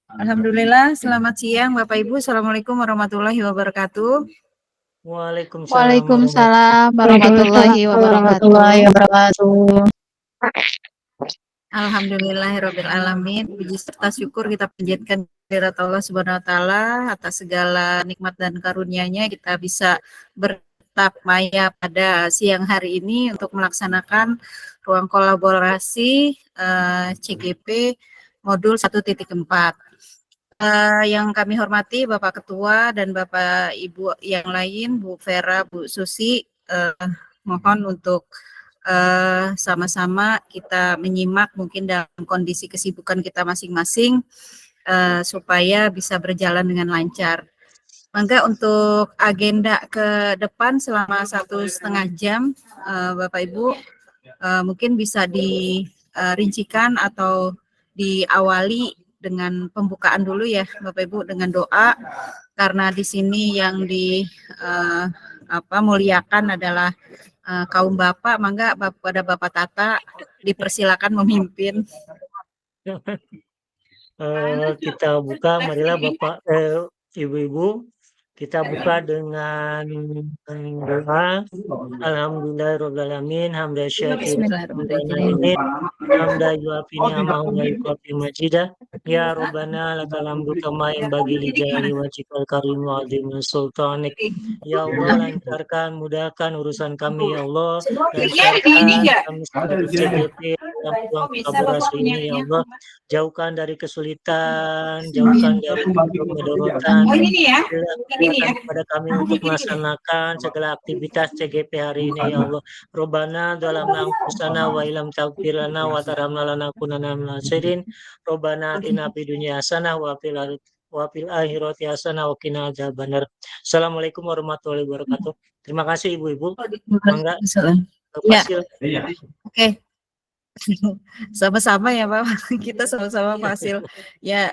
Alhamdulillah, selamat siang Bapak Ibu. Assalamualaikum warahmatullahi wabarakatuh. Waalaikumsalam Waalaikumsalam warahmatullahi warahmatullahi wabarakatuh. wabarakatuh. Alhamdulillahirabbil alamin. Puji serta syukur kita panjatkan kehadirat Allah Subhanahu wa taala atas segala nikmat dan karunia-Nya kita bisa bertatap maya pada siang hari ini untuk melaksanakan ruang kolaborasi CGP modul 1.4. Yang kami hormati Bapak Ketua dan Bapak Ibu yang lain, Bu Vera, Bu Susi, mohon untuk sama-sama kita menyimak mungkin dalam kondisi kesibukan kita masing-masing supaya bisa berjalan dengan lancar. Mangga untuk agenda ke depan selama 1,5 jam, Bapak Ibu mungkin bisa dirincikan atau diawali dengan pembukaan dulu ya Bapak Ibu dengan doa, karena di sini yang muliakan adalah kaum bapak. Mangga pada Bapak Tata dipersilakan memimpin. Kita buka, marilah Bapak, Ibu-ibu, kita buka dengan doa. Alhamdulillahirrahmanirrahim. Hamdan syakirin Bismillahirrahmanirrahim. hamda yuafi ni'amahu wa yukafi majidah. Ya Rabbana lakal hamdu kama yanbaghi li jalali wajhikal karim wa azimi sultanik. Ya Allah, lancarkan, mudahkan urusan kami ya Allah. Lancarkan kami selaku CGP dalam ruang kolaborasi ini ya Allah. Jauhkan dari kesulitan, jauhkan dari kedorotan. Berikan kepada kami untuk melaksanakan segala aktivitas CGP hari ini ya Allah. Robbana dalamna anfusana wa ilam taghfir lana wa tarhamna lanakunanna minal khasirin. Robbana atina fid dunya hasanah wa fil akhirati hasanah wa qina adzabannar. Assalamualaikum warahmatullahi wabarakatuh. Terima kasih Ibu-ibu. Mangga Fasil. Oke. Sama-sama ya Pak. Kita sama-sama Fasil. Ya,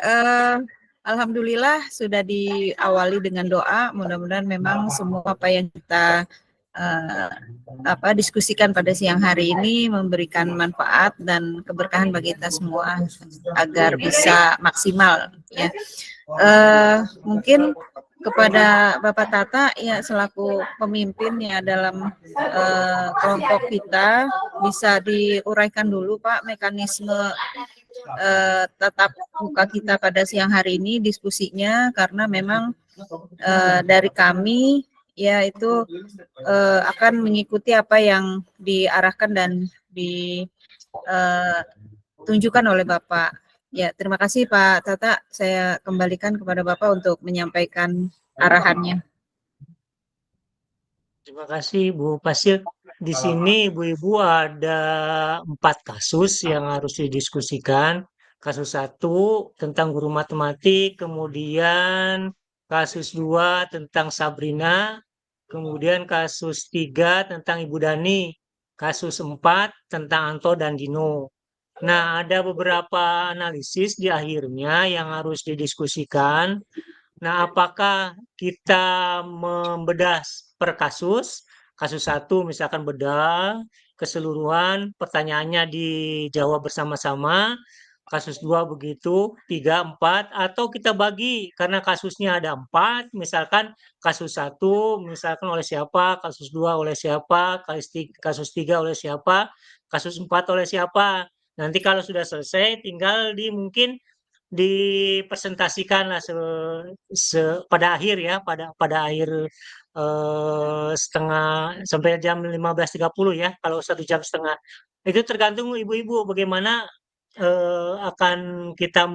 alhamdulillah sudah diawali dengan doa. Mudah-mudahan memang semua apa yang kita diskusikan pada siang hari ini memberikan manfaat dan keberkahan bagi kita semua agar bisa maksimal ya. Mungkin kepada Bapak Tata ya selaku pemimpin ya dalam kelompok kita bisa diuraikan dulu Pak mekanisme tatap muka kita pada siang hari ini diskusinya, karena memang dari kami ya itu akan mengikuti apa yang diarahkan dan ditunjukkan oleh Bapak. Ya, terima kasih Pak Tata. Saya kembalikan kepada Bapak untuk menyampaikan arahannya. Terima kasih Bu Fasil. Di sini Ibu-ibu ada 4 kasus yang harus didiskusikan. Kasus 1 tentang guru matematik, kemudian kasus 2 tentang Sabrina, kemudian kasus 3 tentang Ibu Dani, kasus 4 tentang Anto dan Dino. Nah, ada beberapa analisis di akhirnya yang harus didiskusikan. Nah, apakah kita membedah per kasus? Kasus 1 misalkan bedah keseluruhan, pertanyaannya dijawab bersama-sama. Kasus 2 begitu, 3, 4, atau kita bagi karena kasusnya ada 4, misalkan kasus 1 misalkan oleh siapa, kasus 2 oleh siapa, kasus 3 oleh siapa, kasus 4 oleh siapa. Nanti kalau sudah selesai tinggal mungkin dipresentasikan lah pada akhir ya, pada akhir setengah sampai jam 15.30 ya, kalau 1,5 jam. Itu tergantung Ibu-ibu bagaimana akan kita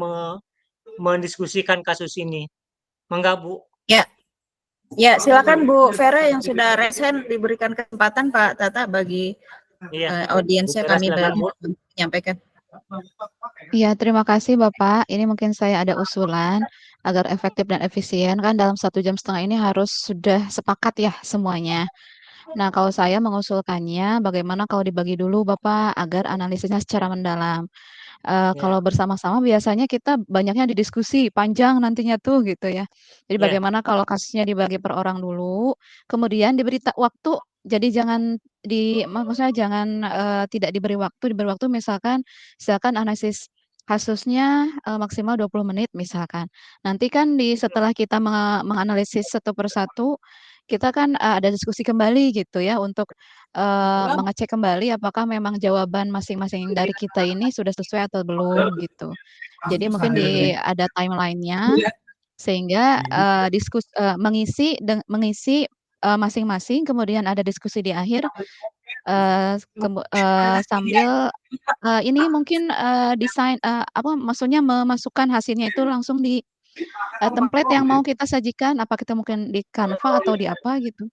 mendiskusikan kasus ini. Mangga Bu. Ya, silakan Bu Vera yang sudah resen diberikan kesempatan Pak Tata bagi audiensnya kami menyampaikan. Iya, terima kasih Bapak. Ini mungkin saya ada usulan agar efektif dan efisien kan dalam 1,5 jam ini harus sudah sepakat ya semuanya. Nah, kalau saya mengusulkannya bagaimana kalau dibagi dulu Bapak agar analisisnya secara mendalam. Kalau bersama-sama biasanya kita banyaknya didiskusi panjang nantinya tuh gitu ya. Jadi bagaimana kalau kasusnya dibagi per orang dulu, kemudian diberi waktu. Jadi maksudnya jangan tidak diberi waktu misalkan analisis kasusnya maksimal 20 menit misalkan. Nanti kan setelah kita menganalisis satu persatu, kita kan ada diskusi kembali gitu ya untuk mengecek kembali apakah memang jawaban masing-masing dari kita ini sudah sesuai atau belum gitu. Jadi mungkin ada timeline-nya sehingga mengisi masing-masing, kemudian ada diskusi di akhir sambil ini mungkin desain apa maksudnya memasukkan hasilnya itu langsung di template yang mau kita sajikan, apa kita mungkin di Canva atau di apa gitu.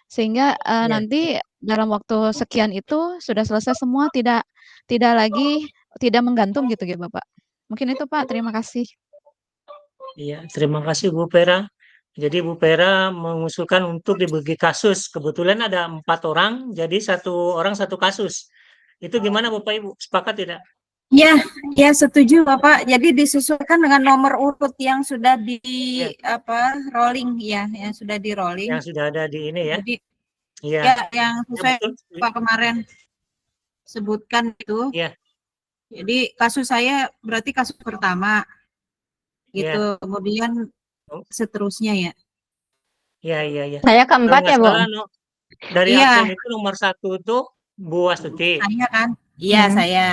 Sehingga Iya, nanti dalam waktu sekian itu sudah selesai semua, tidak lagi tidak menggantung gitu ya Bapak. Mungkin itu Pak, terima kasih. iya. Terima kasih Bu Vera. Jadi Bu Vera mengusulkan untuk dibagi kasus. Kebetulan ada 4 orang, jadi 1 orang 1 kasus. Itu gimana Bapak Ibu? Sepakat tidak? Ya, ya setuju Bapak. Jadi disesuaikan dengan nomor urut yang sudah di Ya, rolling ya, yang sudah di rolling. yang sudah ada di ini ya. Jadi Iya. ya yang Ya sesuai betul. Pak kemarin sebutkan itu. Iya, Jadi kasus saya berarti kasus pertama iya. gitu. Kemudian Oh, seterusnya ya. iya, iya, iya. Saya Kalau keempat nggak ya, Bu? salah dari Iya, absen itu nomor 1 itu Bu Astuti, saya kan. Iya, Hmm. saya.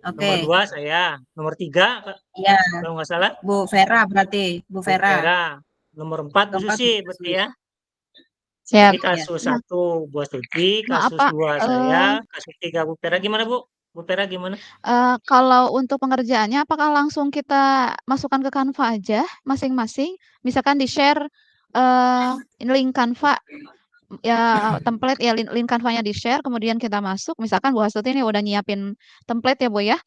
nomor Oke. 2 saya, nomor 3 Iya, kalau nggak salah Bu Vera berarti, Bu Bu Vera. Vera, nomor 4 Bu Keempat Bu Susi berarti Susi. ya. Siap. Jadi Ya. kasus 1 Bu Astuti, Maaf kasus Pak, 2 saya, kasus 3 Bu Vera. Gimana Bu? Bu Vera gimana? kalau untuk pengerjaannya apakah langsung kita masukkan ke Canva aja masing-masing? Misalkan di-share link Canva ya template ya link Canva-nya di-share kemudian kita masuk misalkan Bu Astuti ini udah nyiapin template ya Bu ya.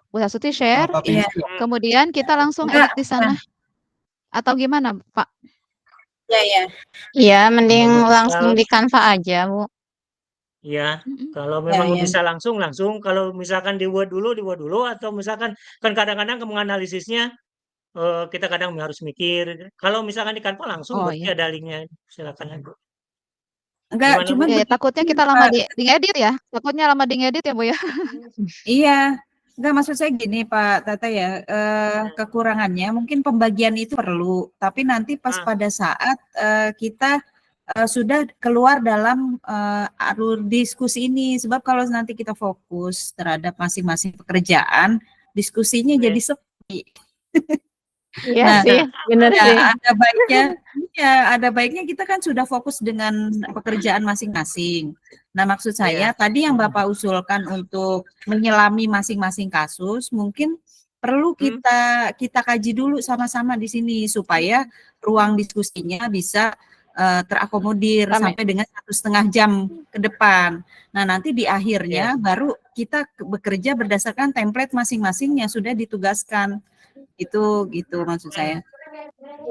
Bu Astuti share, Iya. kemudian kita langsung Enggak, edit di sana atau gimana Pak? ya ya. Iya, mending Kalau langsung di Canva aja, Bu. ya, Mhm. kalau Ya, memang ya. bisa langsung, langsung. Kalau misalkan di Word dulu, atau misalkan kan kadang-kadang menganalisisnya kita kadang harus mikir. Kalau misalkan di Canva langsung Oh berarti iya. ada linknya. Silakan aja. Enggak, Gimana Bu? cuman Ya, begini takutnya kita lama Pak. di-ngedit ya? Takutnya lama di-ngedit ya Bu ya? Iya. Enggak, maksud saya gini Pak Tata ya, kekurangannya mungkin pembagian itu perlu, tapi nanti pas Ah, pada saat kita sudah keluar dalam alur diskusi ini, sebab kalau nanti kita fokus terhadap masing-masing pekerjaan, diskusinya ya. jadi sepi. Iya Nah, sih, bener ya sih. ada baiknya kita kan sudah fokus dengan pekerjaan masing-masing. Nah, maksud saya Iya. tadi yang Bapak usulkan untuk menyelami masing-masing kasus, mungkin perlu Hmm, kita kaji dulu sama-sama di sini supaya ruang diskusinya bisa terakomodir Rame. sampai dengan 1,5 jam ke depan. Nah, nanti di ya. akhirnya baru kita bekerja berdasarkan template masing-masing yang sudah ditugaskan. Itu gitu maksud saya.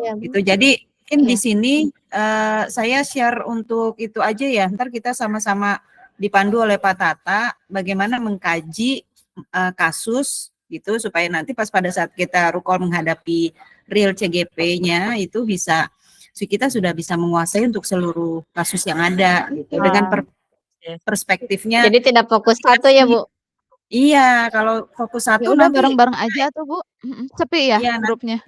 Iya, Bu. Gitu. Jadi mungkin di Iya. sini saya share untuk itu aja ya. Ntar kita sama-sama dipandu oleh Pak Tata bagaimana mengkaji kasus gitu supaya nanti pas pada saat kita recall menghadapi real CGP-nya itu bisa kita sudah bisa menguasai untuk seluruh kasus yang ada gitu dengan Ya. perspektifnya. Jadi tidak fokus satu ya, Bu? Iya, kalau fokus Ya satu udah nanti bareng-bareng aja tuh Bu. Sepi ya iya grupnya?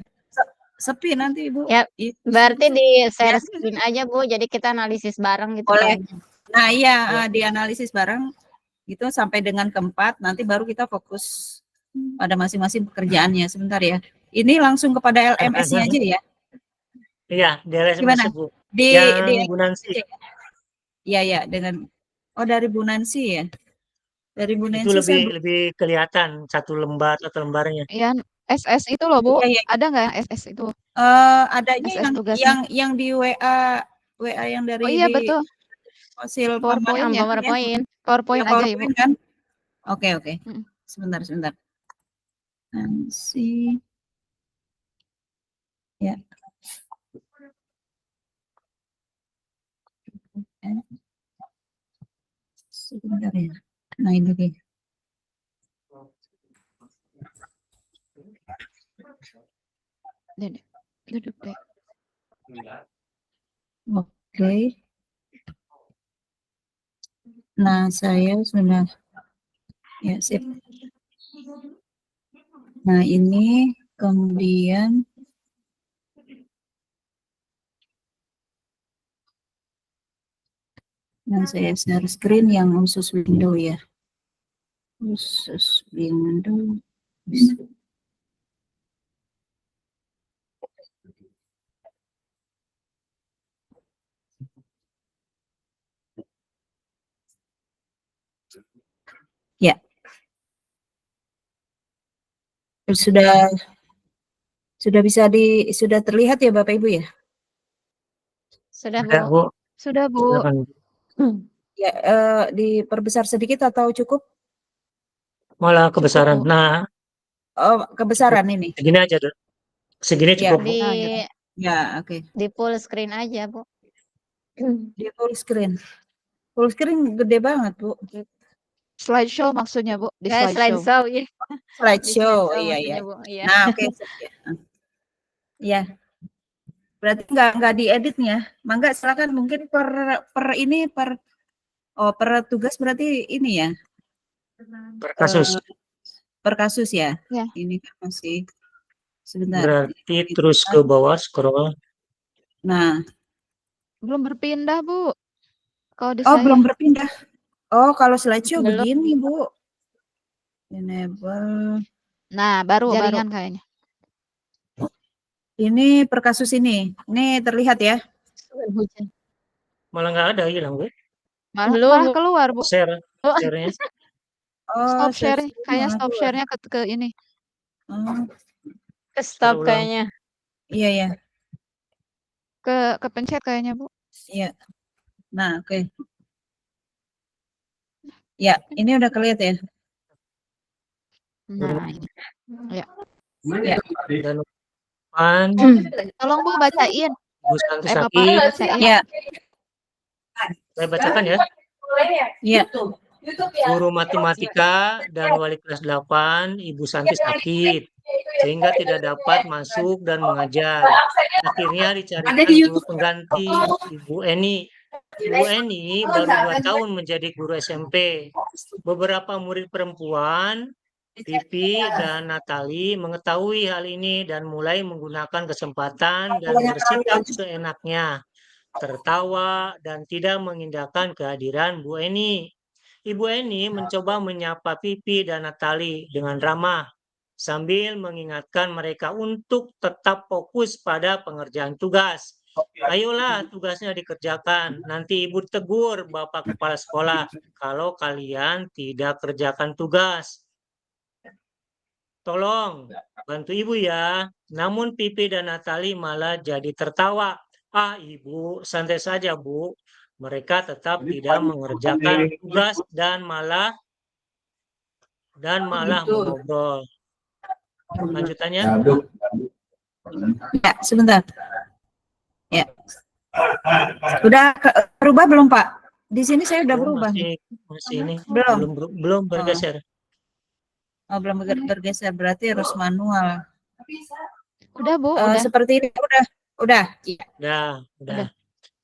sepi nanti Ibu. Ya, berarti di-share Ya, screen aja, Bu. Jadi kita analisis bareng gitu boleh. kan. Nah, iya Ya. dianalisis bareng gitu sampai dengan keempat nanti baru kita fokus pada masing-masing pekerjaannya. Sebentar ya. Ini langsung kepada LMS-nya aja ya. Iya, di LSMS Gimana? Bu. Di Yang Bu Nancy. Iya ya dengan dari Bu Nancy ya. Dari Bu Itu Nancy saya lebih kelihatan satu lembarnya. Iya, SS itu loh Bu, iya ya. ada nggak yang SS itu? Adanya SS tugasnya? yang di WA yang Oh dari iya di betul, hasil PowerPoint Yang ya? PowerPoint. Ya, PowerPoint aja Ibu. PowerPoint kan? Oke. Mhm. Sebentar. Nancy. Ya. Sebentar ya. Nah, ini dia. Duduk deh. Oke. Nah, saya sudah ya sip. Nah, ini kemudian saya share screen yang khusus window ya. Khusus window. Ya. Sudah bisa sudah terlihat ya Bapak Ibu ya? Sudah, Ada, Bu. Bu. Sudah, Bu. Silakan. Ya, diperbesar sedikit atau cukup? Malah kebesaran. Bu. Nah, Oh, kebesaran ini. segini aja dulu. Segini Ya. cukup, Bu. Di Ya, oke. di full screen aja, Bu. Di full screen. Full screen gede banget, Bu. Slideshow maksudnya, Bu, di slideshow. Slideshow, iya. Di Slideshow, slideshow iya, maksudnya, iya. Bu. Iya. Nah, oke. Ya. Berarti nggak diedit nih ya. Mangga silakan mungkin per tugas berarti ini ya. Per kasus. Per kasus ya. Ya. Ini kan masih sebentar. Berarti terus ke bawah scroll. Nah, Belum berpindah, Bu. Kalau di oh saya. belum berpindah. Oh, kalau slideshow Belum. begini, Bu. Enable. Nah, baru Jaringan kayaknya. Ini per kasus ini. Ini terlihat ya. Hujan. Malah nggak ada, hilang, Bu. Belum, Malah Bu. keluar, Bu. Share, share-nya. Oh, Stop share, share kayak malah stop keluar. share-nya ke ini. Oh, Ke stop Ulang. kayaknya. iya ya. Kepencet kayaknya, Bu. Iya. Nah, oke. Ya, ini udah kelihatan ya. Nah, ini. Ya. Ya. Dan depan, Tolong, Bu, bacain. Bu Santi Bapak sakit. bacain. Ya. Saya bacakan ya. Iya. Guru matematika dan wali kelas 8, Ibu Santi sakit, sehingga tidak dapat masuk dan mengajar. Akhirnya dicarikan guru pengganti, Ibu Eni. Ibu Eni baru 2 tahun menjadi guru SMP. Beberapa murid perempuan, Pipi dan Natali, mengetahui hal ini dan mulai menggunakan kesempatan dan bersikap seenaknya, tertawa dan tidak mengindahkan kehadiran Bu Eni. Ibu Eni mencoba menyapa Pipi dan Natali dengan ramah sambil mengingatkan mereka untuk tetap fokus pada pengerjaan tugas. Ayolah, tugasnya dikerjakan. Nanti Ibu tegur Bapak Kepala Sekolah kalau kalian tidak kerjakan tugas. Tolong bantu Ibu ya. Namun Pipi dan Natali malah jadi tertawa. Ah, Ibu, santai saja, Bu. Mereka tetap tidak mengerjakan tugas dan malah mengobrol. Lanjutannya? Ya, sebentar. Ya. Udah berubah belum, Pak? Di sini saya udah berubah nih. Masih ini. Belum. Belum bergeser. Oh, belum bergeser, berarti harus manual. Udah, Bu, udah. Seperti ini udah. Udah. Udah.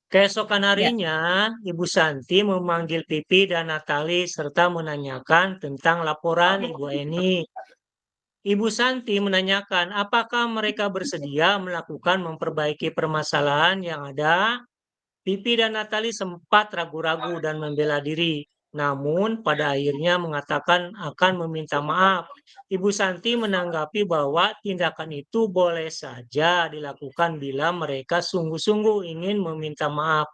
Keesokan harinya, Ibu Santi memanggil Pipi dan Natali serta menanyakan tentang laporan Ibu Eni. Ibu Santi menanyakan apakah mereka bersedia melakukan memperbaiki permasalahan yang ada. Pipi dan Natali sempat ragu-ragu dan membela diri, namun pada akhirnya mengatakan akan meminta maaf. Ibu Santi menanggapi bahwa tindakan itu boleh saja dilakukan bila mereka sungguh-sungguh ingin meminta maaf.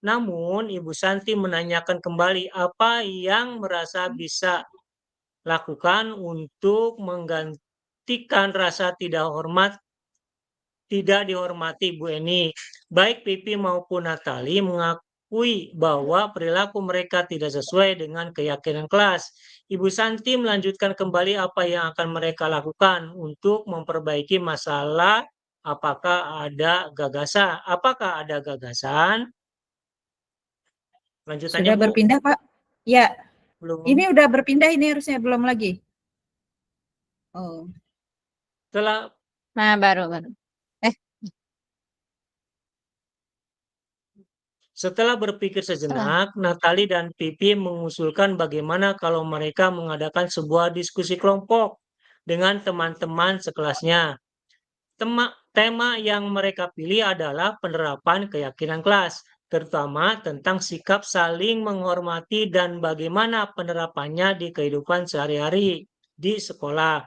Namun Ibu Santi menanyakan kembali apa yang merasa bisa lakukan untuk menggantikan rasa tidak dihormati Bu Eni. Baik Pipi maupun Natali mengakui bahwa perilaku mereka tidak sesuai dengan keyakinan kelas. Ibu Santi melanjutkan kembali apa yang akan mereka lakukan untuk memperbaiki masalah. Apakah ada gagasan? Lanjutannya, Sudah Bu? berpindah, Pak? Ya. Belum. Ini udah berpindah, ini harusnya belum lagi. Oh. Nah, baru. Setelah berpikir sejenak, Natali dan Pipi mengusulkan bagaimana kalau mereka mengadakan sebuah diskusi kelompok. dengan teman-teman sekelasnya. Tema yang mereka pilih adalah penerapan keyakinan kelas, terutama tentang sikap saling menghormati dan bagaimana penerapannya di kehidupan sehari-hari di sekolah.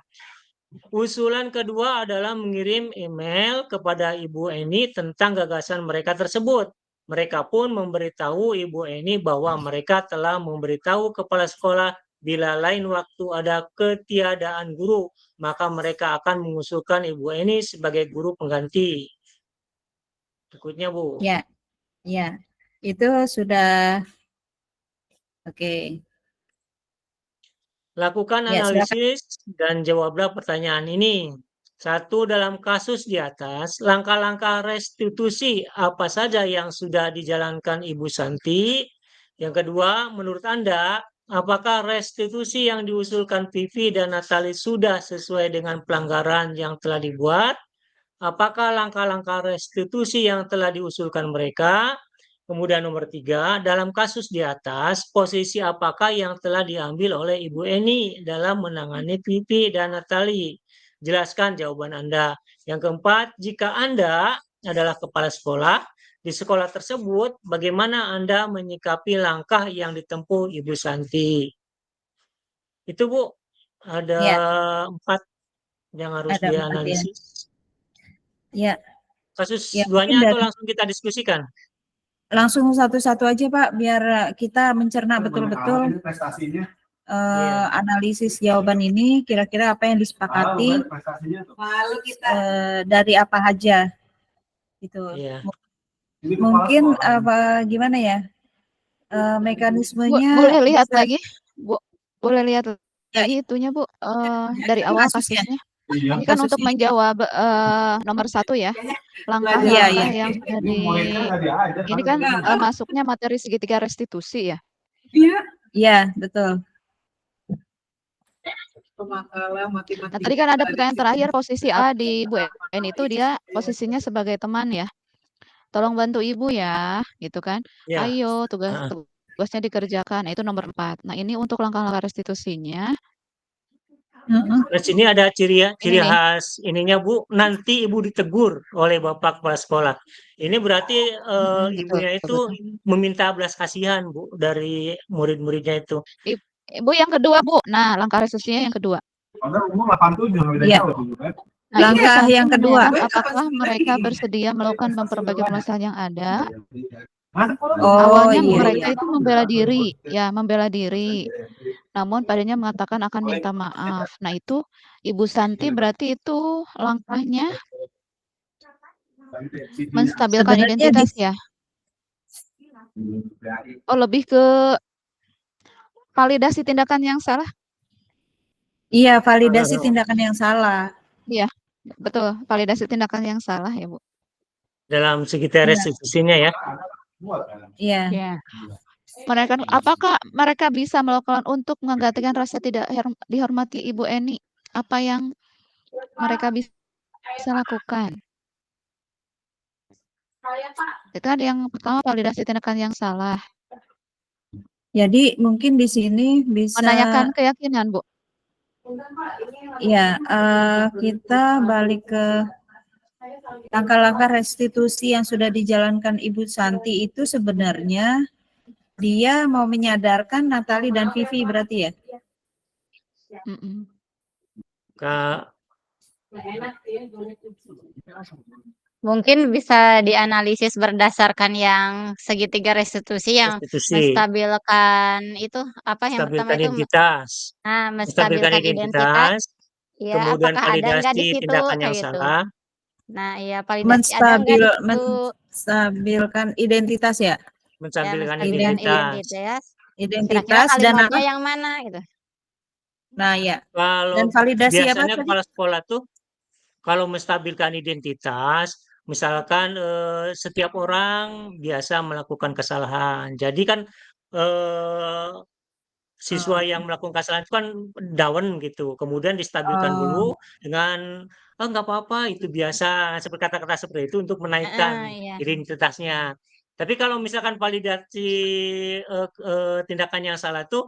Usulan kedua adalah mengirim email kepada Ibu Eni tentang gagasan mereka tersebut. Mereka pun memberitahu Ibu Eni bahwa mereka telah memberitahu kepala sekolah bila lain waktu ada ketiadaan guru, maka mereka akan mengusulkan Ibu Eni sebagai guru pengganti. Berikutnya, Bu. Ya, ya. Itu sudah oke. Lakukan Ya, silakan. analisis dan jawablah pertanyaan ini. 1. Dalam kasus di atas, langkah-langkah restitusi apa saja yang sudah dijalankan Ibu Santi? Yang kedua, menurut Anda, apakah restitusi yang diusulkan Vivi dan Natali sudah sesuai dengan pelanggaran yang telah dibuat? Apakah langkah-langkah restitusi yang telah diusulkan mereka? Kemudian nomor 3, dalam kasus di atas, posisi apakah yang telah diambil oleh Ibu Eni dalam menangani Vivi dan Natali? Jelaskan jawaban Anda. Yang keempat, jika Anda adalah kepala sekolah, di sekolah tersebut, bagaimana Anda menyikapi langkah yang ditempuh Ibu Santi? Itu, Bu, ada Ya, 4 yang harus ada 4 ya. dianalisis. Ya, Kasus ya mungkin duanya atau dari langsung kita diskusikan? langsung satu-satu aja Pak, biar kita mencerna betul-betul analisis jawaban ini, kira-kira apa yang disepakati, dari apa aja gitu. Iya. Mungkin apa gimana ya, mekanismenya boleh lihat bisa lagi, Bu, boleh lihat ya, lagi itunya, Bu, dari awal kasusnya. kasusnya. Ini kan untuk Kasusnya. menjawab nomor 1 ya, Iya, langkah-langkah iya. yang sudah ini kan masuknya materi segitiga restitusi ya. Iya, betul. Nah, tadi kan ada pertanyaan terakhir, posisi A di Bu Eni itu dia posisinya sebagai teman ya. Tolong bantu Ibu ya, gitu kan. Ya. Ayo tugasnya dikerjakan. Nah, itu nomor 4. Nah, ini untuk langkah-langkah restitusinya. Terus ini ada ciri Ini nih. khas ininya, Bu, nanti Ibu ditegur oleh Bapak Kepala Sekolah. Ini berarti ibunya itu meminta belas kasihan, Bu, dari murid-muridnya itu. Ibu yang kedua, Bu. Nah, langkah restitusinya yang kedua. Iya. Nah, Langkah ini yang kedua. apakah mereka bersedia melakukan memperbaiki permasalahan yang ada? Oh, Awalnya iya, mereka iya. itu membela diri, ya membela diri. Namun padanya mengatakan akan minta maaf. Nah, itu Ibu Santi berarti itu langkahnya menstabilkan Sebenarnya identitas ya? Oh, lebih ke validasi tindakan yang salah? Iya, validasi tindakan yang salah. Iya, betul. Validasi tindakan yang salah ya, Bu. Dalam segitiga restitusinya ya. Iya. Ya. Apakah mereka bisa melakukan untuk menggantikan rasa tidak dihormati Ibu Eni? Apa yang mereka bisa lakukan? Itu kan yang pertama validasi tindakan yang salah. Jadi mungkin di sini bisa Menanyakan keyakinan, Bu. ya, kita balik ke langkah-langkah restitusi yang sudah dijalankan Ibu Santi itu sebenarnya dia mau menyadarkan Natali dan Vivi berarti ya? Mungkin bisa dianalisis berdasarkan yang segitiga restitusi yang menstabilkan itu apa yang pertama itu identitas. menstabilkan identitas. Ya, kemudian apakah ada enggak di validasi situ tindakan yang kayak gitu. salah. Nah, iya validasi ada enggak di situ. Menstabilkan identitas ya? Menstabilkan identitas kira-kira dan kalimatnya yang mana gitu. Nah, ya. Kalau dan validasi biasanya apa kepala sekolah tuh kalau menstabilkan identitas, misalkan setiap orang biasa melakukan kesalahan. Jadi kan siswa yang melakukan kesalahan itu kan down gitu. Kemudian distabilkan dulu dengan nggak apa-apa, itu biasa, seperti kata-kata seperti itu untuk menaikkan identitasnya. Tapi kalau misalkan validasi tindakan yang salah tuh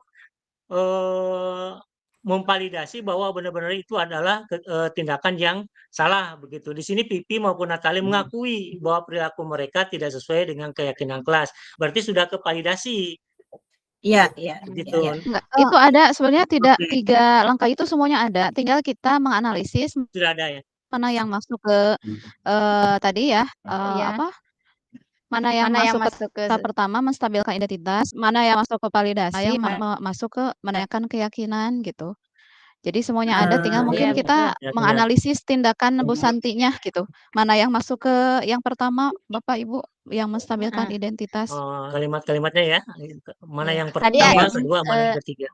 memvalidasi bahwa benar-benar itu adalah tindakan yang salah begitu. Di sini Pipi maupun Natali mengakui bahwa perilaku mereka tidak sesuai dengan keyakinan kelas. Berarti sudah kevalidasi Iya, iya, begitu. iya. Enggak, itu ada sebenarnya tidak Oke. 3 langkah itu semuanya ada, tinggal kita menganalisis Sudah ada ya. mana yang masuk ke, tadi ya, Iya. apa, mana yang Mana yang masuk ke masuk ke tahap pertama menstabilkan identitas, mana yang masuk ke validasi, mana masuk ke menanyakan keyakinan gitu. Jadi semuanya ada, tinggal mungkin Iya, betul. kita Ya, menganalisis tindakan Bu Santinya gitu. Mana yang masuk ke yang pertama, Bapak Ibu, yang menstabilkan Heeh. identitas. Kalimat-kalimatnya ya. Mana Iya. yang Tadi pertama, Iya. kedua, mana yang ketiga.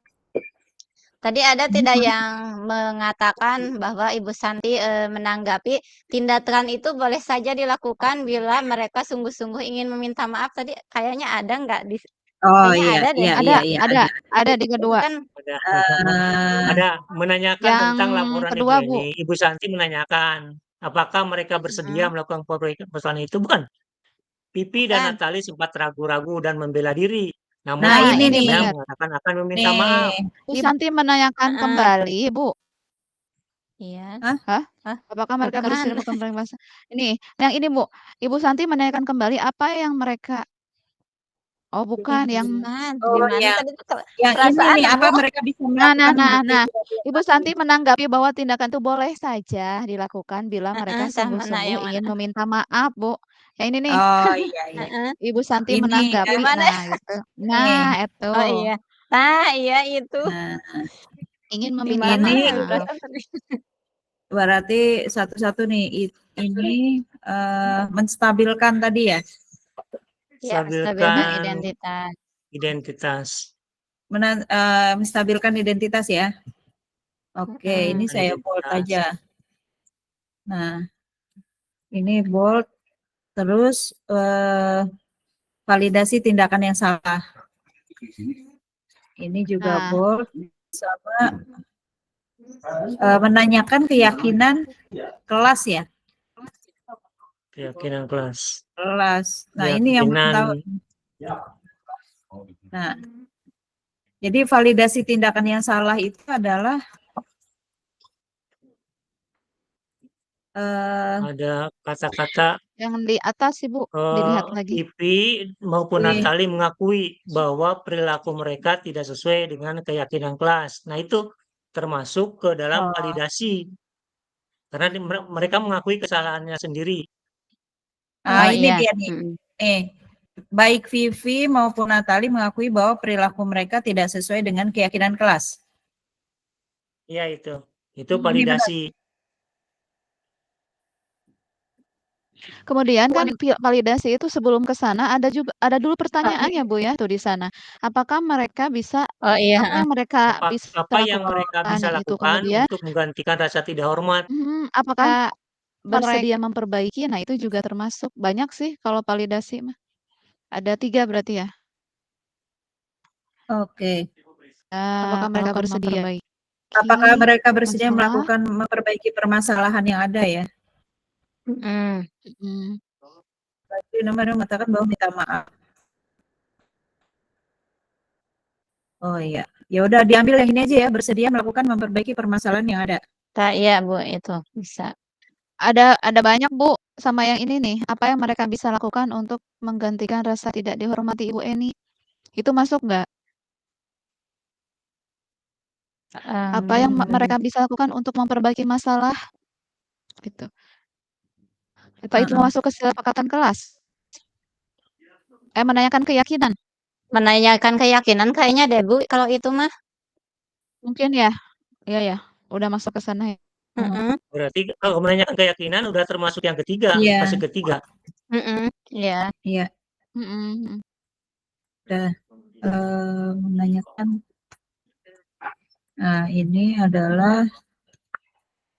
Tadi ada tidak yang mengatakan bahwa Ibu Santi, menanggapi tindakan itu boleh saja dilakukan bila mereka sungguh-sungguh ingin meminta maaf tadi kayaknya ada nggak Oh kayaknya iya, ada deh. iya, Ada iya, iya, ada. ada di Itu kedua. kan Ada, Eh, ada menanyakan Yang tentang laporan Ibu kedua, Bu. Eni. Ibu Santi menanyakan apakah mereka bersedia mhm, melakukan persoalan itu, bukan? Pipi dan bukan. Natali sempat ragu-ragu dan membela diri. Namun Nah, Nah, ini ini nih, akhirnya benar. mengatakan akan meminta maaf. nih. Bu Santi menanyakan Heeh, kembali, Bu. iya. Hah? Hah? Hah? Apakah mereka Bukan. bersedia melakukan peribahasa? Ini, yang ini, Bu. Ibu Santi menanyakan kembali apa yang mereka oh, bukan, yang Bukan, Oh gimana ya, tadi tuh yang ini perasaan nih, apa Bu? mereka bisa nah nah melakukan nah nah. tidak Ibu Santi menanggapi bahwa tindakan itu boleh saja dilakukan bila mereka Heeh, tah mana sungguh-sungguh yang ingin mana? meminta maaf, Bu. Yang ini nih, Oh iya, iya. Heeh, Ibu Santi Ini menanggapi, yang mana? nah gitu. Nah, nih. itu, Oh iya. Nah, iya itu. Nah, ingin Di meminta mana ini tadi maaf. perasaan tadi? berarti satu-satu nih. Ini menstabilkan tadi ya. Ya, menstabilkan Stabilkan identitas. identitas. Menstabilkan identitas ya. Oke, ini saya bold Identitas. aja. Nah, ini bold. Terus validasi tindakan yang salah. Ini juga Nah, bold. Sama menanyakan keyakinan kelas ya. Keyakinan kelas. Kelas. Nah, ini yang belum tahu. Nah, jadi validasi tindakan yang salah itu adalah ada kata-kata yang di atas Ibu, dilihat lagi. Pipi maupun Oke. Natali mengakui bahwa perilaku mereka tidak sesuai dengan keyakinan kelas. Nah, itu termasuk ke dalam Oh, validasi. Karena mereka mengakui kesalahannya sendiri. ah, Oh ini iya. dia nih. Baik Vivi maupun Natali mengakui bahwa perilaku mereka tidak sesuai dengan keyakinan kelas. Iya itu. Itu Ini benar. validasi. Kemudian kan validasi itu sebelum ke sana ada dulu pertanyaannya Bu ya tuh di sana. Apakah mereka bisa Oh iya, apa yang mereka bisa Apa yang mereka lakukan bisa itu lakukan kemudian untuk menggantikan rasa tidak hormat? apakah bersedia memperbaiki? Nah, itu juga termasuk. Banyak sih kalau validasi mah. Ada 3 berarti ya? Oke. Apakah mereka bersedia Apakah mereka bersedia masalah? memperbaiki permasalahan yang ada ya? Mhm. Berarti nomor mengatakan bahwa minta maaf. Oh iya. Ya udah diambil yang ini aja ya, bersedia melakukan memperbaiki permasalahan yang ada. iya Bu, itu bisa. Ada banyak Bu, sama yang ini nih, apa yang mereka bisa lakukan untuk menggantikan rasa tidak dihormati Ibu Eni? Itu masuk nggak? Apa yang mereka bisa lakukan untuk memperbaiki masalah? Gitu. Apa itu masuk ke kesepakatan kelas? Menanyakan keyakinan? Menanyakan keyakinan kayaknya deh Bu, kalau itu mah. Mungkin ya? Iya ya, udah masuk ke sana ya? Mhm, Berarti kalau menanyakan keyakinan udah termasuk yang ketiga, Iya, fase ketiga. iya. iya. Mhm. Udah menanyakan. Nah, ini adalah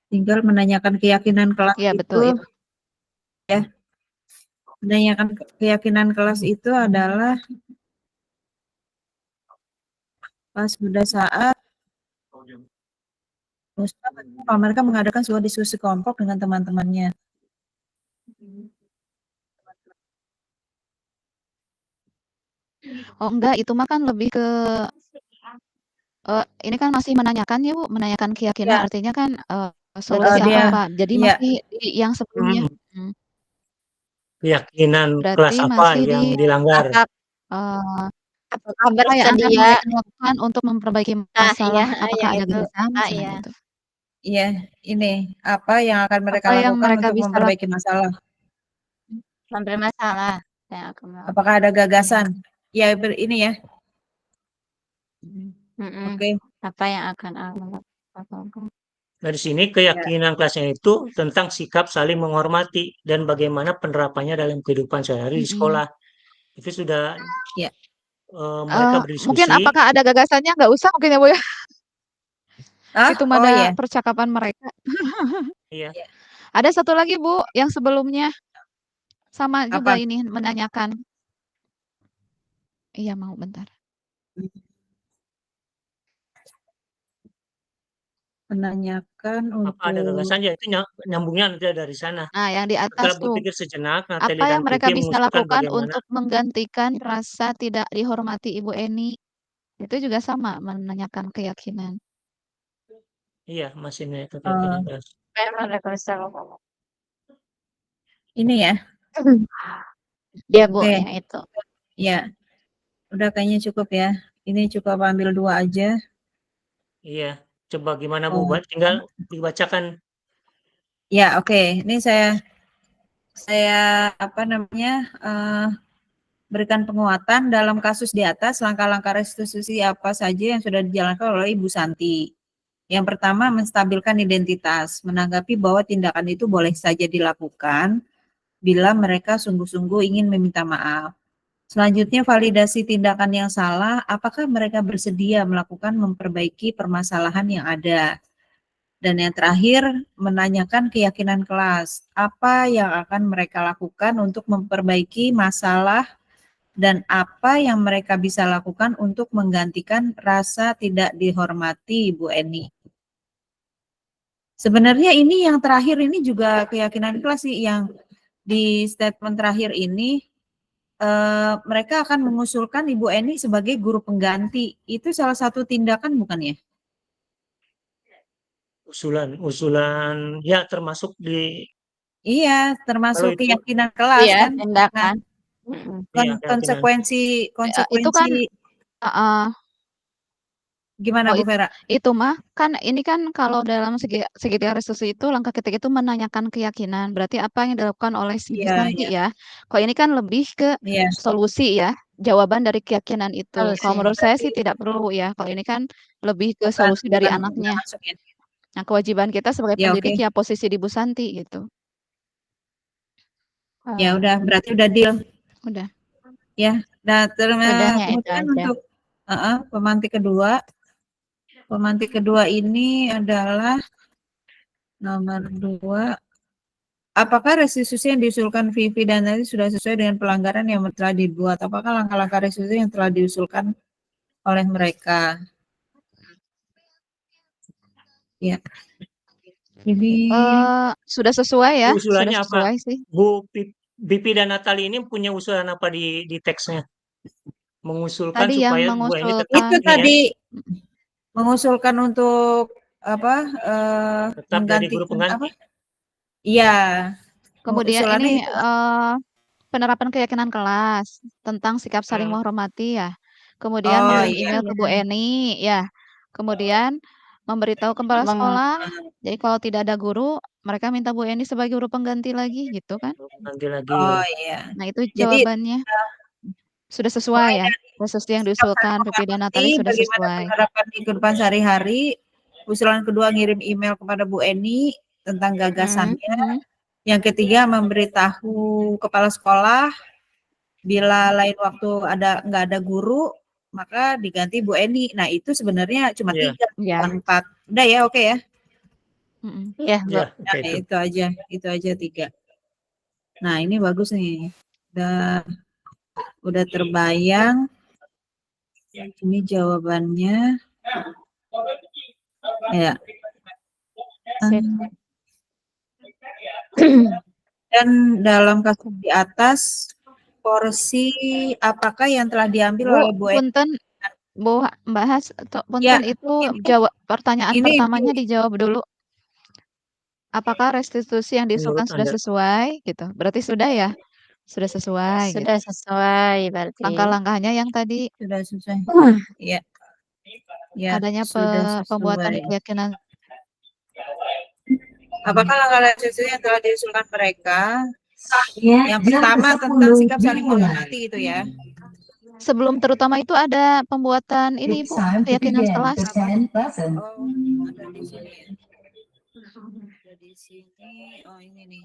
tinggal menanyakan keyakinan kelas Iya betul itu itu. ya. Menanyakan keyakinan kelas itu adalah pas pada saat kalau mereka mengadakan sebuah diskusi kelompok dengan teman-temannya. Oh enggak, itu mah kan lebih ke Ini kan masih menanyakan ya, Bu, menanyakan keyakinan Ya, artinya kan, betul solusi dia. apa, Jadi Iya, masih di yang sebelumnya. Hmm, keyakinan Berarti kelas apa masih di yang dilanggar? Apa eee, apakah apa yang akan bersedia? mereka lakukan untuk memperbaiki Iya, masalah, apakah yang ada itu. gagasan Ah, misalnya iya. gitu. iya. Ini apa yang akan mereka Apa yang lakukan mereka untuk bisa memperbaiki masalah? Sampai masalah yang aku mau. Apakah ada gagasan? Ya, ini ya. Mm-mm. Oke. Apa yang akan aku lakukan? Dari sini Ya. keyakinan kelasnya itu tentang sikap saling menghormati dan bagaimana penerapannya dalam kehidupan sehari di Mhm. sekolah. Itu sudah Ya. mereka Mungkin berdiskusi. apakah ada gagasannya nggak usah mungkin ya, Bu, ya? Itu Oh pada ya. percakapan mereka. Iya, Ya. Ada satu lagi, Bu, yang sebelumnya sama juga Apa? ini menanyakan. Iya, mau bentar. Menanyakan apa ada untuk gagasan ya itu nyambungnya nanti dari sana. Nah, yang di atas Setelah tuh, berpikir sejenak, Natali apa dan yang mereka Vivi bisa mengusulkan lakukan bagaimana. untuk menggantikan rasa tidak dihormati Ibu Eni? Itu juga sama menanyakan keyakinan. Iya, masih itu eh, keyakinan kelas. Apa yang mereka bisa lakukan? ini ya. Dia, Bu, Oke. yang itu. Ya. Udah kayaknya cukup ya. Ini cukup ambil 2 aja. Iya, coba gimana Bu? Oh. Tinggal dibacakan. Ya, oke. Ini saya apa namanya? Berikan penguatan dalam kasus di atas, langkah-langkah restitusi apa saja yang sudah dijalankan oleh Ibu Santi. Yang pertama, menstabilkan identitas, menanggapi bahwa tindakan itu boleh saja dilakukan bila mereka sungguh-sungguh ingin meminta maaf. Selanjutnya, validasi tindakan yang salah, apakah mereka bersedia melakukan memperbaiki permasalahan yang ada. Dan yang terakhir, menanyakan keyakinan kelas, apa yang akan mereka lakukan untuk memperbaiki masalah dan apa yang mereka bisa lakukan untuk menggantikan rasa tidak dihormati, Bu Eni. Sebenarnya ini yang terakhir ini juga keyakinan kelas sih, yang di statement terakhir ini mereka akan mengusulkan Ibu Eni sebagai guru pengganti. Itu salah satu tindakan bukan ya? Usulan ya termasuk di Iya, kalau termasuk itu keyakinan kelas Iya, kan. Nah, tindakan. Mm-mm. iya keyakinan. Itu kan heeh. Gimana Oh, Bu Vera? itu mah kan ini kan kalau dalam segitiga restitusi itu langkah ketiga itu menanyakan keyakinan. Berarti apa yang dilakukan oleh si Ibu Iya, Santi iya, ya. Kalau ini kan lebih ke iya. solusi ya, jawaban dari keyakinan itu. Kalau Solusi. menurut saya sih Berarti tidak perlu ya. Kalau ini kan lebih ke bukan solusi dari bukan anaknya. masuk ya. Nah, kewajiban kita sebagai Ya oke. pendidik ya posisi di Bu Santi gitu. Ya udah, berarti udah deal Udah. ya. Nah, Udah ya, itu kemudian aja. untuk pemantik kedua ini adalah nomor 2. Apakah restitusi yang diusulkan Vivi dan Nanti sudah sesuai dengan pelanggaran yang telah dibuat? Apakah langkah-langkah restitusi yang telah diusulkan oleh mereka? Ya, ini Sudah sesuai ya, sudah usulannya apa? sesuai sih. Bu Bipi dan Natali ini punya usulan apa di teksnya? Mengusulkan Tadi yang supaya Bu Eni tetap itu mengusulkan ini ya, tadi mengusulkan untuk apa? tetap jadi guru Menggantikan apa? pengganti. Iya, kemudian usulannya ini itu. penerapan keyakinan kelas tentang sikap saling Hmm. menghormati ya. Kemudian Oh mengirim iya. email ke Bu Eni ya. Kemudian memberitahu kepala sekolah. Jadi kalau tidak ada guru, mereka minta Bu Eni sebagai guru pengganti lagi gitu kan. Guru pengganti lagi. Oh iya. Nah, itu Jadi jawabannya. Sudah sesuai ya. Restitusi yang diusulkan Pipi dan Natali sudah bagaimana sesuai. penerapan di kehidupan sehari-hari. Usulan kedua, ngirim email kepada Bu Eni tentang gagasannya. Yang ketiga, memberitahu kepala sekolah bila lain waktu nggak ada guru, maka diganti Bu Eni. Nah, itu sebenarnya cuma 3, bukan 4. Udah ya, oke ya? Iya, Bu. Ya, Nah, itu aja 3. Nah, ini bagus nih. Udah terbayang. Ini jawabannya. Ya. Dan dalam kasus di atas, porsi apakah yang telah diambil oleh Bu Eni? Punten, Bu Mbak Has, Ya, punten itu ini, pertanyaan ini pertamanya dijawab dulu. Apakah restitusi yang Menurut diusulkan sudah Anda? sesuai gitu? Berarti sudah ya? Sudah sesuai gitu. Sudah sesuai berarti. Langkah-langkahnya yang tadi sudah selesai. Ya, ya, adanya sudah pembuatan sesuai. keyakinan. Apakah langkah restitusi yang telah diusulkan mereka? Yang pertama tentang sikap saling menghormati itu ya. Sebelum terutama itu ada pembuatan ini It's Bu, time to keyakinan begin kelas. the 10 lesson. Oh, ada di sini ya. Ada di sini. Oh, ini nih.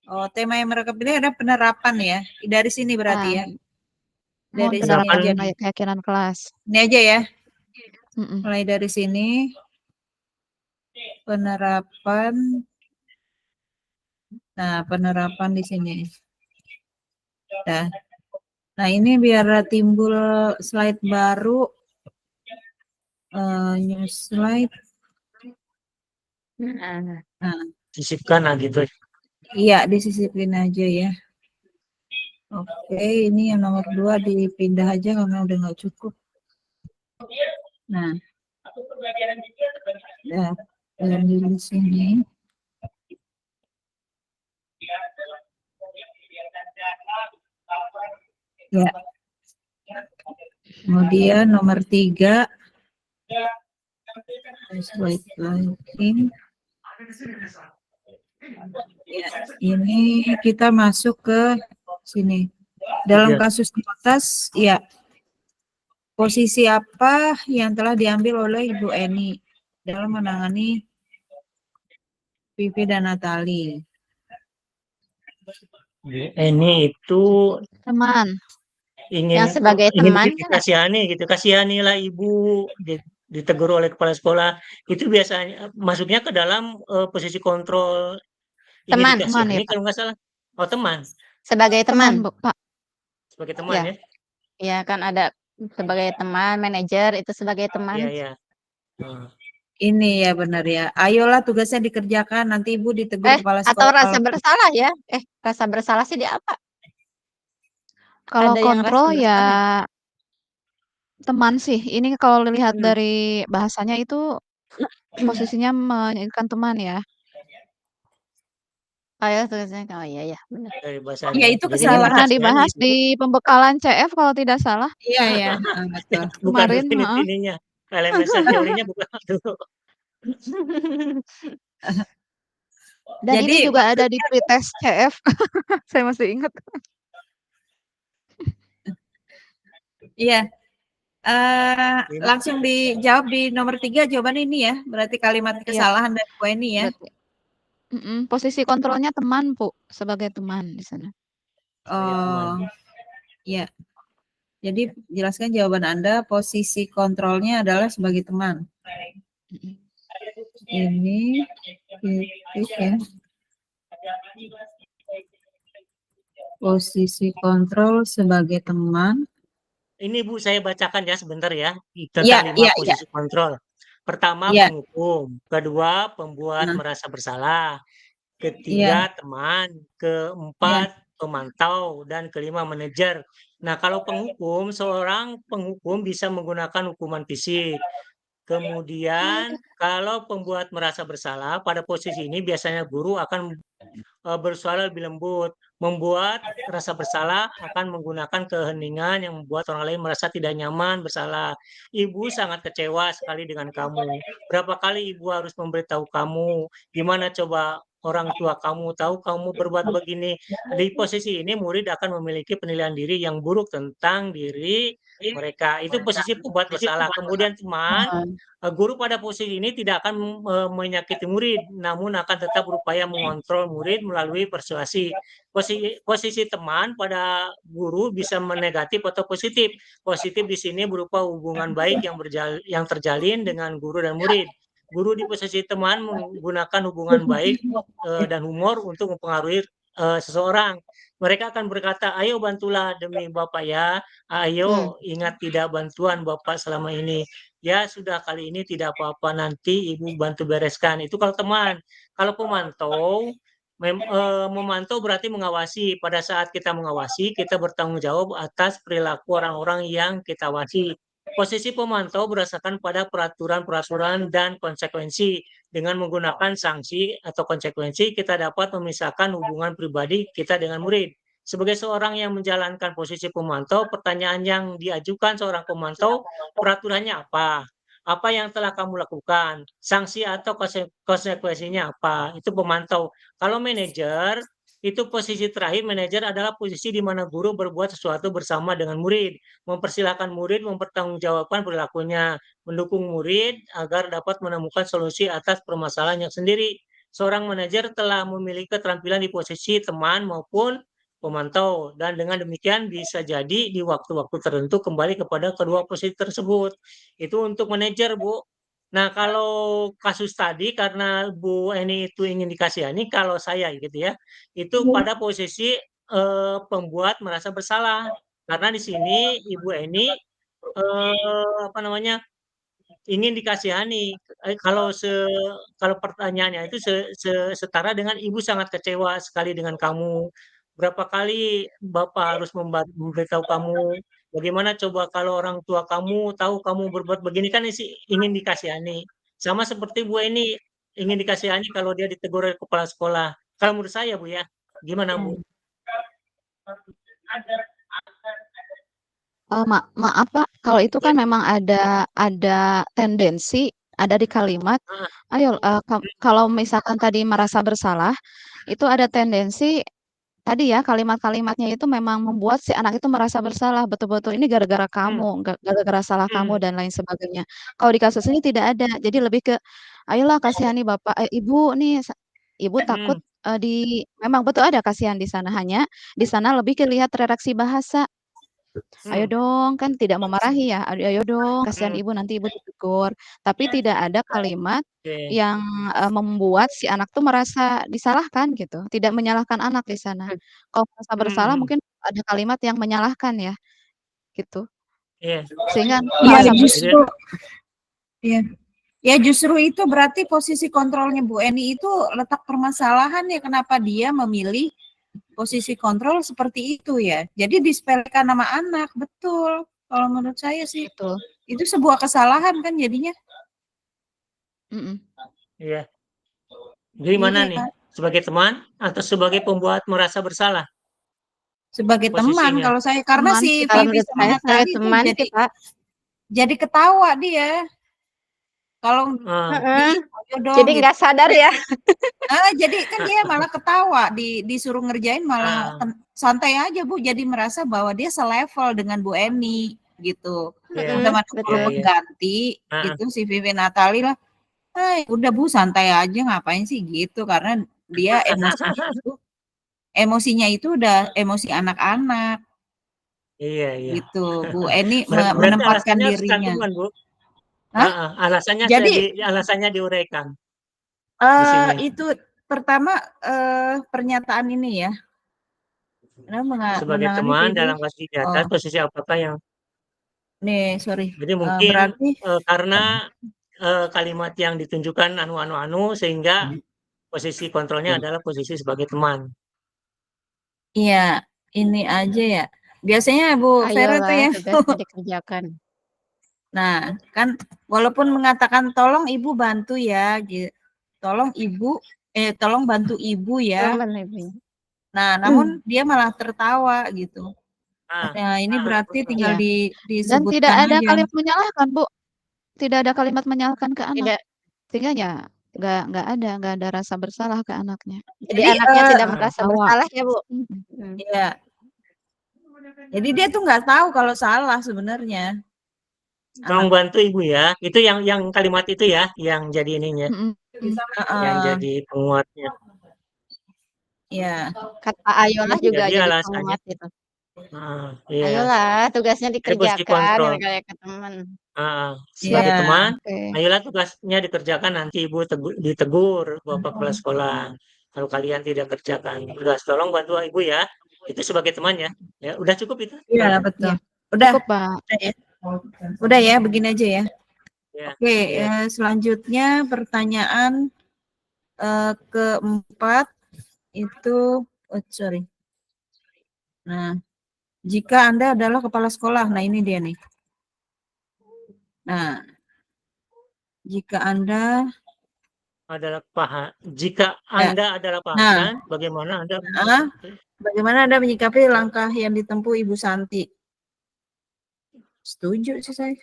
Oh, tema yang mereka pilih ada penerapan ya. Dari sini berarti ya. Mohon Dari sini penerapan aja. keyakinan kelas. Ini aja ya. Mm-mm. Mulai dari sini. Penerapan. Nah, penerapan di sini. Nah, ini biar timbul slide baru. New slide. Nah, Nah, Sisipkan lah gitu. iya, disisipin aja ya. Oke, ini yang nomor 2 dipindah aja karena udah nggak cukup. Nah, ya, dan di sini. Ya. Kemudian nomor 3. Slide lagi. Ya, ini kita masuk ke sini. Dalam kasus di atas, ya, posisi apa yang telah diambil oleh Ibu Eni dalam menangani Vivi dan Natali? Ini itu Teman. ingin Yang sebagai ingin teman kan? dikasihani gitu, kasihanilah ibu, ditegur oleh kepala sekolah. Itu biasanya masuknya ke dalam posisi kontrol ingin Teman. Teman dikasihani ya, Pak. kalau nggak salah. Oh, teman, Sebagai Teman, teman. Bu, Pak. sebagai teman Ya. ya. Ya kan ada sebagai teman, manajer itu sebagai Iya, teman. iya. Hmm. Ini ya benar ya. Ayolah tugasnya dikerjakan, nanti Ibu ditegur kepala Atau sekolah. rasa bersalah ya? Rasa bersalah sih di apa? Kalau Ada yang kontrol rasa ya bersalah. teman sih. Ini kalau lihat Hmm. dari bahasanya itu posisinya menginginkan teman ya. Oh ya, tugasnya. Oh iya ya, benar. Dari bahasanya. Ya, itu Jadi Ini kesalahan. pernah dikasihani dibahas itu di pembekalan CF kalau tidak salah. Iya, ya, betul. bukan Kemarin, definisi ininya. Elemen teorinya bukan dulu. Dan Jadi, ini juga ada di pretest CF. Saya masih ingat. iya. Langsung dijawab di nomor 3 jawaban ini ya. Berarti kalimat kesalahan dari Bu Eni ya. Berarti, posisi kontrolnya teman, Bu, sebagai teman di sana. Oh, ya. Jadi jelaskan jawaban Anda, posisi kontrolnya adalah sebagai teman. Ini titik ya. Posisi kontrol sebagai teman. Ini Bu, saya bacakan ya sebentar ya, tentang 5 posisi kontrol. Pertama, penghukum. Kedua, pembuat merasa bersalah. Ketiga, teman. Keempat, pemantau. Dan kelima, manajer. Nah, kalau penghukum, seorang penghukum bisa menggunakan hukuman fisik. Kemudian, kalau pembuat merasa bersalah, pada posisi ini biasanya guru akan bersuara lebih lembut. Membuat rasa bersalah akan menggunakan keheningan yang membuat orang lain merasa tidak nyaman, bersalah. Ibu sangat kecewa sekali dengan kamu. Berapa kali ibu harus memberitahu kamu? Gimana coba orang tua kamu tahu kamu berbuat begini? Di posisi ini murid akan memiliki penilaian diri yang buruk tentang diri mereka. Itu posisi pembuat bersalah. Kemudian teman, guru pada posisi ini tidak akan menyakiti murid, namun akan tetap berupaya mengontrol murid melalui persuasi. Posisi teman pada guru bisa negatif atau positif. Positif di sini berupa hubungan baik yang terjalin dengan guru dan murid. Guru di posisi teman menggunakan hubungan baik dan humor untuk mempengaruhi seseorang. Mereka akan berkata, ayo bantulah demi Bapak ya, ayo ingat tidak bantuan Bapak selama ini. Ya sudah kali ini tidak apa-apa, nanti Ibu bantu bereskan. Itu kalau teman. Kalau pemantau, memantau berarti mengawasi. Pada saat kita mengawasi, kita bertanggung jawab atas perilaku orang-orang yang kita awasi. Posisi pemantau berdasarkan pada peraturan-peraturan dan konsekuensi. Dengan menggunakan sanksi atau konsekuensi, kita dapat memisahkan hubungan pribadi kita dengan murid. Sebagai seorang yang menjalankan posisi pemantau, pertanyaan yang diajukan seorang pemantau, peraturannya apa? Apa yang telah kamu lakukan? Sanksi atau konsekuensinya apa? Itu pemantau. Kalau manajer, itu posisi terakhir. Manajer adalah posisi di mana guru berbuat sesuatu bersama dengan murid, mempersilahkan murid mempertanggungjawabkan perilakunya, mendukung murid agar dapat menemukan solusi atas permasalahannya sendiri. Seorang manajer telah memiliki keterampilan di posisi teman maupun pemantau, dan dengan demikian bisa jadi di waktu-waktu tertentu kembali kepada kedua posisi tersebut. Itu untuk manajer, Bu. Nah, kalau kasus tadi karena Bu Eni itu ingin dikasihani, kalau saya gitu ya, itu pada posisi pembuat merasa bersalah. Karena di sini Ibu Eni apa namanya, ingin dikasihani. Kalau pertanyaannya itu setara dengan ibu sangat kecewa sekali dengan kamu. Berapa kali Bapak harus memberitahu kamu, bagaimana coba kalau orang tua kamu tahu kamu berbuat begini, kan ingin dikasihani. Sama seperti Bu Eni ingin dikasihani kalau dia ditegur oleh kepala sekolah. Kalau menurut saya Bu ya, gimana Bu? Maaf Pak, kalau itu kan memang ada tendensi, ada di kalimat, Ah, ayo, kalau misalkan tadi merasa bersalah, itu ada tendensi tadi ya kalimat-kalimatnya itu memang membuat si anak itu merasa bersalah, betul-betul ini gara-gara hmm, kamu, gara-gara salah kamu hmm, dan lain sebagainya. Kalau di kasus ini tidak ada, jadi lebih ke, ayolah kasihani bapak, ibu nih, ibu takut, hmm, memang betul ada kasihan di sana, hanya di sana lebih ke lihat reaksi bahasa. Ayo hmm, dong, kan tidak memarahi ya, ayo ayo dong, kasihan hmm, ibu nanti ibu ditegur. Tapi tidak ada kalimat oke. yang, membuat si anak tuh merasa disalahkan gitu, tidak menyalahkan anak di sana. Hmm, Kalau merasa hmm, bersalah hmm, mungkin ada kalimat yang menyalahkan ya, gitu. iya. Sehingga anak Iya, merasa Jadi, justru ya. Ya justru itu berarti posisi kontrolnya Bu Eni itu letak permasalahan ya, kenapa dia memilih posisi kontrol seperti itu ya. Jadi disepelekan nama anak, betul. Kalau menurut saya sih betul, itu sebuah kesalahan kan jadinya. mhm. iya. Jadi mana nih? Iya, Sebagai teman atau sebagai pembuat merasa bersalah sebagai teman posisinya? kalau saya karena Teman si kita Kalau Vivi menurut sama saya sebagai Natali itu teman sih, Pak. jadi ketawa dia. Kalau Ah, di Heeh. ayo dong Jadi gitu. nggak sadar ya. Jadi kan dia malah ketawa, disuruh ngerjain malah ah, santai aja Bu, jadi merasa bahwa dia selevel dengan Bu Eni gitu. iya, Udah mana iya, guru Betul. iya. pengganti Ah, gitu si Vivi Natali lah, udah Bu santai aja ngapain sih gitu, karena dia emosinya itu udah emosi anak-anak iya, iya. gitu. Bu Eni Berarti menempatkan alasannya harus dirinya. cantuman, Bu. Hah? Ah, alasannya Jadi alasannya diuraikan di sini. itu pertama pernyataan ini ya, Sebagai menangani teman Vivi. dalam kasus di atas, Oh, posisi apakah yang nih sorry. jadi mungkin Berarti karena kalimat yang ditunjukkan anu sehingga posisi kontrolnya adalah posisi sebagai teman. iya ini aja ya. Biasanya Bu Vera tuh Ayolah, ya. tugasnya dikerjakan. Nah, kan walaupun mengatakan tolong ibu bantu ya, tolong ibu, tolong bantu ibu ya. Belum menerima. Nah, namun dia malah tertawa gitu. Ah, Nah, ini berarti tinggal Iya, dan tidak disebutkan ada aja. kalimat menyalahkan, Bu, tidak ada kalimat menyalahkan ke anak. Tidak. Sehingga ya nggak ada rasa bersalah ke anaknya. Jadi Jadi anaknya tidak ah, merasa Tawa. bersalah ya, Bu. Mhm. Hmm. ya, jadi dia tuh nggak tahu kalau salah sebenarnya tolong anak. bantu ibu ya. Itu yang kalimat itu ya, yang jadi ininya, Mhm. yang Heeh, jadi penguatnya. ya. Kata Ayolah juga Jadi jadi alasannya, penguat gitu. iya. Ayolah, tugasnya Jadi posisi dikerjakan, kontrol. kira-kira ke teman. Sebagai Iya, teman, Oke. ayolah tugasnya dikerjakan, nanti ibu ditegur Bapak kepala sekolah. Kalau kalian tidak kerjakan tugas, tolong bantu ibu ya. Itu sebagai teman ya. Ya, udah cukup itu. iya Kalau betul. Iya, Udah, cukup, Pak. udah ya. Udah ya, begini aja ya. ya, Oke, ya. selanjutnya pertanyaan keempat itu, sorry. Nah, jika Anda adalah kepala sekolah, nah ini dia nih. Nah, jika Anda Jika Anda adalah Hasan, bagaimana Anda bagaimana Anda menyikapi langkah yang ditempuh Ibu Santi? Setuju sih saya.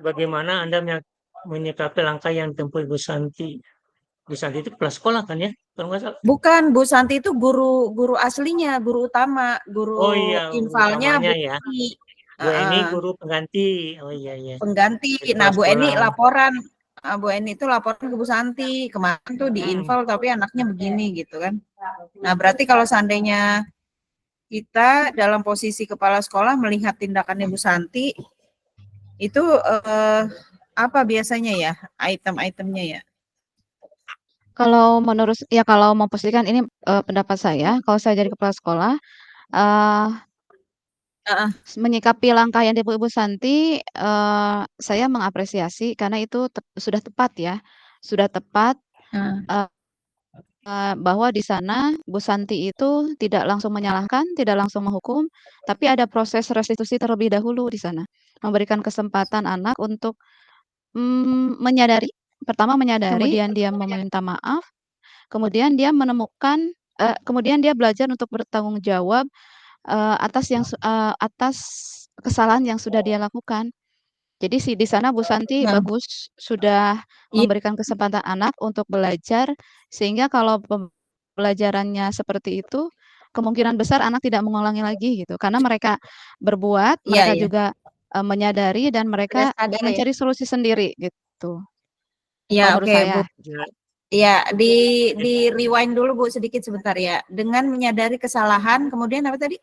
Bagaimana Anda menyikapi langkah yang ditempuh Ibu Santi? Bu Santi itu kepala sekolah kan ya? Kalau nggak salah. Bukan, Bu Santi itu guru aslinya, guru utama, guru Oh iya, guru infalnya Bu utamanya ya. Eni. Bu Eni guru pengganti. Oh iya iya. Pengganti. Di Nah, kepala Bu Eni sekolah. laporan. Bu Eni itu laporan ke Bu Santi. Kemarin tuh di infal tapi anaknya begini gitu kan. Nah, berarti kalau seandainya kita dalam posisi kepala sekolah melihat tindakannya Bu Santi, itu apa biasanya ya item-itemnya ya? Kalau kalau memposisikan ini pendapat saya, kalau saya jadi kepala sekolah, menyikapi langkah yang diambil Ibu Santi, saya mengapresiasi karena itu sudah tepat ya, sudah tepat bahwa di sana Bu Santi itu tidak langsung menyalahkan, tidak langsung menghukum, tapi ada proses restitusi terlebih dahulu di sana. Memberikan kesempatan anak untuk menyadari, pertama menyadari, kemudian dia meminta maaf, kemudian dia menemukan, kemudian dia belajar untuk bertanggung jawab atas kesalahan yang sudah dia lakukan. Jadi di sana Bu Santi bagus, sudah memberikan kesempatan anak untuk belajar, sehingga kalau pembelajarannya seperti itu, kemungkinan besar anak tidak mengulangi lagi gitu. Karena mereka berbuat, mereka juga menyadari dan mereka mencari solusi sendiri gitu. Ya, Menurut oke, saya. Bu. Ya, di rewind dulu Bu sedikit sebentar ya. Dengan menyadari kesalahan, kemudian apa tadi?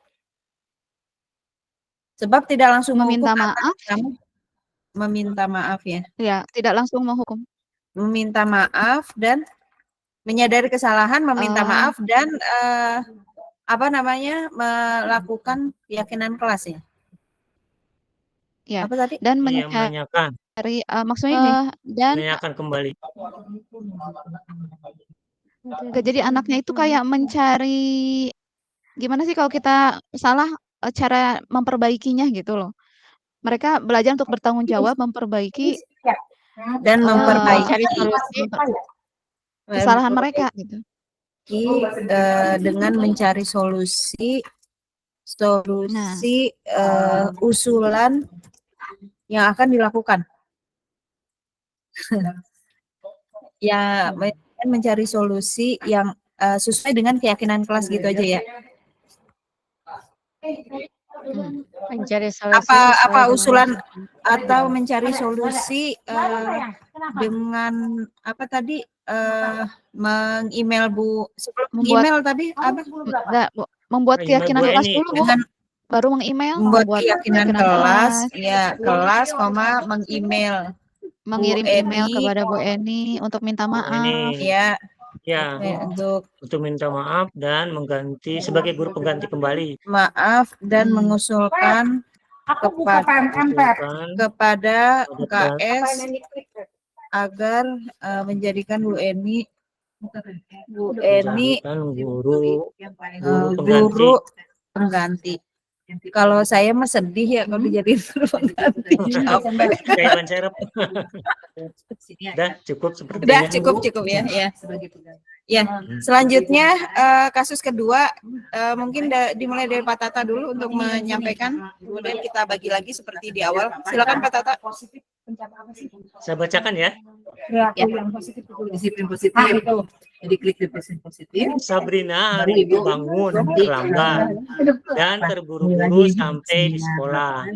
Sebab tidak langsung meminta maaf. Kamu meminta maaf ya. Ya, tidak langsung menghukum. Meminta maaf dan menyadari kesalahan, meminta maaf dan melakukan keyakinan kelas ya. Ya. Apa tadi? Dan menanyakan. Maksudnya ini dan menanyakan kembali. Jadi anaknya itu kayak mencari gimana sih kalau kita salah cara memperbaikinya gitu loh. Mereka belajar untuk bertanggung jawab, memperbaiki dan memperbaiki kesalahan mereka gitu. Dengan mencari solusi usulan yang akan dilakukan. Ya, mencari solusi yang sesuai dengan keyakinan kelas gitu aja ya. Mencari solusi apa usulan atau mencari solusi dengan apa tadi meng-email Bu sebelum email tadi apa? Enggak, Bu. Membuat keyakinan kelas dulu Bu. Baru meng-email, membuat keyakinan kelas, ya kelas, meng-email. Mengirim email kepada Bu Eni untuk minta maaf. Ya. Ya, untuk minta maaf dan mengganti sebagai guru pengganti kembali. Maaf dan mengusulkan kepada UKS agar menjadikan Bu Eni guru pengganti. Kalau saya mah sedih ya kalau dijadiin guru pengganti. Udah cukup seperti Udah cukup ya. Ya, selanjutnya kasus kedua mungkin dimulai dari Pak Tata dulu untuk menyampaikan, kemudian kita bagi lagi seperti di awal. Silakan Pak Tata. Saya bacakan ya. Ya. Yang positif itu. Jadi klik disiplin positif. Sabrina hari itu bangun terlambat dan terburu-buru sampai di sekolah.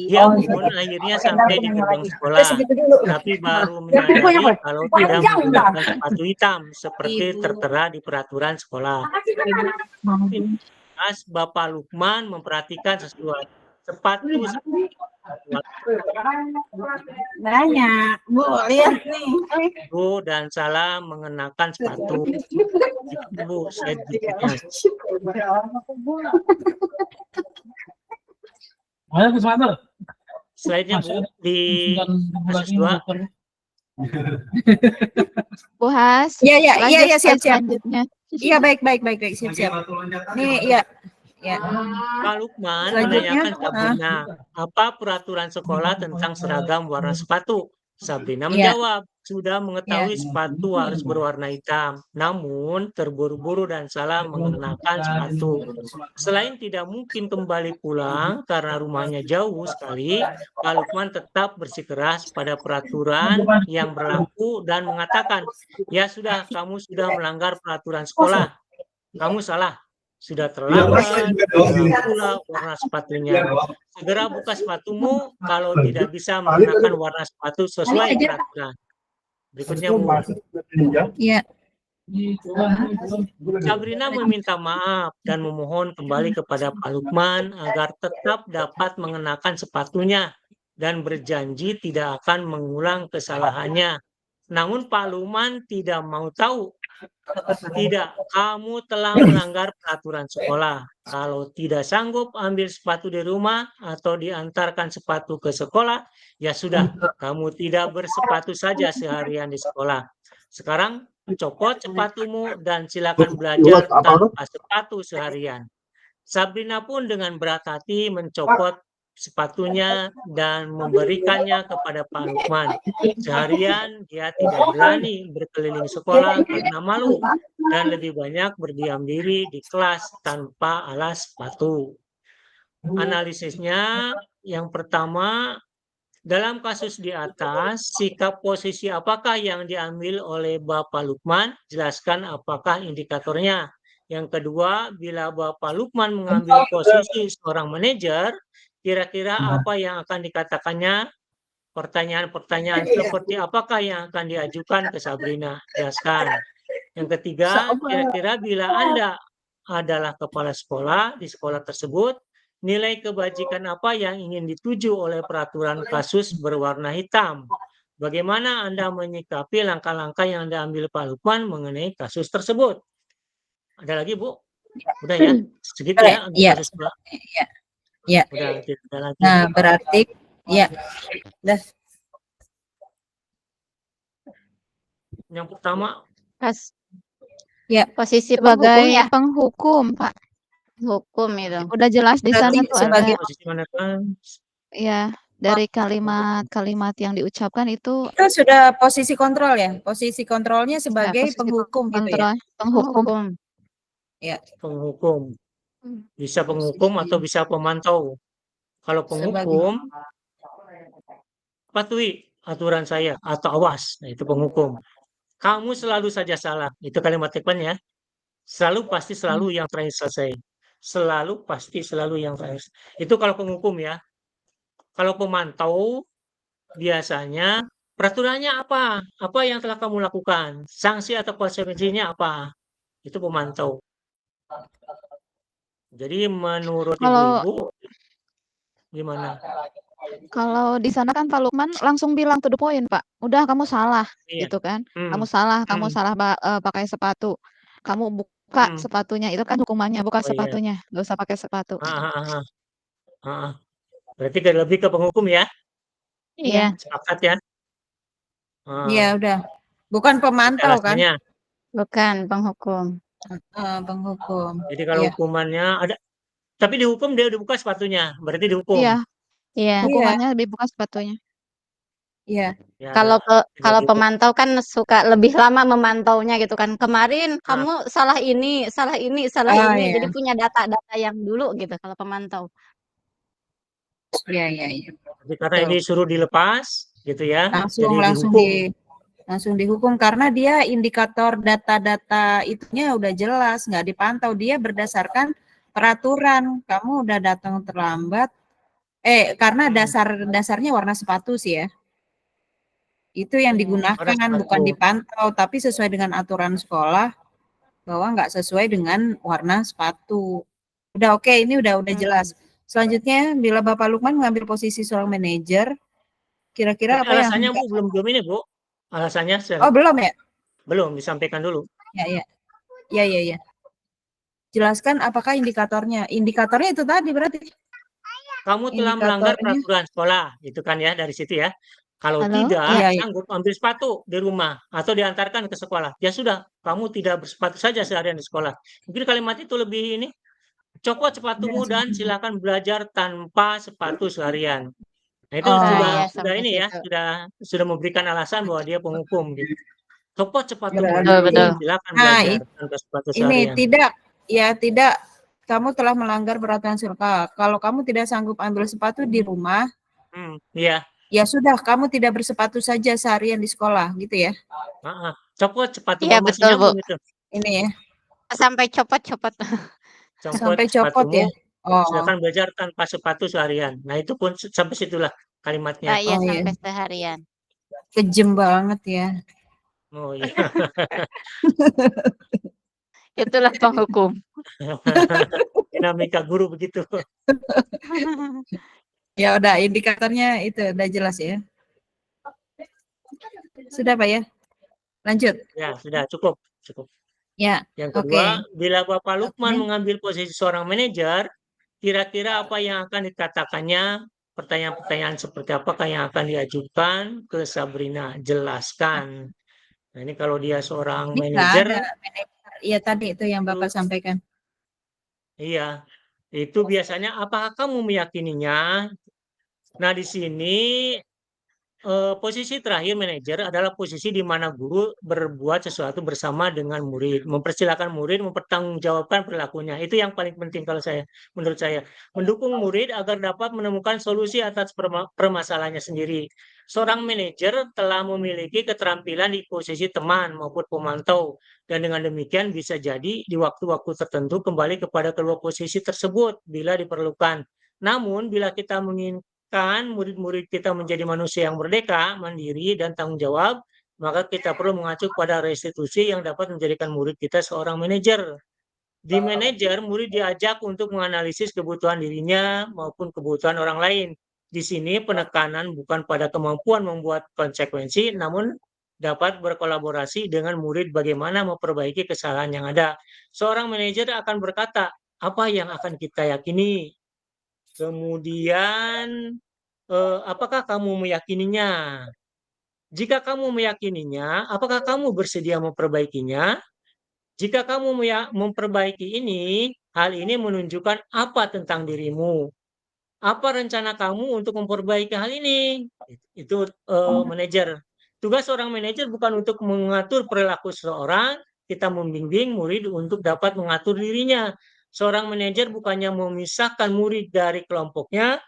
Dia pun akhirnya sampai di gerbang sekolah, tapi baru menyadari kalau tidak menggunakan sepatu hitam seperti tertera di peraturan sekolah. Pas Bapak Lukman memperhatikan sesuatu sepatu banyak Bu, lihat nih Bu dan salah mengenakan sepatu. Bu, saya slide-nya Bu di kasus 2. Bu Has. Iya siap. Selanjutnya. Iya baik siap. Nih Ya. Pak Lukman Selanjutnya, menanyakan Sabrina, apa peraturan sekolah tentang seragam warna sepatu? Sabrina Iya. menjawab, sudah mengetahui sepatu harus berwarna hitam, namun terburu-buru dan salah mengenakan sepatu. Selain tidak mungkin kembali pulang karena rumahnya jauh sekali, Pak Lukman tetap bersikeras pada peraturan yang berlaku dan mengatakan, ya sudah, kamu sudah melanggar peraturan sekolah. Kamu salah. Sudah terlambat, hilang pula warna sepatunya. Segera buka sepatumu kalau tidak bisa mengenakan warna sepatu sesuai peraturan. Berikutnya, Bu. Iya. Sabrina meminta maaf dan memohon kembali kepada Pak Lukman agar tetap dapat mengenakan sepatunya dan berjanji tidak akan mengulang kesalahannya. Namun Pak Lukman tidak mau tahu. Tidak, kamu telah melanggar peraturan sekolah. Kalau tidak sanggup ambil sepatu di rumah atau diantarkan sepatu ke sekolah, ya sudah, kamu tidak bersepatu saja seharian di sekolah. Sekarang copot sepatumu dan silakan belajar tanpa sepatu seharian. Sabrina pun dengan berat hati mencopot sepatunya dan memberikannya kepada Pak Lukman. Seharian dia tidak berani berkeliling sekolah karena malu dan lebih banyak berdiam diri di kelas tanpa alas sepatu. Analisisnya yang pertama, dalam kasus di atas, sikap posisi apakah yang diambil oleh Bapak Lukman? Jelaskan apakah indikatornya. Yang kedua, bila Bapak Lukman mengambil posisi seorang manajer, kira-kira apa yang akan dikatakannya? Pertanyaan-pertanyaan seperti apakah yang akan diajukan ke Sabrina? Jelaskan. Yang ketiga, kira-kira bila Anda adalah kepala sekolah di sekolah tersebut, nilai kebajikan apa yang ingin dituju oleh peraturan kasus berwarna hitam? Bagaimana Anda menyikapi langkah-langkah yang diambil Pak Lukman mengenai kasus tersebut? Ada lagi, Bu? Udah ya? Segitu ya untuk Iya. kasus Pak. Iya. Udah, tidak ada lagi. Nah, berarti ya. Udah. Yang pertama, Ya. Posisi Sebagai penghukum ya, penghukum, Pak. hukum itu. Udah jelas di sana Berarti tuh sebagai ada, posisi mana kan? ya, dari kalimat-kalimat yang diucapkan itu itu sudah posisi kontrol ya. Posisi kontrolnya ya, sebagai posisi penghukum gitu ya. kontrol penghukum. Penghukum. Penghukum. Bisa penghukum atau bisa pemantau. Kalau penghukum, patuhi aturan saya atau awas. Nah, itu penghukum. Kamu selalu saja salah. Itu kalimat depannya. Selalu pasti selalu yang terakhir selesai. Selalu pasti selalu yang terakhir. Itu kalau penghukum ya. Kalau pemantau biasanya peraturannya apa? Apa yang telah kamu lakukan? Sanksi atau konsekuensinya apa? Itu pemantau. Jadi menurut Kalau ibu-ibu gimana? kalau di sana kan Pak Lukman langsung bilang to the point, Pak. Udah kamu salah Iya. gitu kan. Hmm. Kamu salah pakai sepatu. Kamu buka sepatunya, itu kan hukumannya, buka Oh, iya. sepatunya. Nggak usah pakai sepatu. Berarti lebih ke penghukum ya? Iya. Sepakat ya? Iya, udah. Bukan pemantau kan? Alasannya. Bukan penghukum. Penghukum. Jadi kalau Iya. hukumannya ada, tapi dihukum dia dibuka sepatunya, berarti dihukum. Iya, Iya. hukumannya dibuka sepatunya. Iya. Ya, Kalau tidak dihukum. pemantau kan suka lebih lama memantaunya gitu kan. Kemarin kamu salah ini, salah ini, salah Ah, ini. iya. Jadi punya data-data yang dulu gitu kalau pemantau. Iya, iya, iya. Jadi karena ini suruh dilepas gitu ya. Langsung dihukum karena dia indikator data-data itunya udah jelas, nggak dipantau. Dia berdasarkan peraturan. Kamu udah datang terlambat. Karena dasarnya warna sepatu sih ya. Itu yang digunakan, bukan dipantau, tapi sesuai dengan aturan sekolah bahwa nggak sesuai dengan warna sepatu. Udah oke, ini udah jelas. Selanjutnya, bila Bapak Lukman mengambil posisi seorang manajer, kira-kira apa yang alasannya Bu belum ini Bu? Alasannya belum ya? Belum, disampaikan dulu. Ya. Jelaskan apakah indikatornya. Indikatornya itu tadi berarti. Kamu telah melanggar peraturan sekolah, itu kan ya dari situ ya. Kalau tidak sanggup ambil sepatu di rumah atau diantarkan ke sekolah, ya sudah, kamu tidak bersepatu saja seharian di sekolah. Mungkin kalimat itu lebih ini copot sepatumu dan silakan belajar tanpa sepatu seharian. Nah, itu Oh. Iya, sudah sampai ini ya, situ. sudah memberikan alasan bahwa dia penghukum gitu. Copot sepatumu Berarti- Betul, betul. dan silakan Nah, belajar tanpa sepatu Ini seharian. tidak, kamu telah melanggar peraturan sekolah. Kalau kamu tidak sanggup ambil sepatu di rumah, Iya. ya sudah, kamu tidak bersepatu saja seharian di sekolah, gitu ya. Copot sepatu Iya, masih betul, Bu. nyambung itu. Ini ya, Sampai copot-copot. Copot sampai copot sepatumu, ya. Oh, silakan belajar tanpa sepatu seharian. Nah, itu pun sampai situlah kalimatnya. Iya, Oh, iya. sampai seharian. Kejem banget ya. Oh iya. Itulah penghukum. Dinamika guru begitu. Ya udah, indikatornya itu udah jelas ya. Sudah Pak ya? Lanjut. Ya, sudah cukup. Ya, Yang oke. kedua, bila Bapak Lukman Oke. mengambil posisi seorang manajer, kira-kira apa yang akan dikatakannya? Pertanyaan-pertanyaan seperti apakah yang akan diajukan ke Sabrina? Jelaskan. Nah, ini kalau dia seorang Ini nggak manajer, ada manajer. Iya tadi itu yang Bapak sampaikan. iya, itu biasanya apakah kamu meyakininya? Nah, di sini posisi terakhir manajer adalah posisi di mana guru berbuat sesuatu bersama dengan murid, mempersilahkan murid mempertanggungjawabkan perilakunya. Itu yang paling penting menurut saya, mendukung murid agar dapat menemukan solusi atas permasalahannya sendiri. Seorang manajer telah memiliki keterampilan di posisi teman maupun pemantau, dan dengan demikian bisa jadi di waktu-waktu tertentu kembali kepada kedua posisi tersebut bila diperlukan. Namun, bila kita menginginkan murid-murid kita menjadi manusia yang merdeka, mandiri, dan tanggung jawab, maka kita perlu mengacu pada restitusi yang dapat menjadikan murid kita seorang manajer. Di manajer, murid diajak untuk menganalisis kebutuhan dirinya maupun kebutuhan orang lain. Di sini penekanan bukan pada kemampuan membuat konsekuensi, namun dapat berkolaborasi dengan murid bagaimana memperbaiki kesalahan yang ada. Seorang manajer akan berkata, apa yang akan kita yakini? Kemudian, apakah kamu meyakininya? Jika kamu meyakininya, apakah kamu bersedia memperbaikinya? Jika kamu memperbaiki ini, hal ini menunjukkan apa tentang dirimu? Apa rencana kamu untuk memperbaiki hal ini? Itu manajer. Tugas seorang manajer bukan untuk mengatur perilaku seseorang, kita membimbing murid untuk dapat mengatur dirinya. Seorang manajer bukannya memisahkan murid dari kelompoknya,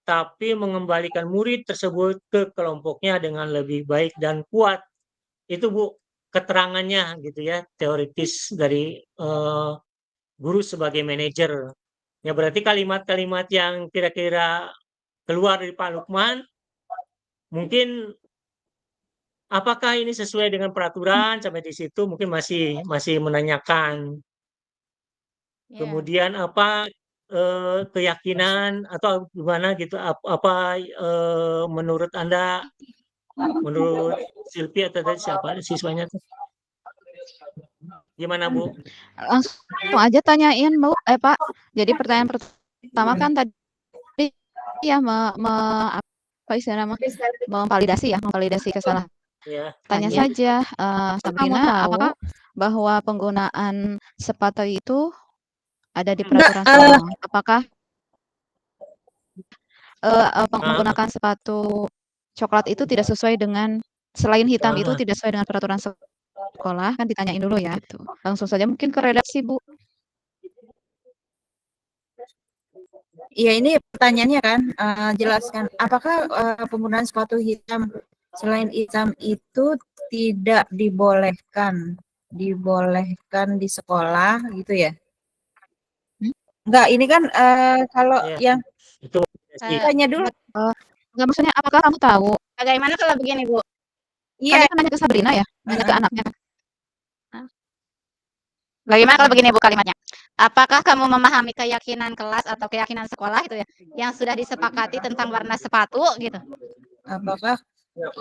tapi mengembalikan murid tersebut ke kelompoknya dengan lebih baik dan kuat. Itu Bu, keterangannya gitu ya, teoritis dari guru sebagai manajer. Ya berarti kalimat-kalimat yang kira-kira keluar dari Pak Lukman, mungkin apakah ini sesuai dengan peraturan, sampai di situ mungkin masih menanyakan. Iya. Kemudian apa keyakinan atau gimana gitu, apa menurut Anda, menurut Silvi atau tadi siapa siswanya tuh? Gimana Bu? Langsung aja tanyain Bu, Pak. Jadi pertanyaan pertama kan tadi ya apa istilahnya memvalidasi kesalahan. Ya. Tanya Iya. saja, Sabrina, tahu apakah bahwa penggunaan sepatu itu ada di Enggak, peraturan sekolah? Apakah menggunakan sepatu coklat itu tidak sesuai dengan selain hitam itu tidak sesuai dengan peraturan sekolah? Kan ditanyain dulu ya. Tuh. Langsung saja mungkin ke redaksi, Bu. Iya ini pertanyaannya kan, jelaskan apakah penggunaan sepatu hitam selain hitam itu tidak dibolehkan di sekolah gitu ya? Enggak, ini kan kalau yang itu tanya dulu. Enggak, maksudnya apakah kamu tahu? Bagaimana kalau begini, Bu? Iya. Kan nanya ke Sabrina ya, nanya ke anaknya. Bagaimana kalau begini Bu kalimatnya? Apakah kamu memahami keyakinan kelas atau keyakinan sekolah itu ya, yang sudah disepakati tentang warna sepatu gitu? Apakah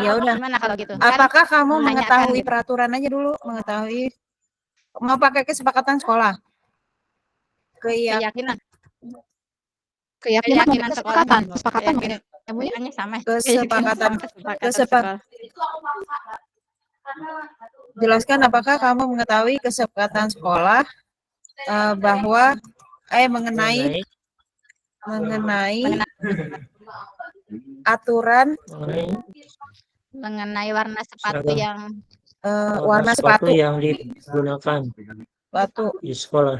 ya udah. Gimana kalau gitu? Apakah kamu menanyakan mengetahui gitu. peraturan aja dulu, mau pakai kesepakatan sekolah? Keyakinan Keyakinan sekolah. kesepakatan mungkin ya, Bu ya? Keyakinan sama. Kesepakatan sekolah. Jelaskan apakah kamu mengetahui kesepakatan sekolah bahwa mengenai mengenai aturan mengenai warna sepatu seragam yang warna sepatu yang digunakan di sekolah.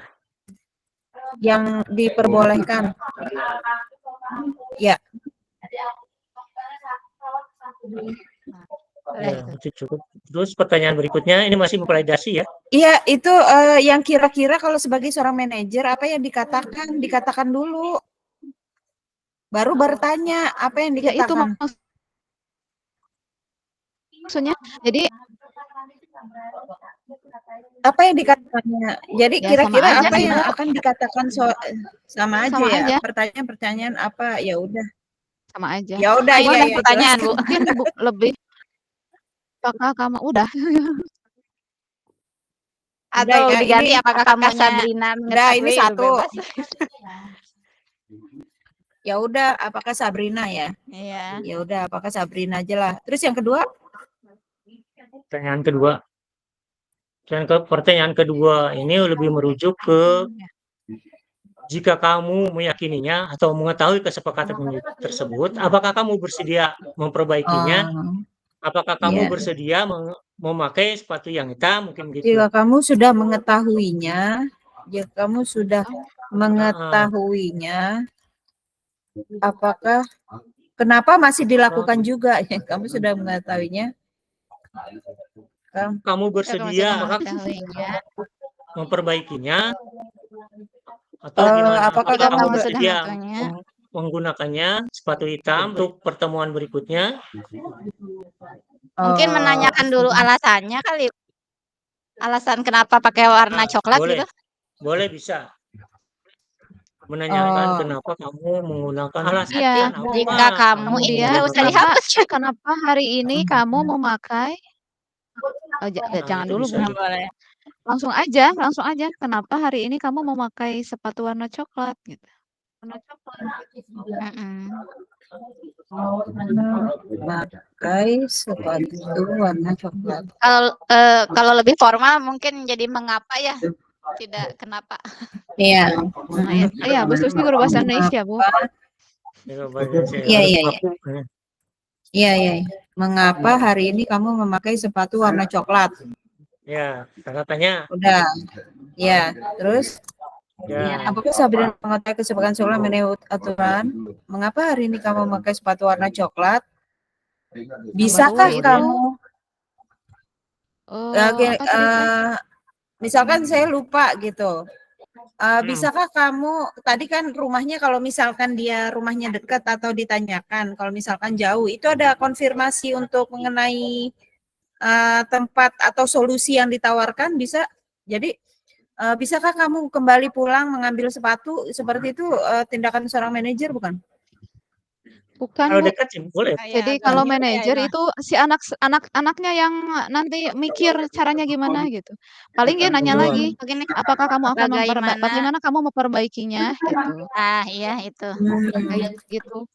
yang diperbolehkan. Ya, boleh Ya, tuh. itu cukup. Terus pertanyaan berikutnya, ini masih memvalidasi ya? iya itu yang kira-kira kalau sebagai seorang manajer apa yang dikatakan? Dikatakan dulu. Baru bertanya apa yang Ya itu dikatakan. maksudnya. Jadi Apa yang dikatakannya? Jadi ya sama kira-kira aja apa yang Ibu, akan dikatakan sama aja sama ya? aja, Pertanyaan-pertanyaan apa? Ya udah. sama aja. Ya udah Nah, itu iya kan ya pertanyaan, jelaskan. Bu. Mungkin lebih apakah kamu udah Udah Atau ya, diganti ini apakah kamunya Sabrina udah ini mengetahui? satu. Bebas. Ya udah, apakah Sabrina ya? Iya. Ya udah, apakah Sabrina aja lah. Terus yang kedua? Pertanyaan kedua. Pertanyaan kedua ini lebih merujuk ke jika kamu meyakininya atau mengetahui kesepakatan tersebut, apakah kamu bersedia memperbaikinya? Apakah kamu Iya. bersedia memakai sepatu yang hitam? Mungkin gitu. Jika kamu sudah mengetahuinya, apakah kenapa masih dilakukan juga? Kamu sudah mengetahuinya. Kamu Kalau bersedia sudah apakah mengetahuinya, memperbaikinya atau gimana? apakah jika kamu kamu sudah bersedia mengetahuinya, menggunakannya sepatu hitam untuk pertemuan berikutnya? mungkin menanyakan dulu alasannya kali. Alasan kenapa pakai warna coklat Boleh, gitu. boleh bisa. Menanyakan kenapa kamu menggunakan alasan Iya, apa Jika kamu kamu ini kemudian nggak usah menggunakan dihapus. kenapa hari ini kamu memakai jangan itu dulu bisa Bu. tuh. Boleh. Langsung aja. Kenapa hari ini kamu memakai sepatu warna coklat gitu? Warna coklat. Mm-mm. pakai sepatu warna coklat? Kalau lebih formal mungkin jadi mengapa ya, tidak kenapa. Iya. Iya, Bu Susi guru bahasa Indonesia, Bu. Iya. Iya. Mengapa hari ini kamu memakai sepatu warna coklat? Ya, katanya. Udah. Ya, terus? Ya. Apakah Sabrina mengetahui kesepakatan sekolah menurut aturan? Mengapa hari ini kamu memakai sepatu warna coklat? Bisakah itu. kamu? Misalkan saya lupa gitu. Bisakah kamu, tadi kan rumahnya kalau misalkan dia rumahnya dekat atau ditanyakan, kalau misalkan jauh, itu ada konfirmasi untuk mengenai tempat atau solusi yang ditawarkan bisa. Jadi bisakah kamu kembali pulang mengambil sepatu seperti itu tindakan seorang manajer bukan? Bukan, Kalau Bu. dekat sih boleh. Jadi kalau manajer itu si anak-anaknya yang nanti mikir caranya gimana gitu. Paling dia nanya lagi, apakah kamu akan bagaimana kamu memperbaikinya gitu. Iya itu. Kayak gitu.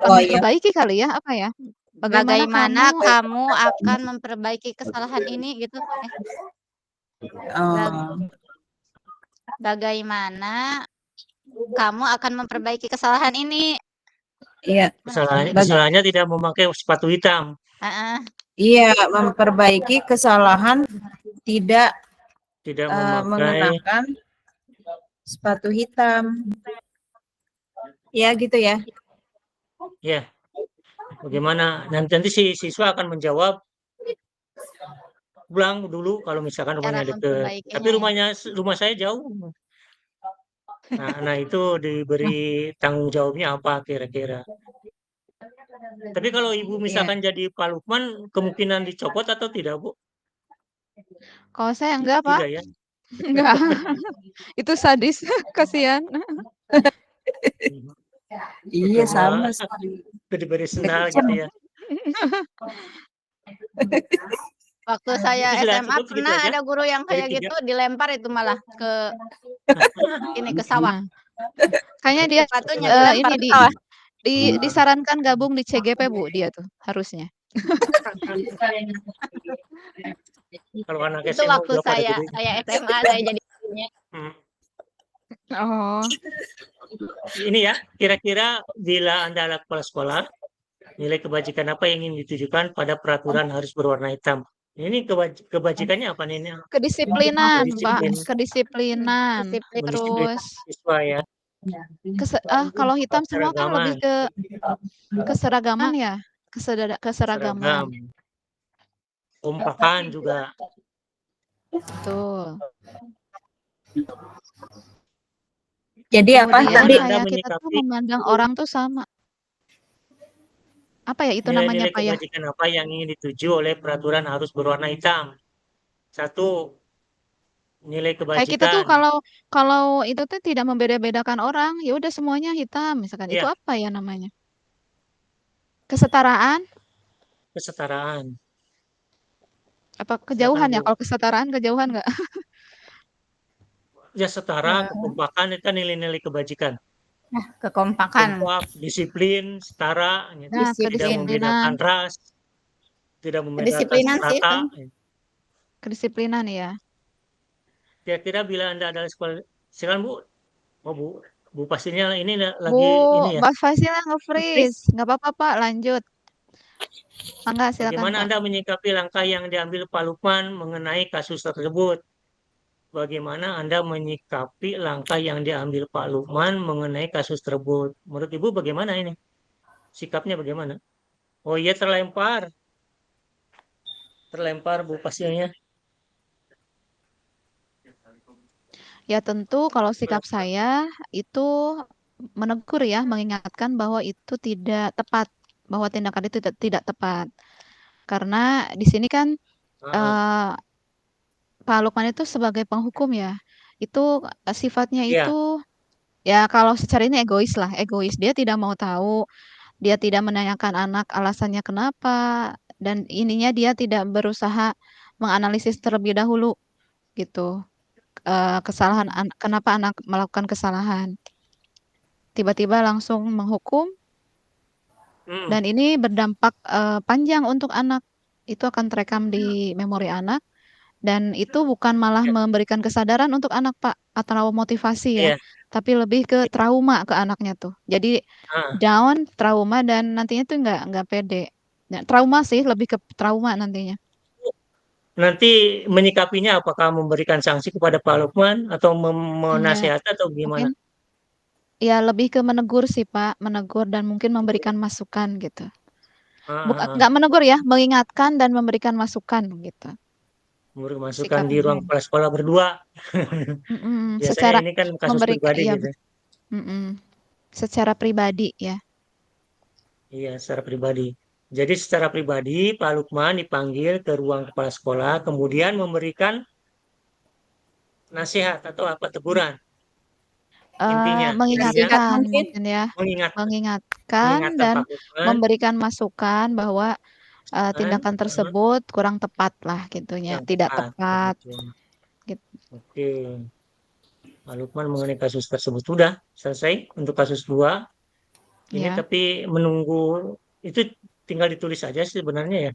Memperbaiki kali ya, apa ya? Bagaimana kamu akan memperbaiki kesalahan ini gitu. Bagaimana kamu akan memperbaiki kesalahan ini? Iya. Kesalahannya tidak memakai sepatu hitam. Iya, memperbaiki kesalahan tidak mengenakan sepatu hitam. Ya gitu ya. Ya. Bagaimana? Nanti si siswa akan menjawab pulang dulu kalau misalkan rumahnya dekat. Tapi rumah saya jauh. Nah itu diberi tanggung jawabnya apa kira-kira? Tapi kalau Ibu misalkan jadi Pak Lukman, kemungkinan dicopot atau tidak, Bu? Kalau saya enggak, Pak. Tidak ya? Enggak. Itu sadis, kasihan. Iya sama. Diberi senal gitu ya. Waktu saya SMA pernah ada guru yang kayak gitu dilempar itu malah ke ini ke sawah. Kayaknya dia Sepatunya dilempar ke sawah. disarankan gabung di CGP Bu dia tuh harusnya. Kalau anak Itu SMA waktu udah pada saya gede. SMA saya jadi gurunya. Hmm. Oh, Ini ya, kira-kira bila Anda adalah kepala sekolah, nilai kebajikan apa yang ingin ditujukan pada peraturan harus berwarna hitam? Ini kebajikannya apa nih? Ini kedisiplinan, Pak, disiplin, kedisiplinan. Disiplin. mendisiplin Terus siswa ya, kalau hitam semua kan lebih keragaman, ke keseragaman ya, keseragaman. seragam, kompakan juga. Betul. Jadi apa Kemudian Bagaimana tadi? Anda kayak kita tuh menyikapi memandang orang tuh sama. Apa ya itu namanya, nilai-nilai Pak ya? kebajikan apa yang ingin dituju oleh peraturan harus berwarna hitam? Satu, nilai Kayak kita tuh kebajikan. kalau kalau itu tuh tidak membeda-bedakan orang, ya udah semuanya hitam misalkan. Itu Ya, apa ya namanya? Kesetaraan? kesetaraan. Apa Silakan kejauhan ya? Bu. Kalau kesetaraan kejauhan nggak? Ya setara, Eh, kekompakan itu kan nilai-nilai kebajikan. Kekompakan, Kompak, disiplin, setara, gitu. Nah, Tidak disiplin. membedakan kedisiplinan, ras, tidak membedakan Kedisiplinan sih itu. strata. kedisiplinan ya. Kira-kira bila Anda adalah sekolah, silakan Bu. Oh Bu, Bu pastinya ini Bu, lagi ini ya. Mbak Faisila Nge-freeze. nge-freeze. Nggak apa-apa, Pak, lanjut. Enggak, silakan, Bagaimana Pak. Anda menyikapi langkah yang diambil Pak Lukman mengenai kasus tersebut? Bagaimana Anda menyikapi langkah yang diambil Pak Lukman mengenai kasus tersebut? Menurut Ibu bagaimana ini? Sikapnya bagaimana? Oh iya terlempar Bu pastinya. Ya tentu kalau sikap saya itu menegur ya, mengingatkan bahwa itu tidak tepat, bahwa tindakan itu tidak tepat. Karena di sini kan Ah, eh, Pak Lukman itu sebagai penghukum ya, itu sifatnya iya, itu ya kalau secara ini egois lah, egois. Dia tidak mau tahu, dia tidak menanyakan anak alasannya kenapa, dan ininya dia tidak berusaha menganalisis terlebih dahulu gitu. Kesalahan kenapa anak melakukan kesalahan. Tiba-tiba langsung menghukum hmm, dan ini berdampak panjang untuk anak. Itu akan terekam di memori anak dan itu bukan malah iya, memberikan kesadaran untuk anak, Pak, atau motivasi ya, iya, tapi lebih ke trauma ke anaknya tuh. Jadi ah. down, trauma dan nantinya tuh nggak pede. Ya, trauma sih, lebih ke trauma nantinya. Nanti menyikapinya apakah memberikan sanksi kepada Pak Lukman atau Iya, menasehati atau mungkin gimana? ya lebih ke menegur sih, Pak, menegur dan mungkin memberikan masukan gitu. Ah, Bukan ah, ah. nggak menegur ya, mengingatkan dan memberikan masukan gitu. Memberi masukan di Sikapnya. ruang kepala sekolah berdua. Biasanya Secara ini kan kasus memberi pribadi iya, gitu. mm-mm. Secara pribadi ya. Iya, secara pribadi. Jadi secara pribadi Pak Lukman dipanggil ke ruang kepala sekolah, kemudian memberikan nasihat atau apa teguran. Intinya Nasihat Mengingatkan mungkin. mungkin ya, mengingatkan, mengingatkan mengingatkan dan Pak Lukman, memberikan masukan bahwa tindakan eh, tersebut kurang tepat lah gitunya, yang tidak tepat. tepat Begitu. gitu. Oke, Pak Lukman mengenai kasus tersebut sudah selesai untuk kasus 2. Ini Ya. tapi menunggu itu tinggal ditulis saja sih sebenarnya ya,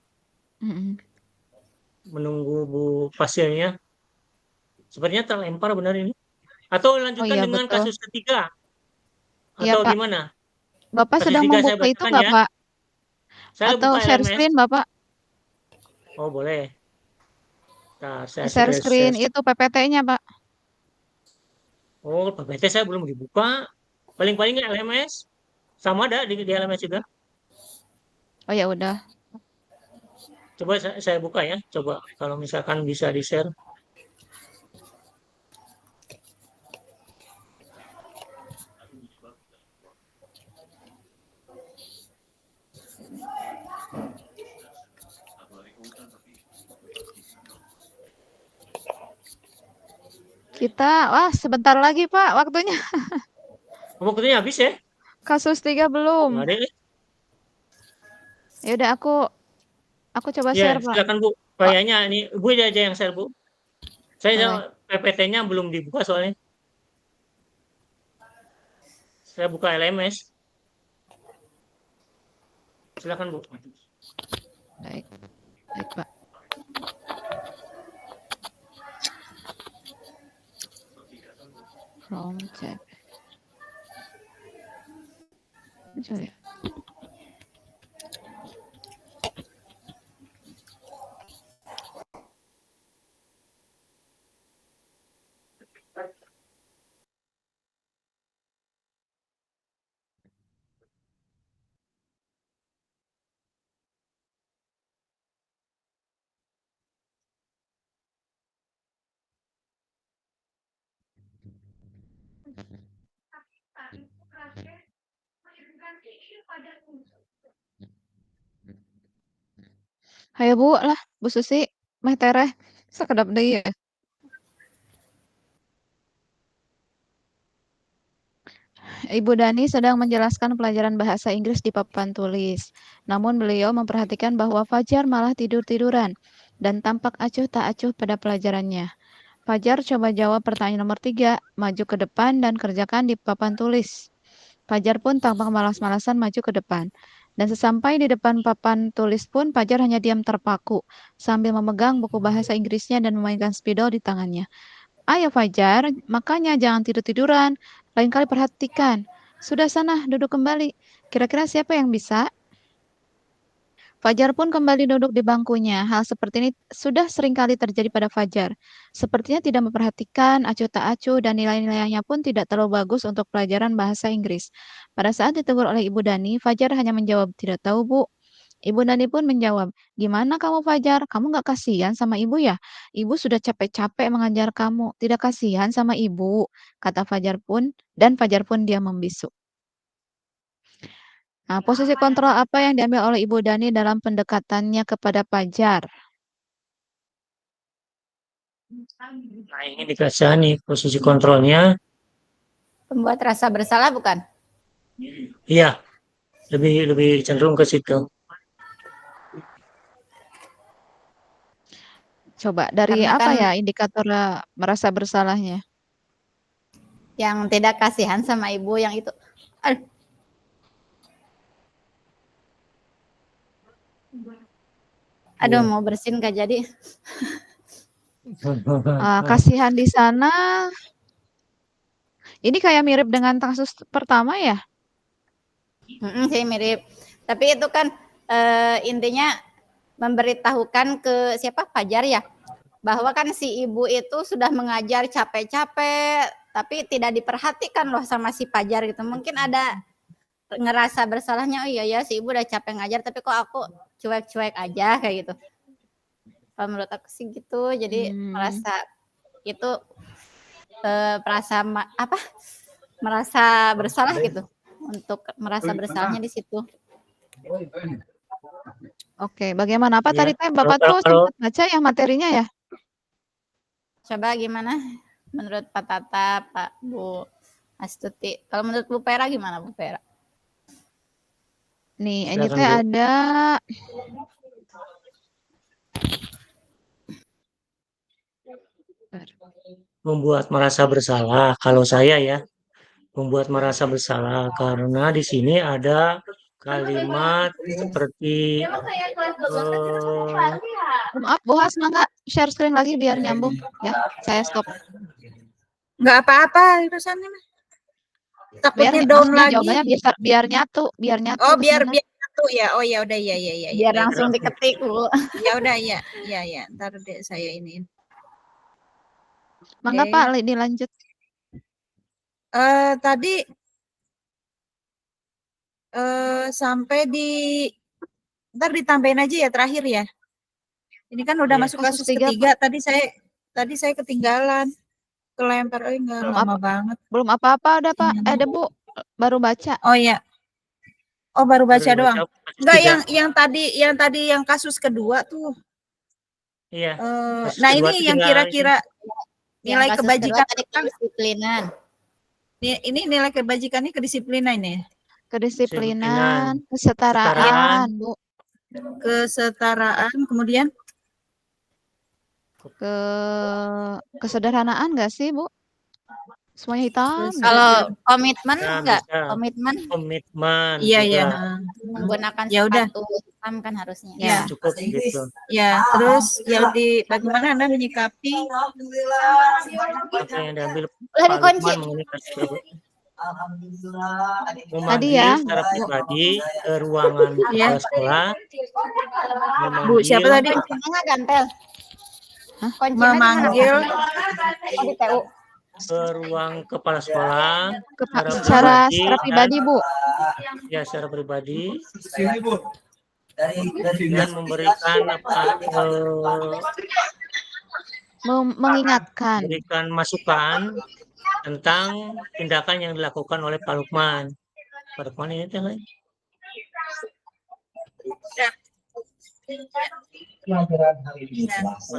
Mm-mm. menunggu Bu hasilnya. Sepertinya terlempar benar ini. Atau Oh lanjutkan iya dengan betul. kasus ketiga Iya atau Pak, gimana? Bapak Kasus sedang 3 saya membuka itu bacakan nggak ya. Pak? Saya Atau buka share LMS. screen Bapak? Oh boleh. Nah, saya Share sudah screen share. itu PPT-nya Pak. Oh, PPT saya belum dibuka. Paling-paling LMS. Sama ada di LMS juga. Oh ya udah. Coba saya buka ya. Coba kalau misalkan bisa di-share. Wah sebentar lagi Pak waktunya. Waktunya habis ya? Kasus 3 belum. Nggak ada ya? Ya udah aku coba Ya, share Pak. silakan Bu. Pak, Kayaknya ini Bu aja yang share Bu. Saya boleh. PPT-nya belum dibuka soalnya. Saya buka LMS. Silakan Bu. Baik. Baik Pak. From chat. Muncul ya? Hayo Bu lah, Bu Susi, meh tereh, sakedap deui ya. Ibu Dani sedang menjelaskan pelajaran bahasa Inggris di papan tulis. Namun beliau memperhatikan bahwa Fajar malah tidur-tiduran dan tampak acuh tak acuh pada pelajarannya. Fajar coba jawab pertanyaan nomor 3, maju ke depan dan kerjakan di papan tulis. Fajar pun tampak malas-malasan maju ke depan. Dan sesampai di depan papan tulis pun Fajar hanya diam terpaku sambil memegang buku bahasa Inggrisnya dan memainkan spidol di tangannya. Ayo Fajar, makanya jangan tidur-tiduran. Lain kali perhatikan. Sudah sana, duduk kembali. Kira-kira siapa yang bisa? Fajar pun kembali duduk di bangkunya. Hal seperti ini sudah sering kali terjadi pada Fajar. Sepertinya tidak memperhatikan, acuh tak acuh, dan nilai-nilainya pun tidak terlalu bagus untuk pelajaran bahasa Inggris. Pada saat ditegur oleh Ibu Dani, Fajar hanya menjawab, "Tidak tahu, Bu." Ibu Dani pun menjawab, "Gimana kamu Fajar? Kamu nggak kasihan sama ibu ya? Ibu sudah capek-capek mengajar kamu. Tidak kasihan sama ibu," kata Fajar pun, dan Fajar pun diam membisu. Nah, posisi kontrol apa yang diambil oleh Ibu Dani dalam pendekatannya kepada Fajar? Nah, ini dikasih nih posisi kontrolnya. Membuat rasa bersalah bukan? Iya, lebih cenderung ke situ. Coba dari Karena apa kan ya indikator merasa bersalahnya? yang tidak kasihan sama ibu yang itu. Aduh, Iya. mau bersin gak jadi. Kasihan di sana, ini kayak mirip dengan kasus pertama ya? Sih mirip. Tapi itu kan intinya memberitahukan ke siapa Fajar ya, bahwa kan si ibu itu sudah mengajar capek-capek, tapi tidak diperhatikan loh sama si Fajar gitu. Mungkin ada ngerasa bersalahnya, oh iya ya si ibu udah capek ngajar, tapi kok aku cuek-cuek aja kayak gitu. Kalau menurut aku sih gitu, jadi merasa itu merasa bersalah gitu, untuk merasa bersalahnya di situ. Oke, bagaimana? Apa Ya, tadi Teh? Bapak tuh sempat baca ya materinya ya? Coba gimana menurut Pak Tata, Pak Bu Astuti? Kalau menurut Bu Pera gimana Bu Pera? Nih, ini silakan, teh Bu. ada Membuat merasa bersalah. Kalau saya ya, membuat merasa bersalah karena di sini ada kalimat seperti maaf, Bu Has, mangga share screen lagi biar nyambung ya. Saya stop. Nggak apa-apa urusannya mah. Biar Takutnya down maksudnya lagi. jawabannya biar nyatu Oh, ke biar sana. satu ya. Oh ya udah ya. Biar Baik. langsung diketik Bu. Ya udah ya. Ntar deh saya iniin. Mangga Oke. Pak, dilanjut. Tadi sampai di ntar ditambahin aja ya terakhir ya. Ini kan udah Iya. masuk kasus ketiga. Tadi saya ketinggalan. Kelempar, enggak lama banget. Belum apa-apa udah Pak. Ada Bu, baru baca. Oh ya. Oh baru baca Baru doang. baca Enggak tiga. yang tadi yang kasus kedua tuh. Iya. Kasus Nah kedua ini tuh yang tinggal kira-kira nilai Yang kasus kebajikan kedua tadi kedisiplinan. ini nilai kebajikannya kedisiplinan ya. Kedisiplinan, kesetaraan, Bu. Kesetaraan, kemudian kesederhanaan enggak sih, Bu? Semuanya hitam. Kalau komitmen Nah, enggak? bisa. Komitmen Komitmen Iya juga. ya. menggunakan Ya udah. sepatu paham kan harusnya. Ya. cukup gitu. Ya, terus bagaimana Anda menyikapi Apa yang diambil Udah Pak dikunci. Lukman mengenai kasus tersebut? Tadi Memanggil ya, secara Bu. pribadi ke ruangan Ya. kepala sekolah, Bu, siapa memanggil tadi? Kuncinya gantel. Hah? Kuncinya di mana? Memanggil Oh, di TU. ke ruang kepala sekolah Secara dan pribadi, Bu. ya secara pribadi dan memberikan Mengingatkan. memberikan masukan tentang tindakan yang dilakukan oleh Pak Lukman. Pak Lukman ini teh lain.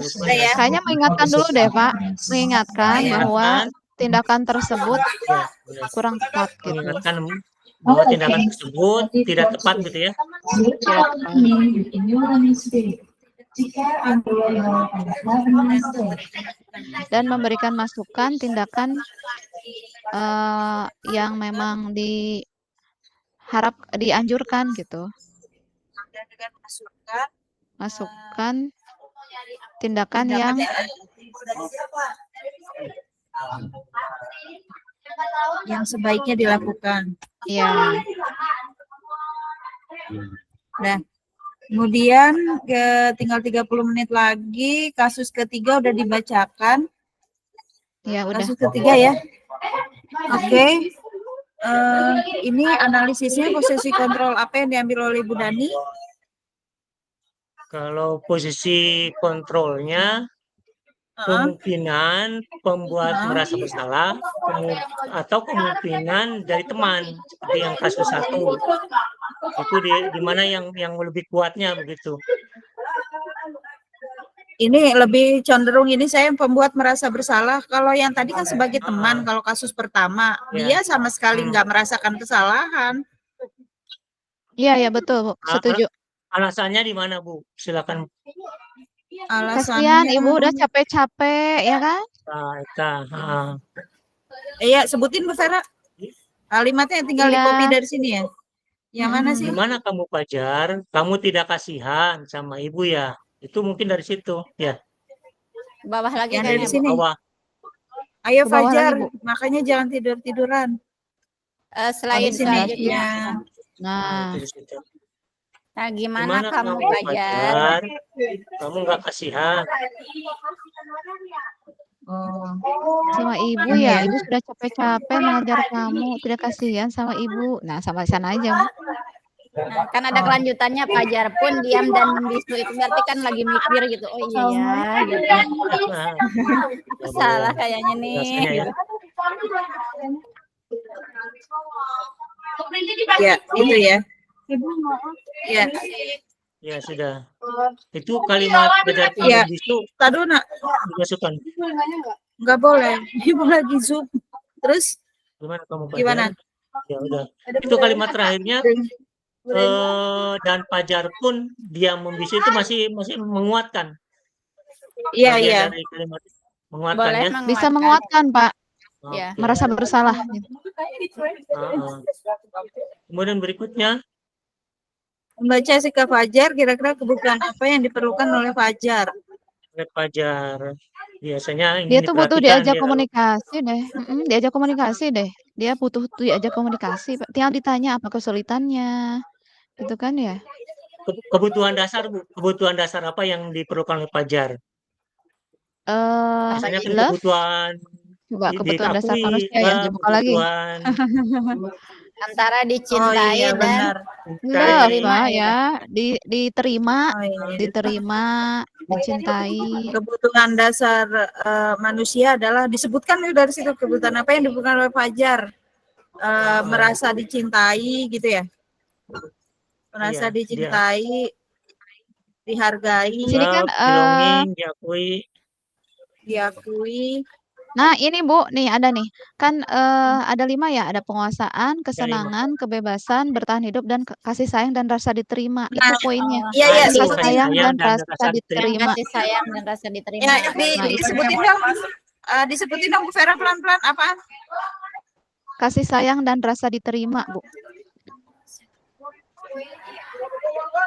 Sudah ya. Kayaknya mengingatkan dulu deh, Pak. Mengingatkan bahwa tindakan tersebut Ya, benar. kurang tepat gitu. Mengingatkan bahwa tindakan tersebut tidak tepat gitu ya. Tidak tepat. Dan memberikan masukan tindakan yang memang dianjurkan gitu. Dan dengan Masukan tindakan yang sebaiknya dilakukan. ya Nah, kemudian tinggal 30 menit lagi, kasus ketiga udah dibacakan. ya udah. Kasus ketiga ya. Oke. Ini analisisnya posisi kontrol apa yang diambil oleh Bu Dani? Kalau posisi kontrolnya kemungkinan pembuat merasa bersalah atau kemungkinan dari teman seperti yang kasus 1 itu di mana yang lebih kuatnya begitu. Ini lebih cenderung ini saya pembuat merasa bersalah. Kalau yang tadi kan sebagai teman, kalau kasus pertama dia sama sekali nggak merasakan kesalahan. Iya, ya betul, Bu. Setuju. Alasannya di mana, Bu? Silakan. Kasihan Ibu udah capek-capek ya kan? Iya, sebutin Bu Vera. Kalimatnya tinggal di copy dari sini ya. Yang mana sih? Gimana kamu Fajar? Kamu tidak kasihan sama ibu ya? Itu mungkin dari situ ya. Bawah lagi Yang kayaknya, dari sini. Bawah. Ayo Ke bawah Fajar, lagi, Bu. makanya jangan tidur-tiduran. Selain selanjutnya. Nah, Itu di situ. Nah, gimana kamu Fajar? Fajar? Kamu nggak kasihan? sama Ibu ya, Ibu sudah capek-capek mengajar kamu, tidak kasihan sama Ibu. Nah, sama sana aja, Bu. Nah, kan ada kelanjutannya, Fajar pun diam dan membisu, itu berarti kan lagi mikir gitu. Oh iya ya, gitu. Salah kayaknya nih. Rasanya ya. Ya, itu ya. Ya. Ya sudah. Itu kalimat Fajar pun Ya. membisu Tadu nak, dimasukkan. nggak boleh. Ibu lagi Zoom. Terus Gimana kamu Fajar? gimana? Ya udah. Itu kalimat terakhirnya. Dan Fajar pun dia membisu itu masih menguatkan. Iya, Bagian iya. dari kalimat menguatkan Boleh ya. menguatkan. Bisa menguatkan, Pak. Ya. Oke. Merasa bersalah. Gitu. Kemudian berikutnya Membaca sikap Fajar, kira-kira kebutuhan apa yang diperlukan oleh Fajar? oleh Fajar. Biasanya Dia ini tuh butuh diperhatikan diajak dia komunikasi deh. Diajak komunikasi deh. Dia butuh diajak komunikasi. Tinggal ditanya apa kesulitannya. Gitu kan ya? kebutuhan dasar Bu. Kebutuhan dasar apa yang diperlukan oleh Fajar? Misalnya kan Love. kebutuhan Coba kebutuhan dasar diakui, manusia yang dibuka lagi. kebutuhan Antara dicintai iya, dan benar. Love, diterima Pak, gitu. ya. Diterima, Oh, iya. diterima, dicintai. Kebutuhan dasar manusia adalah disebutkan dari situ kebutuhan apa yang dibutuhkan oleh Fajar. Merasa dicintai gitu ya. Merasa Iya, dicintai, dihargai, Di sini kan belonging, diakui. nah ini Bu, nih ada nih. Kan ada 5 ya, ada penguasaan, kesenangan, kebebasan, bertahan hidup dan kasih sayang dan rasa diterima. Itu poinnya. Iya, iya, Kasih sebutin. sayang dan rasa diterima. Kasih sayang dan rasa diterima. Ya, disebutin dong. Disebutin dong Bu Vera pelan-pelan apaan? Kasih sayang dan rasa diterima, Bu.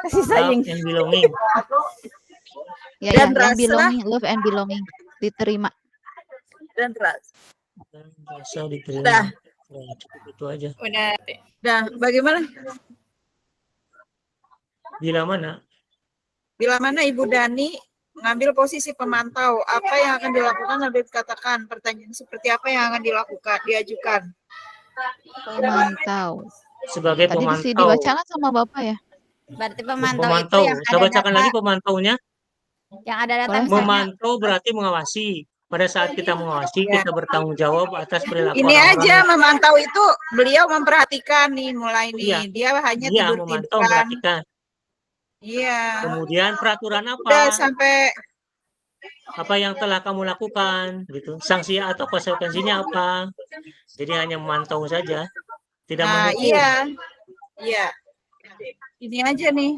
Kasih love sayang. and belonging. Ya, Dan yang rasa belonging, love and belonging diterima. dan rasa. Dan rasa diterima. Dah, Ya, cukup itu aja. Udah. dah. Bagaimana? Bila mana? Bila mana Ibu Dani mengambil posisi pemantau, apa yang akan dilakukan lebih dikatakan pertanyaan seperti apa yang akan diajukan? Pemantau. Sebagai Tadi pemantau. dibacakan sama Bapak ya? Berarti pemantau itu Pemantau. yang Saya ada bacakan data, lagi pemantaunya. yang ada data Boleh. misalnya Memantau berarti mengawasi. Pada saat kita mengawasi, Ya. kita bertanggung jawab atas perilaku Ini orang-orang. aja memantau itu beliau memperhatikan nih mulai Iya. nih. Dia hanya Iya, tidur memantau, tiduran. memperhatikan. Iya. Kemudian peraturan Udah apa? sampai Apa yang telah kamu lakukan? Gitu. Sanksi atau konsekuensinya apa? Jadi hanya memantau saja, tidak nah menghukum. iya. Iya. Ini aja nih.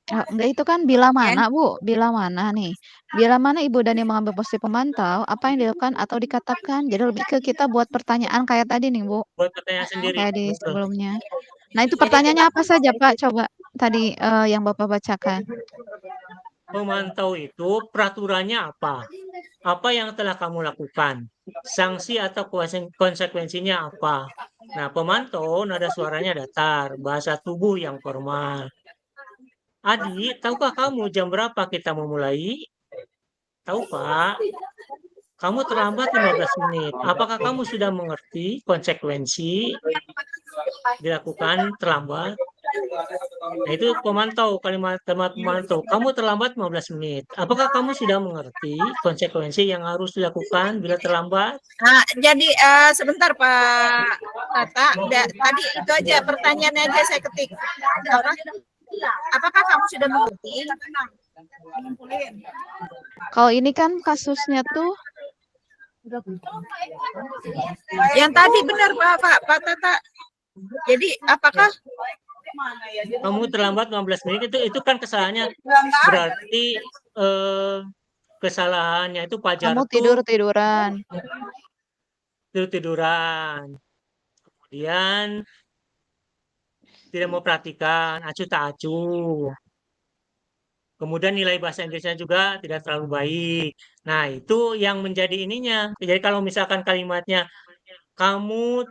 Enggak, itu kan bila mana, Bu? Bila mana nih? Bila mana Ibu Dani mengambil posisi pemantau, apa yang dilakukan atau dikatakan? Jadi lebih ke kita buat pertanyaan kayak tadi nih, Bu, Buat pertanyaan sendiri. kayak di Betul. sebelumnya. Nah, itu pertanyaannya apa saja, Pak? Coba tadi yang Bapak bacakan. Memantau itu peraturannya apa? Apa yang telah kamu lakukan? Sanksi atau konsekuensinya apa? Nah, pemantau nada suaranya datar, bahasa tubuh yang formal. Adi, tahukah kamu jam berapa kita memulai? Tahu, Pak. Kamu terlambat 15 menit. Apakah kamu sudah mengerti konsekuensi dilakukan terlambat? Nah, itu pemantau, kalimat pemantau. Kamu terlambat 15 menit. Apakah kamu sudah mengerti konsekuensi yang harus dilakukan bila terlambat? Nah, jadi sebentar Pak Tata, tadi itu aja pertanyaannya aja saya ketik. Apakah kamu sudah mengerti? Kalau ini kan kasusnya tuh Yang tadi benar Pak Tata. Jadi apakah Kamu terlambat 15 menit itu kan kesalahannya. Berarti kesalahannya itu Pajar kamu tuh tiduran. tiduran. Kemudian tidak mau perhatikan, acuh tak acuh. Kemudian nilai bahasa Inggrisnya juga tidak terlalu baik. Nah, itu yang menjadi ininya. Jadi kalau misalkan kalimatnya kamu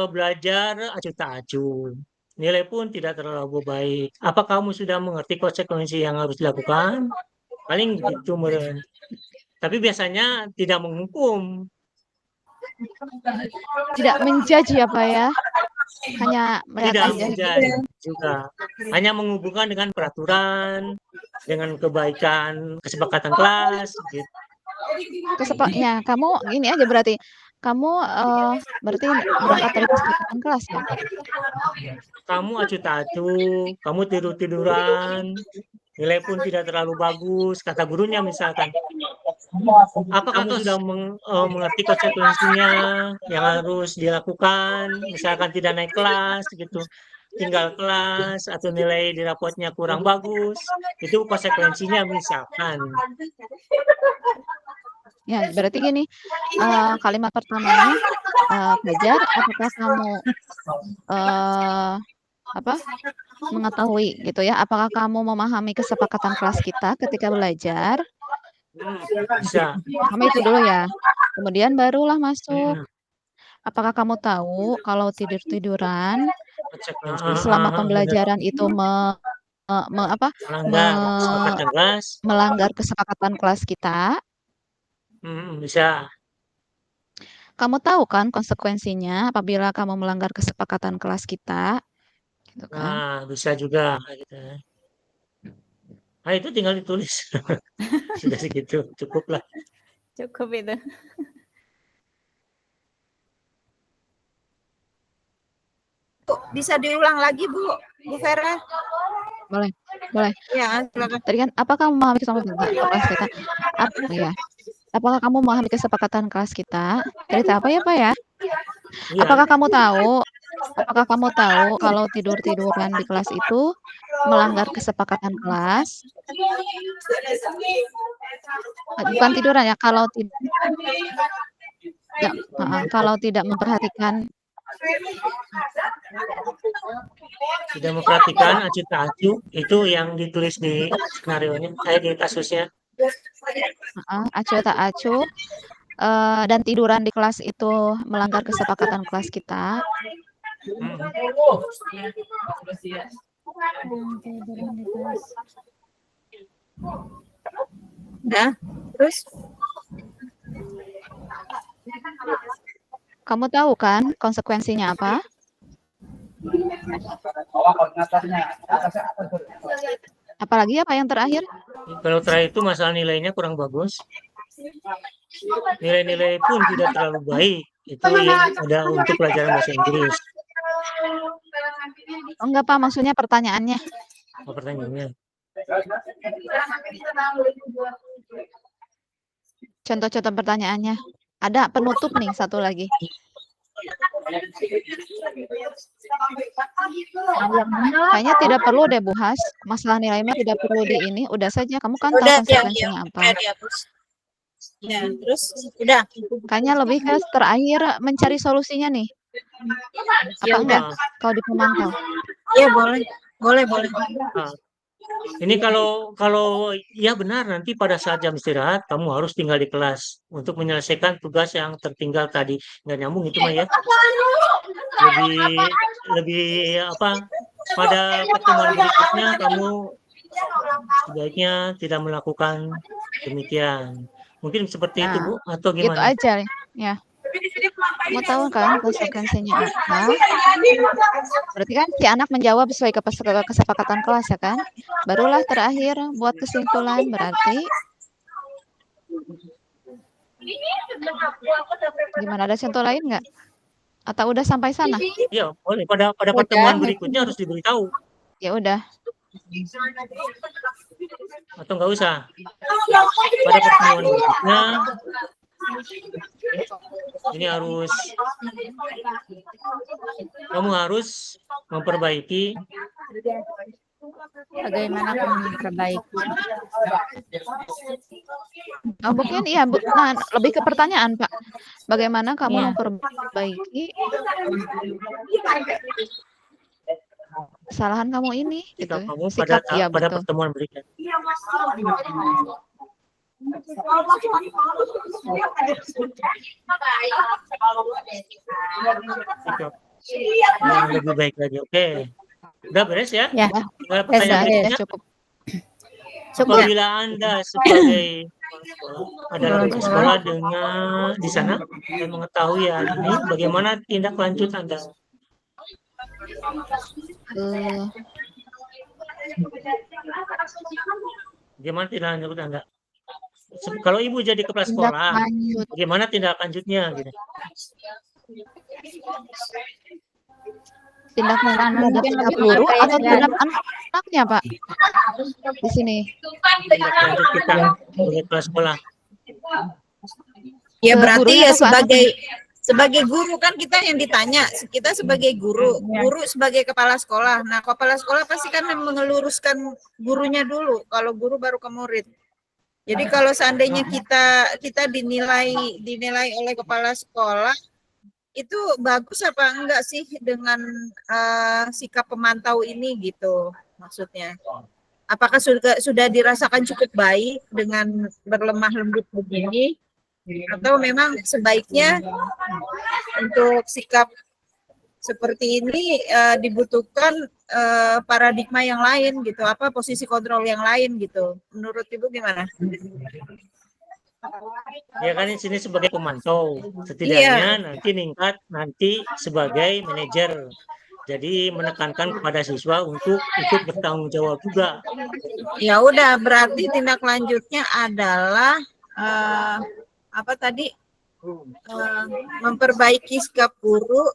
belajar acuh tak acuh. Nilai pun tidak terlalu baik. Apa kamu sudah mengerti konsekuensi yang harus dilakukan? Paling begitu, meren. Tapi biasanya tidak menghukum. Tidak menjudge ya, Pak ya? Hanya melihat Tidak aja. menjadi juga. Hanya menghubungkan dengan peraturan, dengan kebaikan kesepakatan kelas, gitu. Ya, kamu ini aja berarti. Kamu berarti berangkat dari kesepakatan kelas ya? Kamu acuh tak acuh, kamu tiduran, nilai pun tidak terlalu bagus, kata gurunya misalkan. Apakah kamu sudah mengerti konsekuensinya yang harus dilakukan? Misalkan tidak naik kelas gitu, tinggal kelas atau nilai di rapotnya kurang bagus, itu konsekuensinya misalkan. Ya, berarti gini, kalimat pertamanya, Fajar, apakah kamu mengetahui gitu ya, apakah kamu memahami kesepakatan kelas kita ketika belajar? Bisa. Pertama itu dulu ya. Kemudian barulah masuk. Apakah kamu tahu kalau tiduran selama pembelajaran itu melanggar kesepakatan kelas kita? Bisa. Kamu tahu kan konsekuensinya apabila kamu melanggar kesepakatan kelas kita? Gitu kan? Nah, bisa juga. Nah, itu tinggal ditulis. Sudah segitu, cukup lah. Cukup itu. Bisa diulang lagi Bu Vera? Boleh. Ya, silakan. Tadi kan apakah kamu memahami kesepakatan kelas kita? Apakah kamu memahami kesepakatan kelas kita? Cerita apa ya Pak ya? Iya. Apakah kamu tahu kalau tiduran di kelas itu melanggar kesepakatan kelas? Bukan tiduran ya, kalau tidak memperhatikan Tidak memperhatikan acuh tak acuh, itu yang ditulis di skenario-nya, di kasusnya. Acuh tak acuh, dan tiduran di kelas itu melanggar kesepakatan kelas kita. Udah, terus Kamu tahu kan konsekuensinya apa? Apalagi apa yang terakhir? Kalau terakhir itu masalah nilainya kurang bagus. Nilai-nilai pun tidak terlalu baik. Itu yang ada untuk pelajaran bahasa Inggris. Oh, enggak, Pak, maksudnya pertanyaannya. Apa pertanyaannya? Contoh-contoh pertanyaannya. Ada penutup nih, satu lagi. Kayaknya tidak perlu deh, Bu Has. Masalah nilai mah tidak perlu di ini. Udah saja, kamu kan tahu udah konsekuensinya apa. udah dihapus. Ya, terus udah. Kayaknya lebih ke terakhir mencari solusinya nih. Apa enggak? Kalau di pemantau. Ya, boleh. Boleh. Nah, ini kalau ya benar, nanti pada saat jam istirahat kamu harus tinggal di kelas untuk menyelesaikan tugas yang tertinggal tadi. Nggak nyambung itu mah ya. Lebih apa? Pada pertemuan berikutnya kamu sebaiknya tidak melakukan demikian. Mungkin seperti itu, Bu, atau Gitu gimana? aja ya. Kamu tahu kan konsekuensinya apa? Berarti kan si anak menjawab sesuai kesepakatan kelas ya kan? Barulah terakhir buat kesimpulan berarti gimana, ada contoh lain nggak? Atau udah sampai sana? Ya, boleh. Pada pertemuan berikutnya harus diberitahu. Ya udah. Atau nggak usah. Pada pertemuan berikutnya ini kamu harus memperbaiki. Bagaimana memperbaiki? Oh, mungkin iya, nah, lebih ke pertanyaan, Pak. Bagaimana kamu memperbaiki kesalahan kamu ini gitu. Kamu Sikap, ya, pada betul. pertemuan berikutnya. Yang lebih baik lagi. Oke. Udah beres ya? Ya. Pertanyaan berikutnya. Cukup. Apabila Anda sebagai adalah kepala sekolah dengan di sana dan mengetahui hal ini, bagaimana tindak lanjut Anda? Bagaimana tindak lanjut Anda? Kalau Ibu jadi kepala sekolah, bagaimana tindak lanjutnya? Gitu. Tindak lanjut guru atau tindak anaknya, Pak? Di sini. Tindak lanjut kita sebagai kepala sekolah. Ya berarti ya sebagai guru kan kita yang ditanya, kita sebagai guru sebagai kepala sekolah. Nah, kepala sekolah pasti kan mengeluruskan gurunya dulu, kalau guru baru ke murid. Jadi kalau seandainya kita dinilai oleh kepala sekolah, itu bagus apa enggak sih dengan sikap pemantau ini gitu maksudnya? Apakah sudah dirasakan cukup baik dengan berlemah lembut begini, atau memang sebaiknya untuk sikap seperti ini dibutuhkan paradigma yang lain gitu, apa posisi kontrol yang lain gitu. Menurut Ibu gimana? Ya kan di sini sebagai pemantau, setidaknya nanti sebagai manajer. Jadi menekankan kepada siswa untuk ikut bertanggung jawab juga. Ya udah, berarti tindak lanjutnya adalah apa tadi? Memperbaiki sikap guru,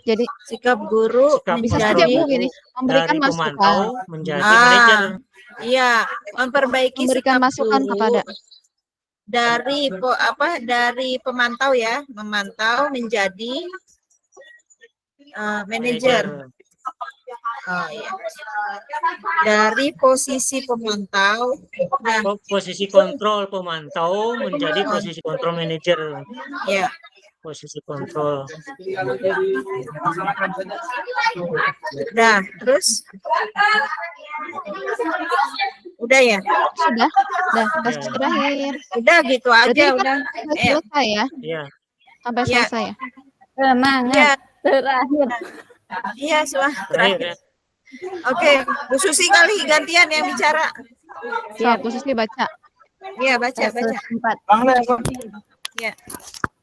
jadi sikap guru menjadi memberikan masukan menjadi manajer. Iya, memperbaiki memberikan masukan kepada dari pemantau ya, memantau menjadi manajer. Oh iya. Dari posisi pemantau, posisi kontrol pemantau menjadi posisi kontrol manajer. Ya. posisi kontrol. Udah, terus? Udah ya? Sudah kasus Ya. terakhir. Udah gitu Berarti aja ini udah. sampai Iya. selesai ya? Iya. Sampai Iya. selesai ya? Semangat. Iya, Terakhir. iya soal Terakhir terakhir. ya. Oke, Bu Susi kali gantian yang bicara. Siap, Bu Susi baca. Iya, baca. Kasus 4. Iya.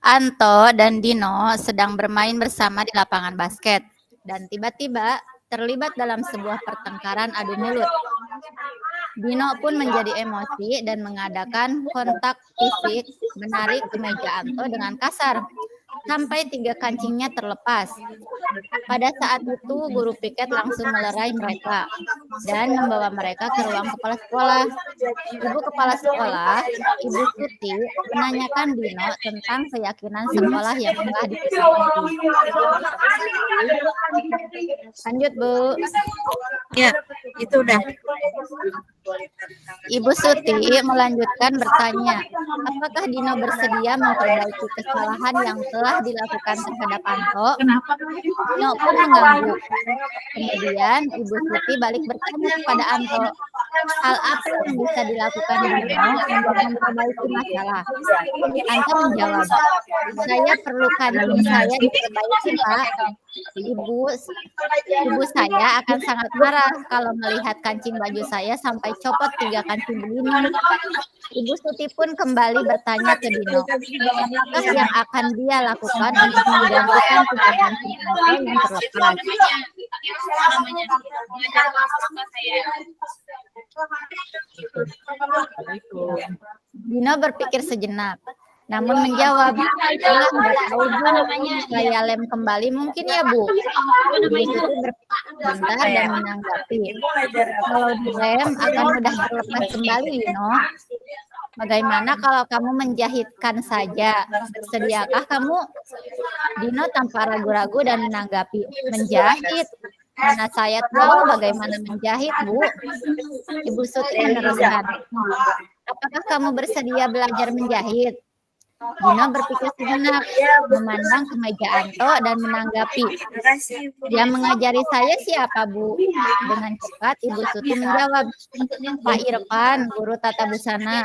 Anto dan Dino sedang bermain bersama di lapangan basket dan tiba-tiba terlibat dalam sebuah pertengkaran adu mulut. Dino pun menjadi emosi dan mengadakan kontak fisik menarik kemeja Anto dengan kasar sampai 3 kancingnya terlepas. Pada saat itu guru piket langsung melerai mereka dan membawa mereka ke ruang kepala sekolah. Ibu kepala sekolah, Ibu Tuti, menanyakan Dino tentang keyakinan sekolah yang telah disepakati. Lanjut, Bu. Iya, itu udah. Ibu Suti melanjutkan bertanya, apakah Dino bersedia memperbaiki kesalahan yang telah dilakukan terhadap Anto? Dino pun mengangguk. Kemudian Ibu Suti balik bertanya kepada Anto, hal apa yang bisa dilakukan Dino untuk memperbaiki masalah? Anto menjawab, saya perlu kancing saya diperbaiki, Pak. Ibu saya akan sangat marah kalau melihat kancing baju saya sampai copot 3 kancing begini. Ibu Suti pun kembali bertanya ke Dino, apakah yang akan dia lakukan untuk menggantikan 3 kancing Anto yang terlepas? Dino berpikir sejenak, namun menjawab, "Ah, nggak tahu Bu, saya lem kembali mungkin ya Bu." Ibu Suti berpikir sebentar dan menanggapi, "Kalau dilem akan mudah terlepas kembali, Dino. Bagaimana kalau kamu menjahitkan saja? Bersediakah kamu?" Dino tanpa ragu-ragu dan menanggapi, "Menjahit? Mana saya tahu bagaimana menjahit, Bu." Ibu Suti meneruskan, "Apakah kamu bersedia belajar menjahit?" Dino berpikir sejenak, memandang ke meja Anto dan menanggapi, "Yang mengajari saya siapa, Bu?" Dengan cepat Ibu Suti menjawab, "Pak Irfan, guru tata busana."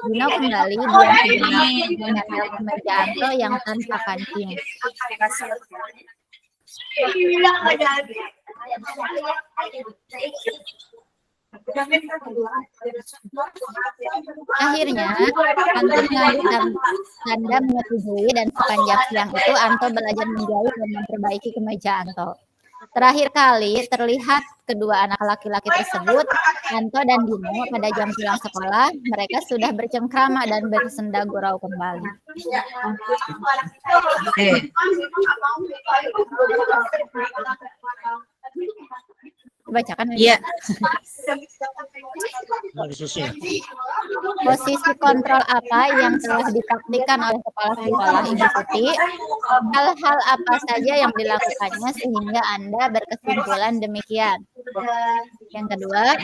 Dino kembali diam sejenak, memandang ke meja Anto yang tanpa kancing. Akhirnya, Anto mengambil tanda menyetujui dan sepanjang siang itu Anto belajar menjahit dan memperbaiki kemeja Anto. Terakhir kali terlihat kedua anak laki-laki tersebut, Anto dan Dino, pada jam pulang sekolah, mereka sudah bercengkrama dan bersenda gurau kembali. Oke. Bacakan Iya. Ibu Susi. Posisi kontrol apa yang telah dipraktikkan oleh kepala sekolah Ibu Suti? Hal-hal apa saja yang dilakukannya sehingga Anda berkesimpulan demikian? Yang kedua,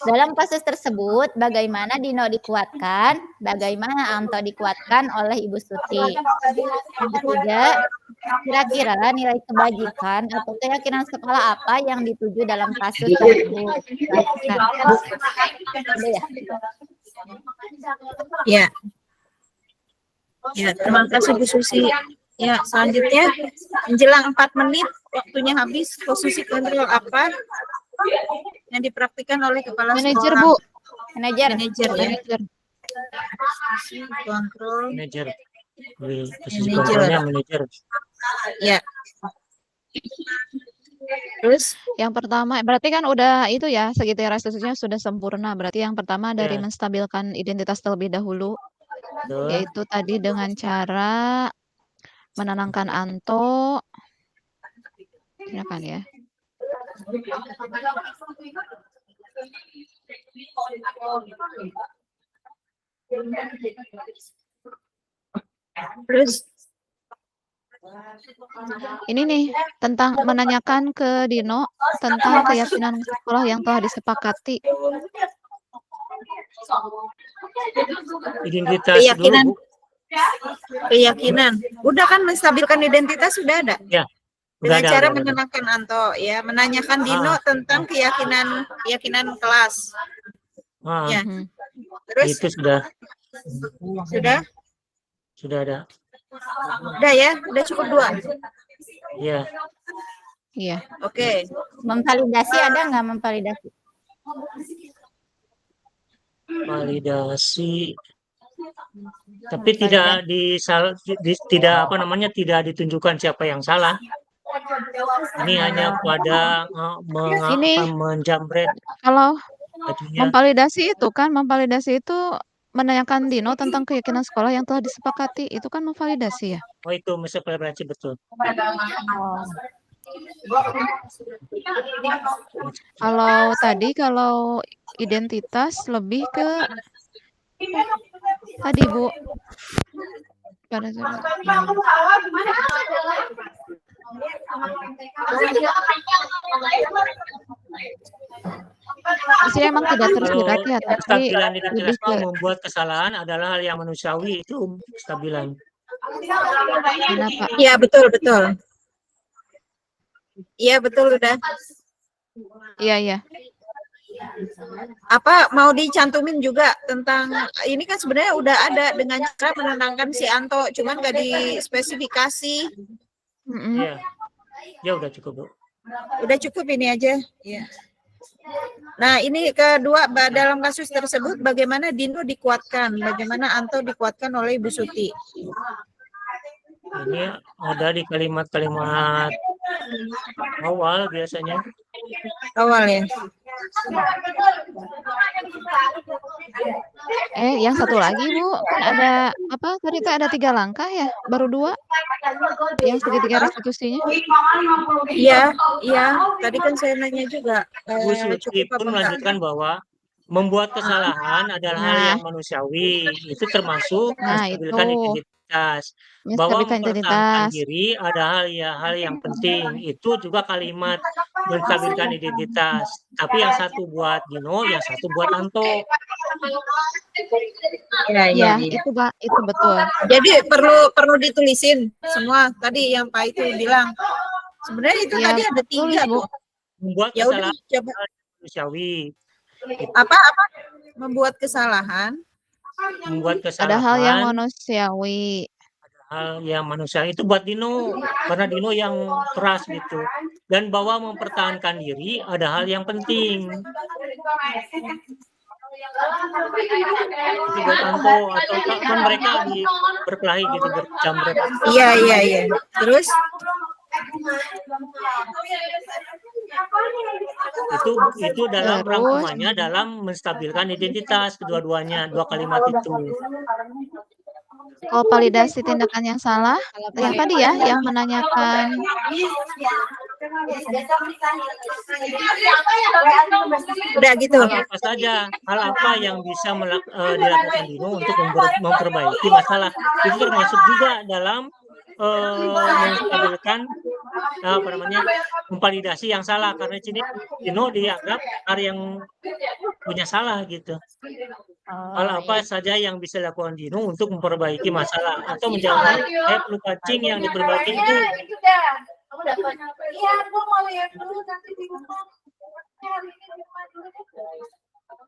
dalam kasus tersebut, bagaimana Dino dikuatkan? Bagaimana Anto dikuatkan oleh Ibu Suti? Yang ketiga, kira-kira nilai kebajikan atau keyakinan sekolah apa yang dituju dalam kasus tersebut? Udah ya? Ya. Ya, terima kasih Bu Susi. Ya, selanjutnya menjelang 4 menit waktunya habis. Posisi kontrol apa yang dipraktikkan oleh kepala Manajer, sekolah? Bu. Manajer. Manajer ya. Manajer. Posisi kontrol. Manajer. Posisi Manajer. kontrolnya manajer. Ya. Terus Yang pertama, berarti kan udah itu ya, segitiga restitusinya sudah sempurna. Berarti yang pertama dari Ya. menstabilkan identitas terlebih dahulu, Betul. yaitu tadi dengan cara menenangkan Anto. Silakan ya. terus Ini nih tentang menanyakan ke Dino tentang keyakinan sekolah yang telah disepakati. Identitas dulu, Keyakinan. Bu. Keyakinan. Udah kan menstabilkan identitas sudah ada. Ya, Dengan udah cara ada. menenangkan Anto ya, menanyakan Dino tentang keyakinan kelas. Ya. Mhm. Terus Itu sudah ada. udah ya, udah cukup 2. Ya, Iya. Oke. Memvalidasi ada nggak memvalidasi? validasi. Tapi tidak tidak ditunjukkan siapa yang salah. Ini hanya pada Ini menjamret kalau bajunya. memvalidasi itu menanyakan Dino tentang keyakinan sekolah yang telah disepakati. Itu kan memvalidasi ya? Oh, itu misvalidasi betul. Kalau identitas lebih ke tadi Bu. Pada di sini emang tidak tersirat ya, tapi Kestabilan identitas lebih ke membuat kesalahan adalah hal yang manusiawi, itu kestabilan. kenapa? Iya, betul. Iya, betul udah. Iya. Apa mau dicantumin juga tentang ini kan sebenarnya udah ada dengan cara menenangkan si Anto, cuman nggak dispesifikasi. Mm-mm. Ya udah cukup, Bu. Udah cukup ini aja. Ya. Nah, ini kedua, dalam kasus tersebut bagaimana Dino dikuatkan, bagaimana Anto dikuatkan oleh Ibu Suti. Ini ada di kalimat-kalimat awal biasanya. Awal ya. Yang satu lagi Bu, kan ada apa tadi ada 3 langkah ya, baru 2 yang segitiga restitusinya. Iya. Tadi kan saya nanya juga. Bu Suti pun melanjutkan bahwa membuat kesalahan adalah hal yang manusiawi, itu termasuk menstabilkan identitas. Bahwa mempertahankan diri ada hal yang penting, itu juga kalimat menstabilkan identitas. Tapi yang satu buat Dino, yang satu buat Anto. Iya, itu betul. Jadi perlu ditulisin semua tadi yang Pak itu bilang. Sebenarnya itu tadi ada 3, Bu. Membuat Ya udah, kesalahan coba. manusiawi. Apa? Membuat kesalahan. Ada hal yang manusiawi. Hal yang manusiawi itu buat Dino, karena Dino yang keras gitu. Dan bahwa mempertahankan diri ada hal yang penting. Itu buat Anto atau kan mereka berkelahi gitu, berjamret. Iya. Terus? Itu dalam rangkumannya dalam menstabilkan identitas kedua-duanya, 2 kalimat itu. Kalau validasi tindakan yang salah, yang tadi ya, yang menanyakan udah gitu. Hal apa yang bisa dilakukan Dino untuk memperbaiki masalah, itu termasuk juga dalam menstabilkan memvalidasi yang salah, karena sini Dino dianggap hal yang punya salah gitu. Hal apa saja yang bisa dilakukan Dino untuk memperbaiki masalah atau menjawab luka cing yang diperbaiki itu.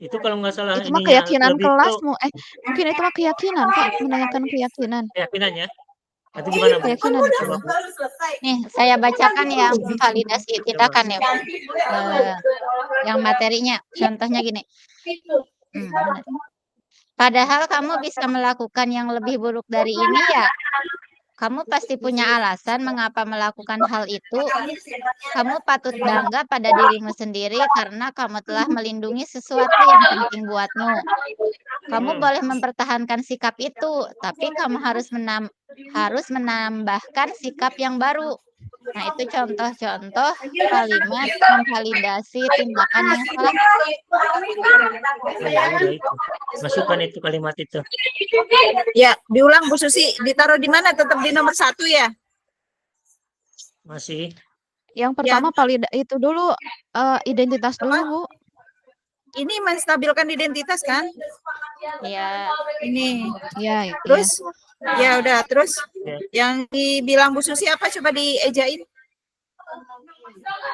Itu kalau nggak salah itu mah keyakinan kelasmu. Mungkin itu mah keyakinan, Pak, menanyakan keyakinan. Keyakinannya. Atau gimana, Bu? Keyakinan. Nih, saya bacakan yang validasi tindakan ya, yang materinya. Contohnya gini. Padahal kamu bisa melakukan yang lebih buruk dari ini ya. Kamu pasti punya alasan mengapa melakukan hal itu. Kamu patut bangga pada dirimu sendiri karena kamu telah melindungi sesuatu yang penting buatmu. Kamu boleh mempertahankan sikap itu, tapi kamu harus menambahkan sikap yang baru. Nah, itu contoh-contoh kalimat memvalidasi tindakan yang salah. Masukkan itu kalimat itu. Ya, diulang Bu Susi, ditaruh di mana? Tetap di nomor 1 ya? Masih. Yang pertama itu dulu identitas dulu, Bu. Ini menstabilkan identitas kan? Iya. Ini. Iya. Terus Ya udah, terus Ya, yang dibilang Bu Susi apa coba diejain?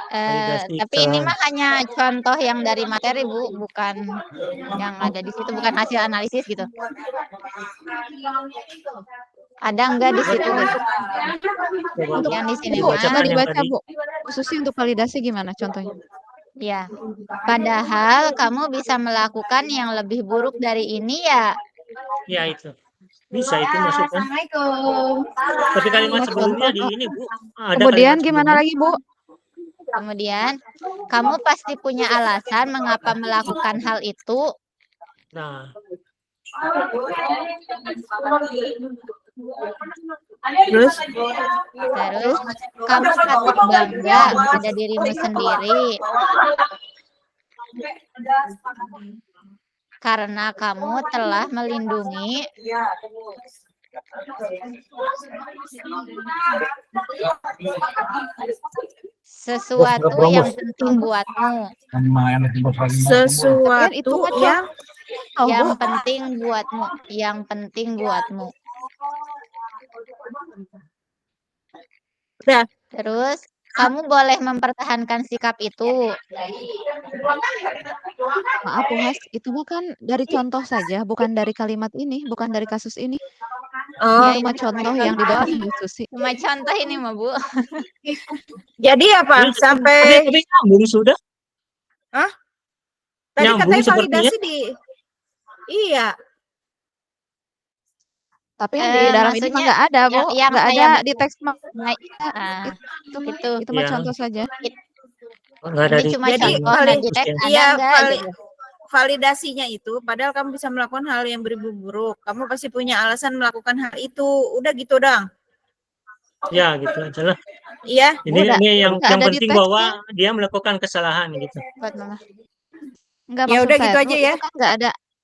validasi Tapi ini mah hanya contoh yang dari materi, Bu, bukan yang ada di situ, bukan hasil analisis gitu. Ada enggak di situ gitu? coba Bu, Yang di sini Bu, mah, coba dibacakan yang dibaca, tadi. Bu. Khususnya untuk validasi gimana contohnya? ya. Padahal kamu bisa melakukan yang lebih buruk dari ini ya. Ya itu. Bisa itu masukkan. Assalamualaikum. Tapi kalimat Cuma sebelumnya contoh. di ini Bu, ada Kemudian kalimat gimana sebelumnya. lagi, Bu? Kemudian, kamu pasti punya alasan mengapa melakukan hal itu. Nah, Terus Terus, kamu patut bangga pada dirimu sendiri karena kamu telah melindungi sesuatu yang penting buatmu. sesuatu itu mah yang contoh, Yang Bu. penting buatmu. Yang penting buatmu. udah Terus, kamu boleh mempertahankan sikap itu. Maaf, Bu Has, itu mah kan dari contoh saja, bukan dari kalimat ini, bukan dari kasus ini. oh, Itu mah contoh yang didapat Bu Susi. Cuma contoh ini mah, Bu. jadi apa ini sampai tapi nyambung sudah. tadi Nyambung katanya sepertinya. validasi di iya Tapi yang di dalam ini mah Maksudnya nggak ada, Bu. yang Nggak saya ada di teks mah. itu Itu mah Ya. contoh saja. Nggak ada ini di cuma Jadi, contoh. Nah, di teks ada iya, enggak gitu. validasinya itu padahal kamu bisa melakukan hal yang buruk. Kamu pasti punya alasan melakukan hal itu. Udah gitu dong. Ya gitu aja lah. Iya. Ini Udah, yang nggak ada di penting teksnya. bahwa dia melakukan kesalahan gitu. Buat Mama. Enggak, Ya maksud udah saya gitu tuh aja ya. itu kan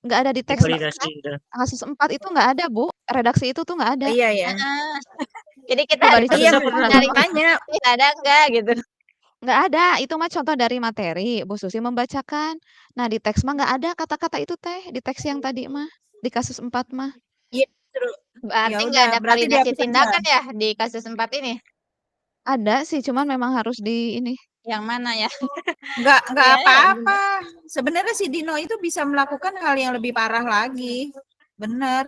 nggak ada di teks. Validasi udah. Kasus 4 itu nggak ada, Bu. Redaksi itu tuh nggak ada. Iya ya. Jadi kita Coba harus dicari Iya, cari makanya. ada enggak gitu. Nggak ada, itu mah contoh dari materi. Bu Susi membacakan. Nah, di teks mah nggak ada kata-kata itu teh. Di teks yang tadi mah. Di kasus 4 mah. Iya, terus. Berarti Ya enggak udah, ada berarti validasi dihapus aja. tindakan ya di kasus 4 ini? Ada sih, cuman memang harus di ini. Yang mana ya? Enggak Ya, apa-apa. Sebenarnya si Dino itu bisa melakukan hal yang lebih parah lagi. Benar.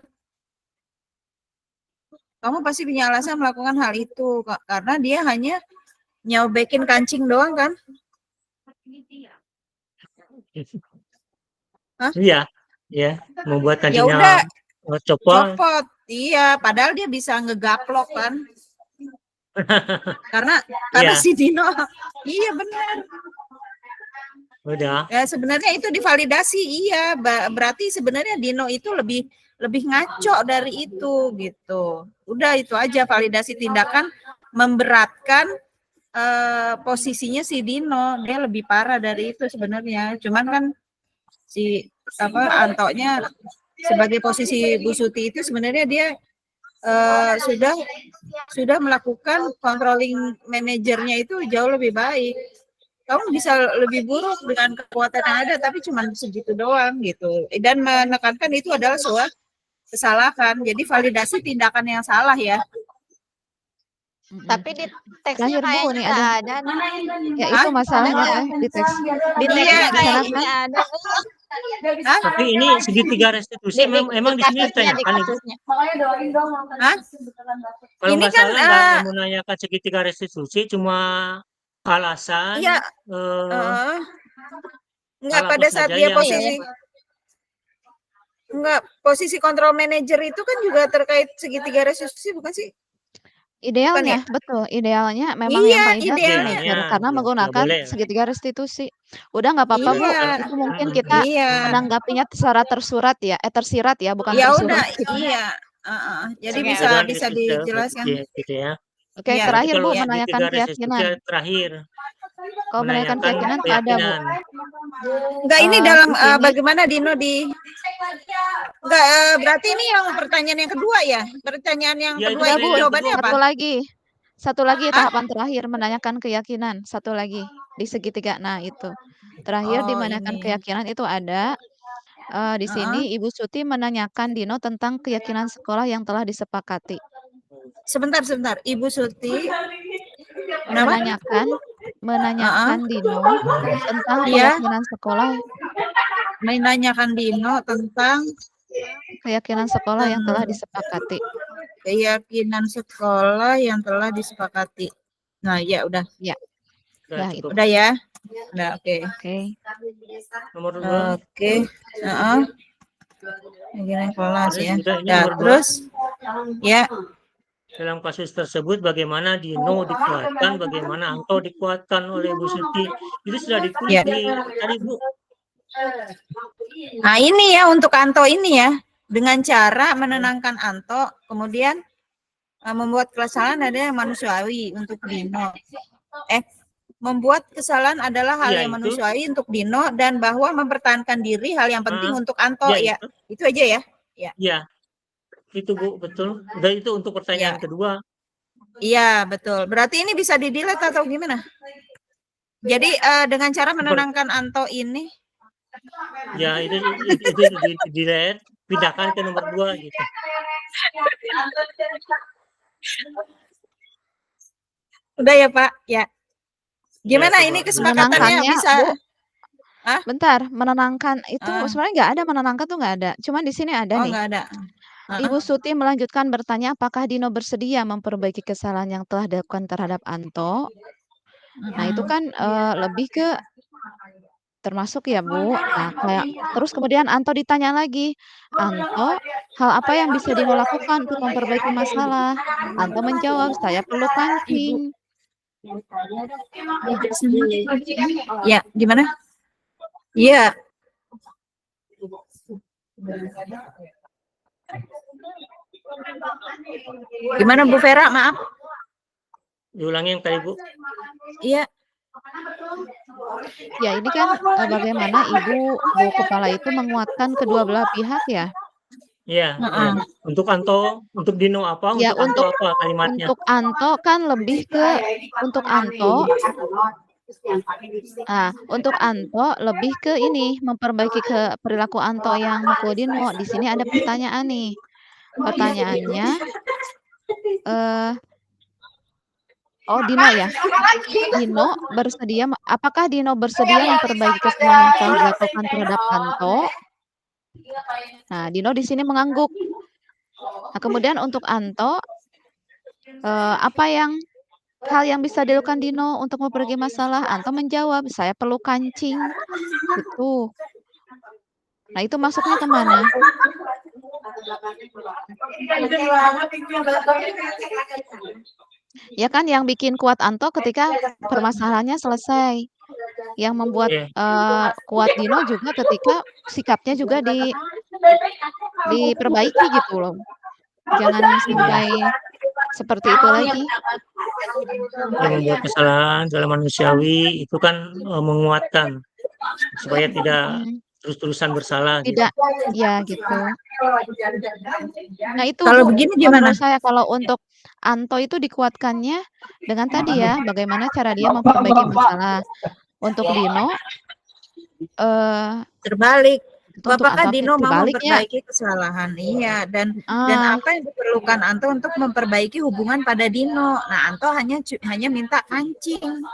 Kamu pasti punya alasan melakukan hal itu karena dia hanya nyobekin kancing doang kan? Hah? Iya, ya, membuat Ya kancingnya udah copot. copot. Iya, padahal dia bisa ngegaplok kan. karena Iya. si Dino iya benar. Udah. Ya sebenarnya itu divalidasi iya, berarti sebenarnya Dino itu lebih ngaco dari itu gitu. Udah itu aja validasi tindakan memberatkan posisinya si Dino, dia lebih parah dari itu sebenarnya. Cuman kan si Antonya sebagai posisi Bu Suti itu sebenarnya dia sudah melakukan controlling manajernya itu jauh lebih baik. Kamu bisa lebih buruk dengan kekuatan yang ada, tapi cuma segitu doang gitu. Dan menekankan itu adalah sebuah kesalahan. Jadi validasi tindakan yang salah ya. Tapi di teksnya Terakhir, Bu, kayaknya nih nggak ada. ada. Ya itu masalahnya teh di teks. Di Iya, teksnya kayaknya Disana kan nggak ada. Hah? Tapi ini segitiga restitusi emang di sini ditanyakan itu. Hah? Kalau Ini nggak kan, salah nggak menanyakan segitiga restitusi, cuma alasan. Iya. Enggak hal pada apa saat saja dia yang posisi kontrol manajer itu kan juga terkait segitiga restitusi bukan sih? idealnya, Bukan ya? betul. Idealnya memang Iya, yang validasi idealnya. manajer karena Nggak menggunakan boleh. segitiga restitusi. Udah nggak apa-apa, Bu. Iya. Itu mungkin kita Iya. menanggapinya secara tersirat ya, bukan Ya tersurat. udah, iya. Jadi Oke, bisa Sudah bisa gitu dijelaskan. gitu ya. Oke, Iya, terakhir Kalau Bu ya. menanyakan segitiga restitusi keyakinan. terakhir. Kalau menanyakan keyakinan tuh ada, Bu. Enggak ini dalam di sini. bagaimana Dino di enggak berarti ini yang pertanyaan yang kedua ya? Pertanyaan yang Ya, itu kedua Enggak, ini Bu. jawabannya apa? Satu lagi tahapan terakhir menanyakan keyakinan. Satu lagi di segitiga. Nah, itu. Terakhir Oh, dimenangkan ini. keyakinan itu ada. di Heeh. sini Ibu Suti menanyakan Dino tentang keyakinan sekolah yang telah disepakati. Sebentar, Ibu Suti, kenapa? Menanyakan Heeh. Dino tentang Iya, keyakinan sekolah menanyakan Dino tentang keyakinan sekolah yang telah disepakati. keyakinan sekolah yang telah disepakati. Nah, ya udah. Ya, Udah ya cukup. itu. Udah ya. Udah, oke. Oke. Nomor 2. Oke. Heeh. Begini kelas Terus ya. udah, ini Ya, nomor 2. terus ya. Dalam kasus tersebut bagaimana Dino dikuatkan, bagaimana Anto dikuatkan oleh Bu Suti. Itu sudah ditulis Ya. di tadi, Bu. Nah, ini ya untuk Anto ini ya. Dengan cara menenangkan Anto, kemudian membuat kesalahan ada yang manusiawi untuk Dino. Membuat kesalahan adalah hal Iya, yang itu. manusiawi untuk Dino dan bahwa mempertahankan diri hal yang penting untuk Anto Ya, ya. Itu aja ya. Ya. Iya. Itu Bu, betul. Udah itu untuk pertanyaan Ya. kedua. Iya, betul. Berarti ini bisa di-delete atau gimana? Jadi dengan cara menenangkan Anto ini. Ya, itu di-delete, pindahkan ke nomor 2 gitu. Udah ya, Pak? Ya. Gimana Ya, ini coba. kesepakatannya Menenangkannya, bisa? Bu. Hah? Bentar, menenangkan itu Ah. sebenarnya nggak ada, menenangkan tuh nggak ada. Cuman di sini ada Oh, nih. nggak ada. Ibu Suti melanjutkan bertanya apakah Dino bersedia memperbaiki kesalahan yang telah dilakukan terhadap Anto. Nah, itu kan lebih ke termasuk ya, Bu. Nah, kayak terus kemudian Anto ditanya lagi, "Anto, hal apa yang bisa Dino lakukan untuk memperbaiki masalah?" Anto menjawab, "Saya perlu kancing." Ya, gimana? Iya. Gimana Bu Vera? Maaf. Diulangi yang tadi, Bu. Iya. Ya, ini kan bagaimana Bu Kepala itu menguatkan kedua belah pihak ya? Iya, iya. Untuk Anto, untuk Dino apa? Ya, Untuk Anto apa kalimatnya? untuk Anto kan lebih ke untuk Anto. Untuk Anto lebih ke ini memperbaiki ke perilaku Anto yang mukul Dino. Di sini ada pertanyaan nih. Pertanyaannya, Dino ya. Apakah Dino bersedia memperbaiki kesalahan yang telah dilakukan terhadap Anto? Nah, Dino di sini mengangguk. Nah, kemudian untuk Anto, hal yang bisa dilakukan Dino untuk memperbaiki masalah? Anto menjawab, "Saya perlu kancing." Gitu. Nah, itu masuknya ke mana? Ya kan yang bikin kuat Anto ketika permasalahannya selesai. Yang membuat kuat Dino juga ketika sikapnya juga diperbaiki gitu loh. Jangan sampai seperti itu lagi. Yang membuat kesalahan dalam manusiawi itu kan menguatkan supaya tidak terus-terusan bersalah gitu. Tidak, ya gitu. Nah itu Kalau Bu, begini gimana? menurut saya kalau untuk Anto itu dikuatkannya dengan tadi ya, bagaimana cara dia memperbaiki masalah. Untuk Dino, terbalik. untuk Apakah Anto Dino mau sebaliknya. memperbaiki kesalahan? Iya, dan apa yang diperlukan Anto untuk memperbaiki hubungan pada Dino? Nah, Anto hanya minta kancing.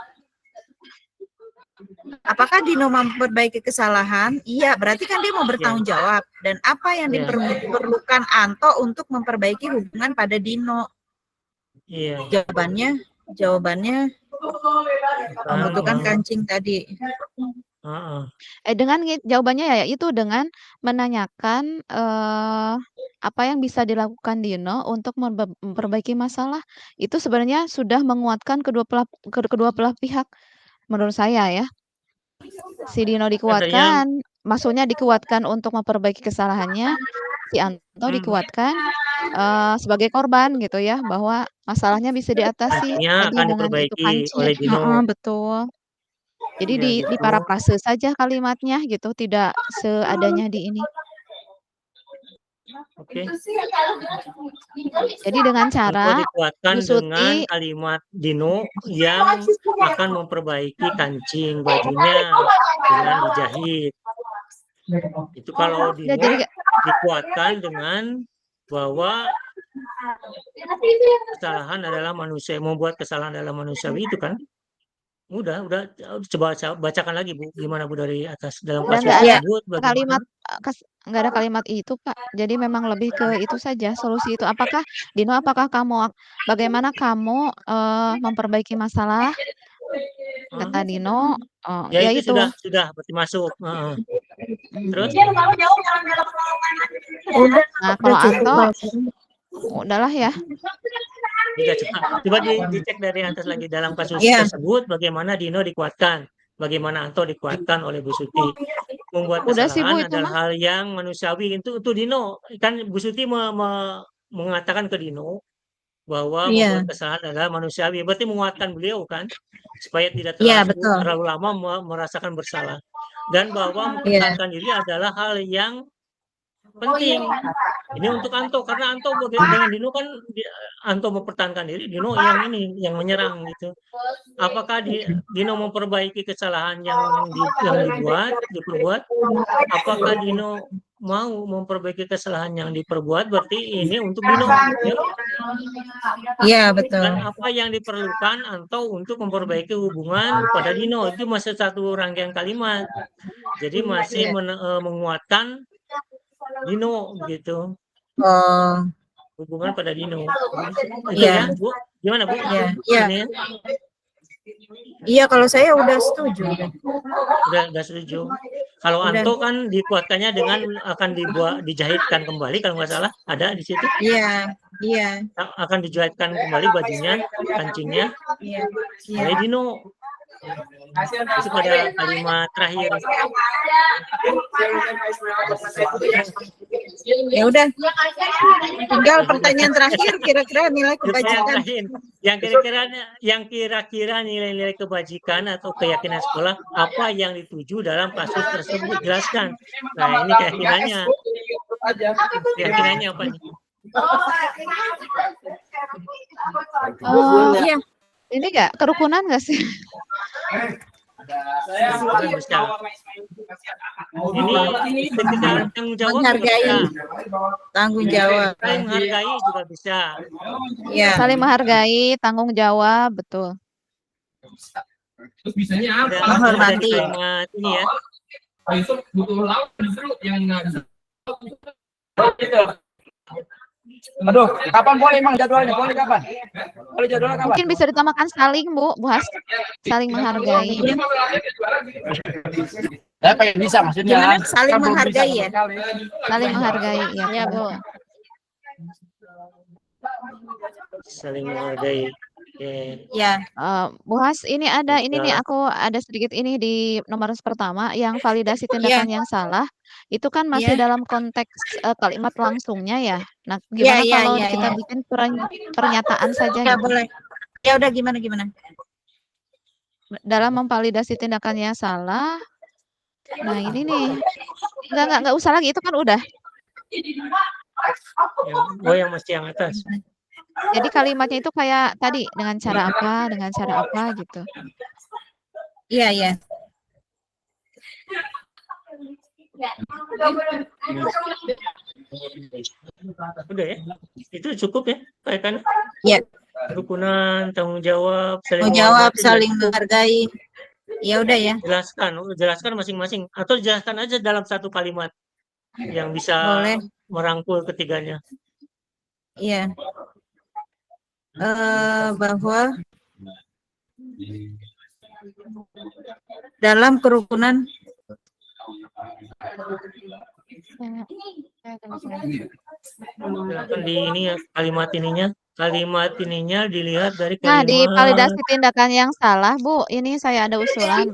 Apakah Dino memperbaiki kesalahan? Iya, berarti kan dia mau bertanggung jawab. Dan apa yang diperlukan Anto untuk memperbaiki hubungan pada Dino? Iya. Jawabannya membutuhkan kancing tadi. Dengan jawabannya ya itu dengan menanyakan apa yang bisa dilakukan Dino untuk memperbaiki masalah. Itu sebenarnya sudah menguatkan kedua belah pihak menurut saya ya. Si Dino dikuatkan, maksudnya dikuatkan untuk memperbaiki kesalahannya, si Anto dikuatkan sebagai korban gitu ya, bahwa masalahnya bisa diatasi tadi akan dengan itu diperbaiki kancing. oleh Dino. Betul. Jadi Ya, gitu. diparafrase saja kalimatnya gitu, tidak seadanya di ini. Oke. Jadi dengan cara dikuatkan dengan kalimat Dino yang akan memperbaiki kancing bajunya dengan dijahit. Itu kalau Ya, Dino jadi dikuatkan dengan bahwa kesalahan adalah manusia, membuat kesalahan adalah manusiawi itu kan. Udah coba bacakan lagi Bu, gimana Bu dari atas dalam dan kasus nggak ada tersebut bagaimana? kalimat nggak ada kalimat itu Pak. Jadi memang lebih ke itu saja solusi itu. Dino, bagaimana kamu memperbaiki masalah? Kata Dino, Ya ya itu itu. sudah berarti masuk. Terus? Nah, kalau Anto, udahlah ya. Sudah coba dicek dari atas lagi dalam kasus Iya. tersebut bagaimana Dino dikuatkan, bagaimana Anto dikuatkan oleh Bu Suti. Membuat Udah sih Bu kesalahan itu adalah mah. hal yang manusiawi. Itu Dino kan Bu Suti mengatakan ke Dino bahwa Iya. membuat kesalahan adalah manusiawi. Berarti menguatkan beliau kan supaya tidak Iya, betul. terlalu lama merasakan bersalah. Dan bahwa Iya. mempertahankan diri adalah hal yang penting. Ini untuk Anto karena Anto dengan Dino kan Anto mempertahankan diri, Dino yang menyerang gitu. Apakah Dino memperbaiki kesalahan yang diperbuat? Apakah Dino mau memperbaiki kesalahan yang diperbuat? Berarti ini untuk Dino. Ya. Iya, betul. Dan apa yang diperlukan Anto untuk memperbaiki hubungan pada Dino itu masih satu rangkaian kalimat. Jadi masih menguatkan Dino gitu. Oh, Hubungan pada Dino. Itu iya. ya, Bu. Gimana, Bu? Iya, iya. Ini Iya, kalau saya udah setuju. udah setuju. Kalau Udah. Anto kan dikuatkannya dengan akan dijahitkan kembali kalau nggak salah ada di situ. Iya, iya. Akan dijahitkan kembali bajunya, kancingnya. Iya. Iya. Oleh Dino. Itu pada kalimat terakhir. Ya udah. Tinggal pertanyaan terakhir, kira-kira nilai kebajikan. Yang kira-kira nilai-nilai kebajikan atau keyakinan sekolah apa yang dituju dalam kasus tersebut, jelaskan. Nah, ini keyakinannya. Keyakinannya apa nih? Iya. Ini nggak kerukunan nggak sih? Ini ketika tanggung jawab Menghargai. juga Tanggung jawab. saling menghargai juga bisa. Iya. Saling menghargai, tanggung jawab, betul. Terus bisanya apa? Menghormati. Kalimat ini ya. Yusuf butuh lawan justru yang nggak bisa. Aduh, kapan boleh emang jadwalnya? Boleh kapan? Boleh jadwalnya kapan? Mungkin bisa ditambahkan saling, Bu Has. Saling menghargai. Apa yang bisa maksudnya? Gimana? Saling Kan belum menghargai bisa ya? sama sekali. Saling menghargai, ya. Ya, Bu. Saling menghargai. Oke. Ya. Bu Has, ini nih aku ada sedikit ini di nomor pertama yang validasi tindakan yang salah. Itu kan masih dalam konteks kalimat langsungnya ya. Nah, gimana kalau kita bikin pernyataan saja Ya, gitu? boleh. Ya udah gimana? Dalam memvalidasi tindakan yang salah. Nah, ini nih. Enggak usah lagi, itu kan udah. Yang mesti yang atas. Jadi kalimatnya itu kayak tadi dengan cara apa gitu. Iya. Udah ya? Itu cukup ya? Kan? Iya. Kerukunan, tanggung jawab, saling menghargai. Ya udah ya. Jelaskan masing-masing atau jelaskan aja dalam satu kalimat yang bisa merangkul ketiganya. Iya. Bahwa dalam kerukunan Silakan di ini ya, kalimat ininya dilihat dari Nah, di kalimat. validasi tindakan yang salah, Bu, ini saya ada usulan.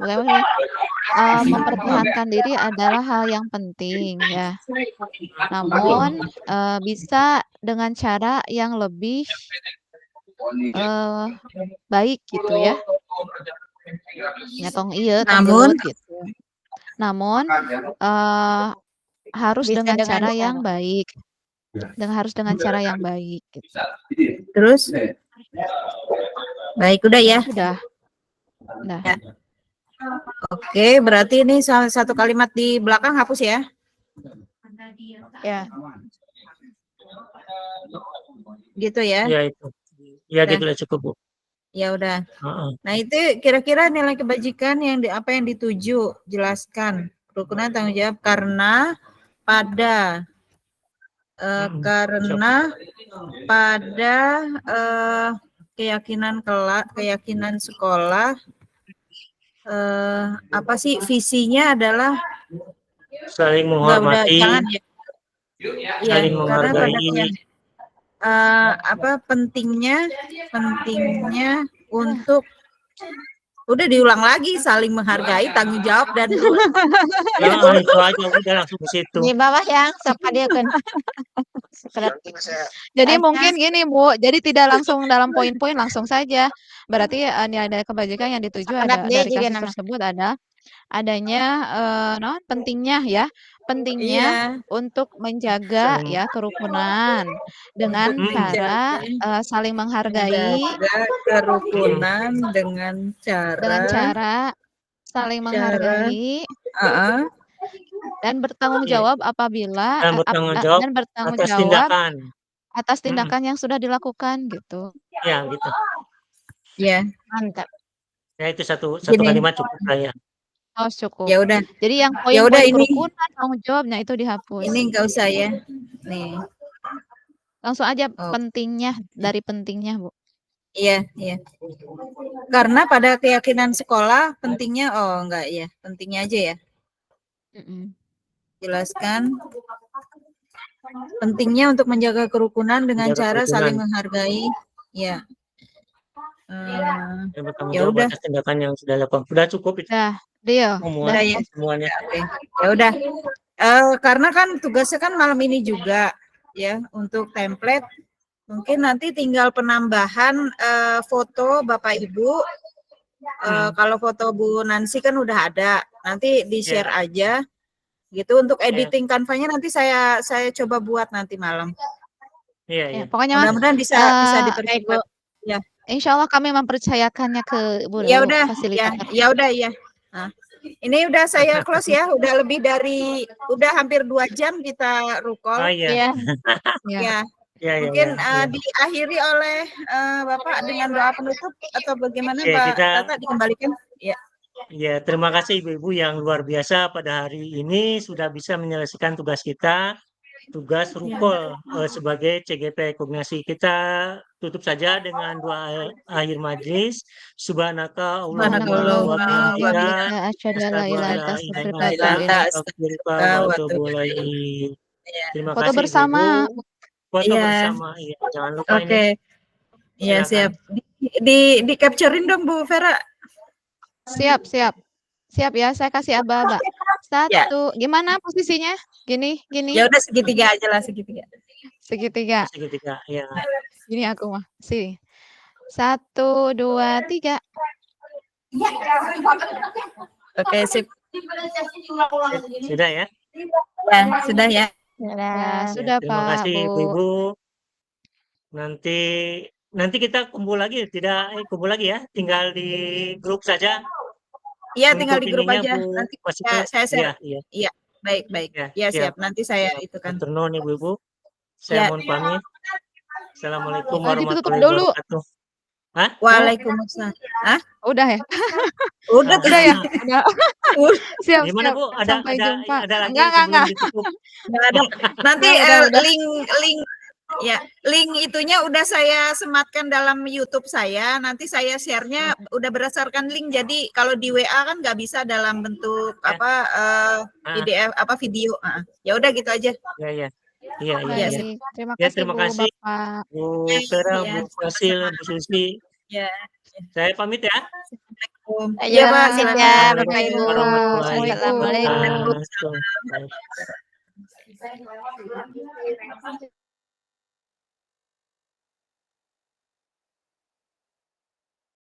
Mempertahankan diri adalah hal yang penting ya. Namun bisa dengan cara yang lebih baik gitu ya. Nyatong iya, Namun gitu. Namun harus dengan cara yang baik. Harus dengan cara yang baik gitu. Terus baik udah ya. Udah. Ya. Oke, berarti ini satu kalimat di belakang hapus ya. Ya. Gitu ya. Ya itu. Ya Udah. gitu lah cukup Bu. Ya udah. Heeh. Nah, itu kira-kira nilai kebajikan yang apa yang dituju, jelaskan. Kerukunan tanggung jawab karena pada keyakinan sekolah apa sih visinya adalah Saling udah menghormati, jangan ya. Iya, saling karena pada menghargai. apa pentingnya untuk udah diulang lagi saling menghargai, tanggung jawab dan Nah, itu aja udah langsung ke situ. Di bawah yang sok kadiekeun. Jadi Aja. mungkin gini Bu, jadi tidak langsung dalam poin-poin langsung saja. Berarti nilai kebajikan yang dituju Sakedap ada deui dari juga kasus nama. tersebut adanya naon pentingnya ya, pentingnya iya untuk menjaga Saling ya kerukunan dengan untuk cara menjaga saling menghargai kerukunan dengan cara saling menghargai uh, dan bertanggung Iya. jawab apabila Dan bertanggung jawab dan bertanggung atas jawab tindakan. atas tindakan yang sudah dilakukan gitu. Ya gitu. ya Mantap. Ya itu satu Gini. kalimat cukup lah ya. Oh cukup. ya udah Jadi yang Ya udah, poin-poin ini kerukunan tanggung jawabnya itu dihapus. ini enggak usah ya nih Langsung aja Oh. pentingnya dari pentingnya Bu. iya karena pada keyakinan sekolah pentingnya enggak ya pentingnya aja ya jelaskan pentingnya untuk menjaga kerukunan dengan Menjaga cara kerukunan. saling menghargai ya Dan bertanggung ya jawab udah atas tindakan yang sudah dilakukan. Sudah cukup itu Deal. semuanya. ya. Semuanya. Oke. Ya udah. Karena kan tugasnya kan malam ini juga ya untuk template. Mungkin nanti tinggal penambahan foto Bapak Ibu. Kalau foto Bu Nancy kan udah ada. Nanti di-share aja. Gitu untuk editing Canva-nya nanti saya coba buat nanti malam. Iya. Pokoknya Mudah-mudahan bisa dipercepat. Ya. Insya Allah kami mempercayakannya ke Bu Ya udah, fasilitator. ya udah ya. Nah, ini udah saya close ya, udah hampir 2 jam kita rukol. Oh iya. Ya. Ya. Mungkin diakhiri oleh Bapak dengan doa penutup atau bagaimana Oke, Pak Tata dikembalikan? Ya. Ya, terima kasih Ibu-Ibu yang luar biasa pada hari ini sudah bisa menyelesaikan tugas kita. Tugas rukol sebagai CGP koordinasi. Kita tutup saja dengan doa akhir majlis. Subhanaka Allahumma wa bihamdika asyhadu an la ilaha illa anta astaghfiruka wa atubu ilaik. Terima Foto kasih bersama. Ibu. Foto bersama. Iya, jangan lupa ini. Oke. Iya, siap. Di capturein dong Bu Vera. Siap ya, saya kasih aba-aba. 1, gimana posisinya? Gini. Ya udah segitiga aja lah, segitiga. Segitiga, ya. Gini aku mah. 1, 2, 3. Oke, sip. Sudah ya? Ya, sudah ya. Sudah terima Pak, kasih Bu. Ibu. Nanti kita kumpul lagi, kumpul lagi ya. Tinggal di grup saja. Iya, tinggal di grup aja. Bu, nanti saya share. Iya. Iya, baik. Ya, siap. Nanti saya itu kan. Turun Ibu-Ibu. Saya mohon pamit. Assalamualaikum Ditutup warahmatullahi dulu. wabarakatuh. Hah? Waalaikumsalam. Hah? Udah ya? Udah ya? Udah. Siap. Gimana Bu? Sampai jumpa. Ada lagi Enggak. sebelum ditutup? Nanti Udah. link itunya udah saya sematkan dalam YouTube saya. Nanti saya share-nya udah berdasarkan link. Jadi kalau di WA kan nggak bisa dalam bentuk PDF video. Ya udah gitu aja. Iya. Terima Ya, kasih terima Bu, kasih. Bapak. Bu Vera, Bu Fasil, Bu Susi. Ya. Saya pamit ya. Iya, Pak. Silakan ya, Silakan. Bapak Ibu. Warahmatullahi Assalamualaikum. wabarakatuh.